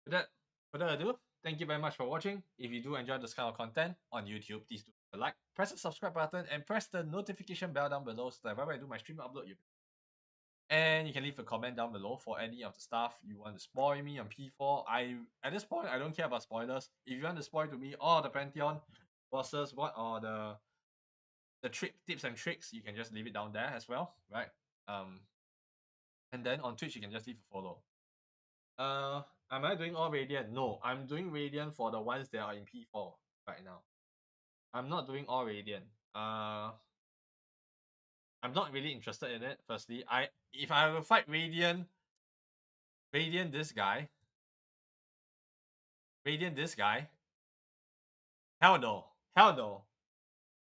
Speaker 1: without further ado, thank you very much for watching. If you do enjoy this kind of content on YouTube, please do like, press the subscribe button, and press the notification bell down below so that whenever I do my stream upload, you. And you can leave a comment down below for any of the stuff you want to spoil me on P4. At this point I don't care about spoilers. If you want to spoil to me all the Pantheon bosses, what are the tips and tricks, you can just leave it down there as well, right? And then on Twitch you can just leave a follow. Am I doing all Radiant? No, I'm doing Radiant for the ones that are in P4 right now. I'm not doing all Radiant. I'm not really interested in it. Firstly, if I will fight Radiant this guy, hell no, hell no.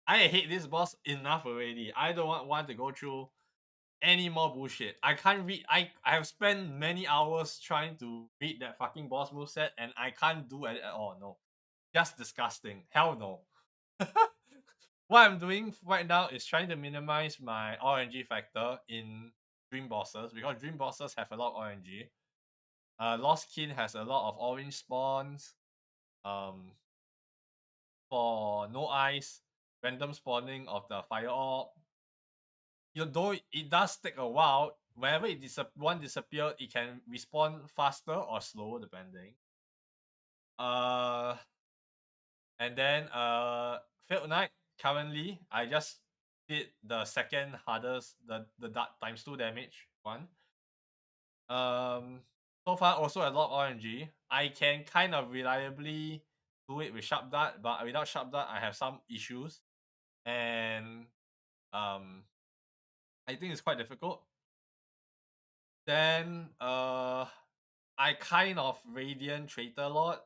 Speaker 1: I hate this boss enough already. I don't want to go through any more bullshit. I can't read. I have spent many hours trying to read that fucking boss moveset and I can't do it at all. No, just disgusting. Hell no. What I'm doing right now is trying to minimize my RNG factor in dream bosses because dream bosses have a lot of RNG. Lost Kin has a lot of orange spawns. For no ice, random spawning of the fire orb. Though it does take a while, whenever one disappear, it can respawn faster or slower depending. And then Failed Knight, currently I just did the second hardest, the dark ×2 damage one. So far also a lot of RNG. I can kind of reliably do it with Sharp Dart, but without Sharp Dart I have some issues. And I think it's quite difficult. Then I kind of Radiant Traitor Lord.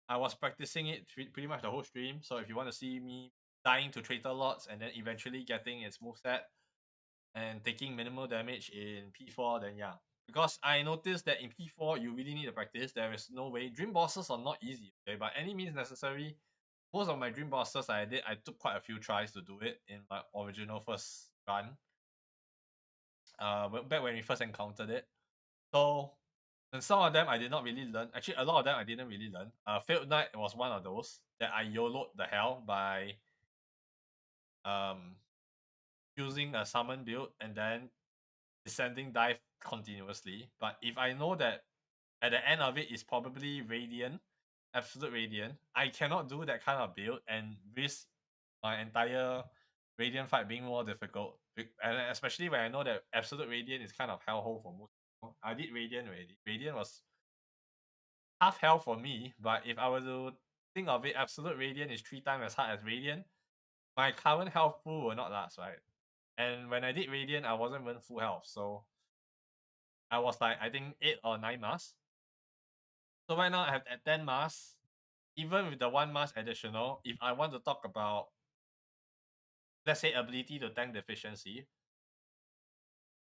Speaker 1: I was practicing it pretty much the whole stream. So if you want to see me dying to Traitor Lords and then eventually getting its moveset, and taking minimal damage in P4, then yeah. Because I noticed that in P4 you really need to practice. There is no way. Dream bosses are not easy, okay? By any means necessary. Most of my dream bosses I took quite a few tries to do it in my original first run. Back when we first encountered it. So, and some of them I did not really learn. Actually, a lot of them I didn't really learn. Failed Knight was one of those that I YOLO'd the hell by um using a summon build and then descending dive continuously. But if I know that at the end of it is probably Radiant, Absolute Radiant, I cannot do that kind of build and risk my entire Radiant fight being more difficult. And especially when I know that Absolute Radiant is kind of hellhole for most people. I did Radiant already. Radiant was half hell for me, but if I were to think of it, Absolute Radiant is 3 times as hard as Radiant. My current health pool will not last, right? And when I did Radiant, I wasn't even full health, so I was like, I think 8 or 9 masks. So right now I have at 10 masks. Even with the 1 mask additional, if I want to talk about, let's say, ability to tank deficiency,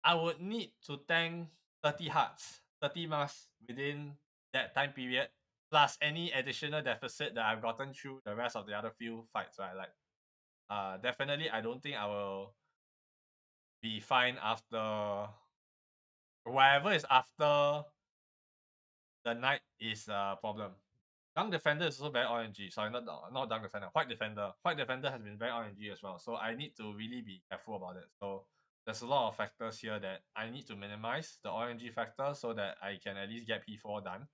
Speaker 1: I would need to tank 30 hearts, 30 masks within that time period, plus any additional deficit that I've gotten through the rest of the other few fights, right? Like, definitely, I don't think I will be fine after whatever is after the night is a problem. Dunk Defender is also very RNG. Sorry, not Dunk Defender. White Defender. White Defender has been very RNG as well. So I need to really be careful about it. So there's a lot of factors here that I need to minimize the RNG factor so that I can at least get P4 done.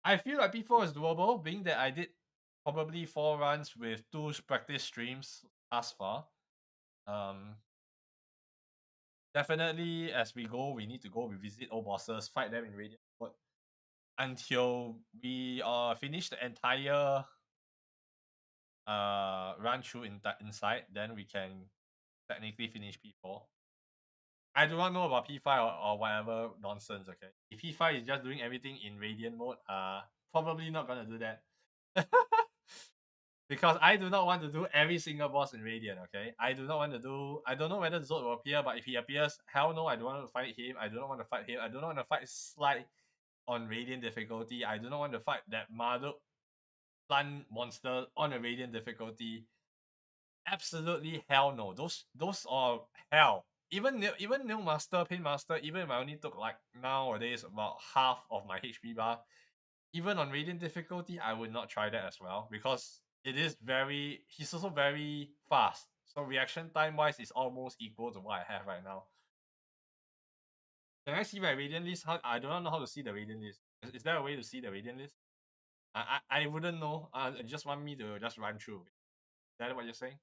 Speaker 1: I feel like P4 is doable, being that I did probably 4 runs with 2 practice streams thus far. Definitely, as we go, we need to go revisit old bosses, fight them in Radiant mode until we finish the entire run through inside. Then we can technically finish P4. I do not know about P5 or whatever nonsense. Okay, if P5 is just doing everything in Radiant mode, probably not gonna do that. Because I do not want to do every single boss in Radiant, okay? I do not want to do... I don't know whether Zod will appear, but if he appears, hell no, I don't want to fight him. I do not want to fight him. I do not want to fight Slide on Radiant difficulty. I do not want to fight that Marduk plant monster on a Radiant difficulty. Absolutely hell no. Those are hell. Even New Master, Pain Master, even if I only took like nowadays about half of my HP bar, even on Radiant difficulty, I would not try that as well because it is very... he's also very fast. So reaction time wise is almost equal to what I have right now. Can I see my Radiant list? I do not know how to see the Radiant list. Is there a way to see the Radiant list? I wouldn't know. Just want me to just run through. Is that what you're saying?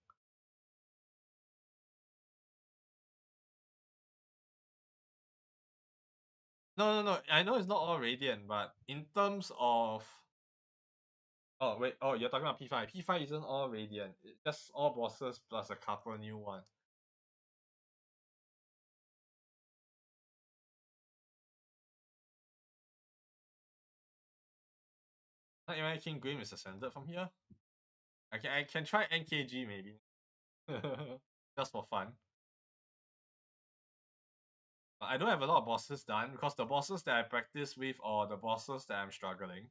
Speaker 1: No. I know it's not all Radiant, but in terms of... oh, wait. Oh, you're talking about P5. P5 isn't all Radiant. It's just all bosses plus a couple new ones. Not even King Grim is ascended from here. I can try NKG maybe. Just for fun. But I don't have a lot of bosses done because the bosses that I practice with are the bosses that I'm struggling.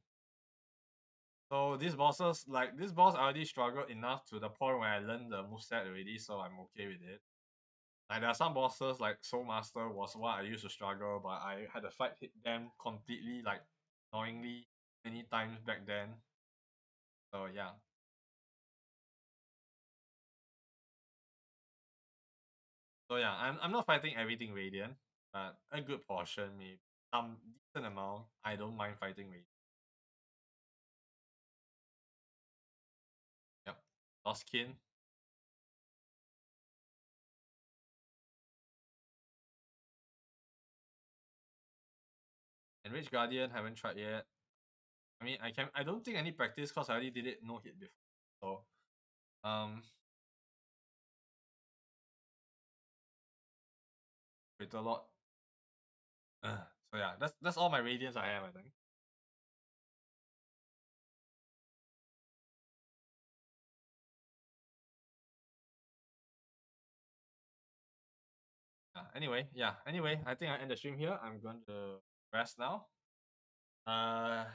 Speaker 1: So these bosses, like this boss, I already struggled enough to the point where I learned the moveset already, so I'm okay with it. Like there are some bosses like Soul Master was what I used to struggle, but I had to fight hit them completely, like annoyingly many times back then. So yeah. So yeah, I'm not fighting everything Radiant, but a good portion, maybe some decent amount. I don't mind fighting Radiant. Yep. Lost Kin. Enraged Guardian, haven't tried yet. I mean, I don't think I need practice because I already did it no hit before. So with a lot. So yeah, that's all my Radiants I have, I think. Yeah. Anyway, Anyway, I think I end the stream here. I'm going to rest now.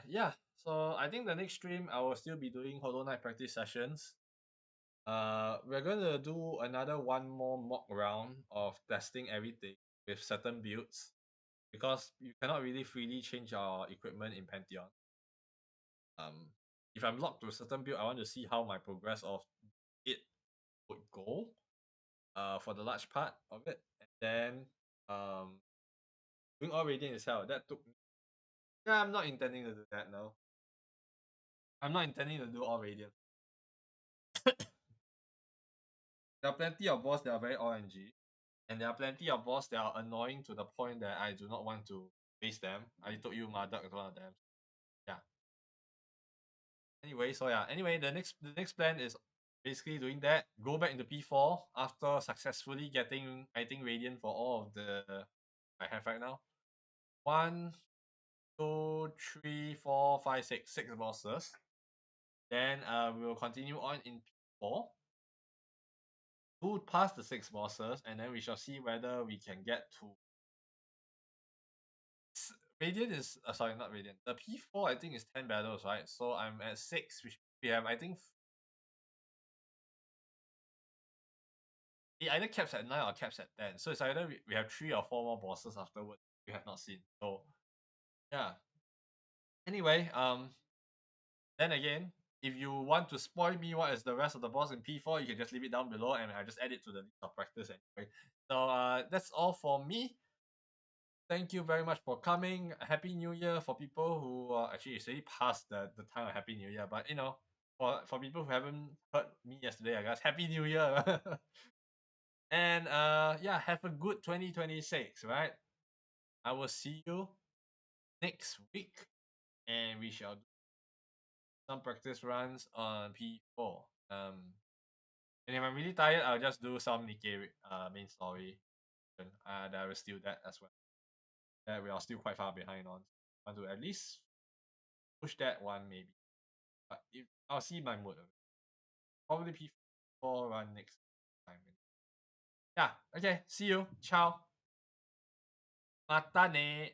Speaker 1: Yeah. So I think the next stream I will still be doing Hollow Knight practice sessions. We're going to do another one more mock round of testing everything with certain builds because you cannot really freely change your equipment in Pantheon. If I'm locked to a certain build, I want to see how my progress of it would go. For the large part of it, and then doing all radiant itself. That took. Yeah, I'm not intending to do that now. I'm not intending to do all radiant. There are plenty of boss that are very RNG, and there are plenty of boss that are annoying to the point that I do not want to face them. I told you Marduk is one of them. Yeah. Anyway, so yeah. Anyway, the next plan is basically doing that. Go back into P4 after successfully getting I think radiant for all of the I have right now. 1, 2, 3, 4, 5, 6, 6 bosses. Then we will continue on in P4. Do past the 6 bosses, and then we shall see whether we can get to. Radiant is sorry, not Radiant. The P4 I think is 10 battles, right? So I'm at 6, which we have I think it either caps at 9 or caps at 10. So it's either we have 3 or 4 more bosses afterwards we have not seen. So yeah. Anyway, then again, if you want to spoil me what is the rest of the boss in P4, you can just leave it down below and I just add it to the list of practice anyway. So that's all for me. Thank you very much for coming. Happy New Year for people who actually it's already past the time of Happy New Year, but you know, for people who haven't heard me yesterday, I guess Happy New Year. And yeah, have a good 2026, right? I will see you next week and we shall do some practice runs on P4. And if I'm really tired, I'll just do some Nikkei main story. That will steal that as well. That we are still quite far behind on. Want to at least push that one maybe. But if I'll see my mood. Probably P4 run next time. Yeah, okay. See you. Ciao. Mata ne.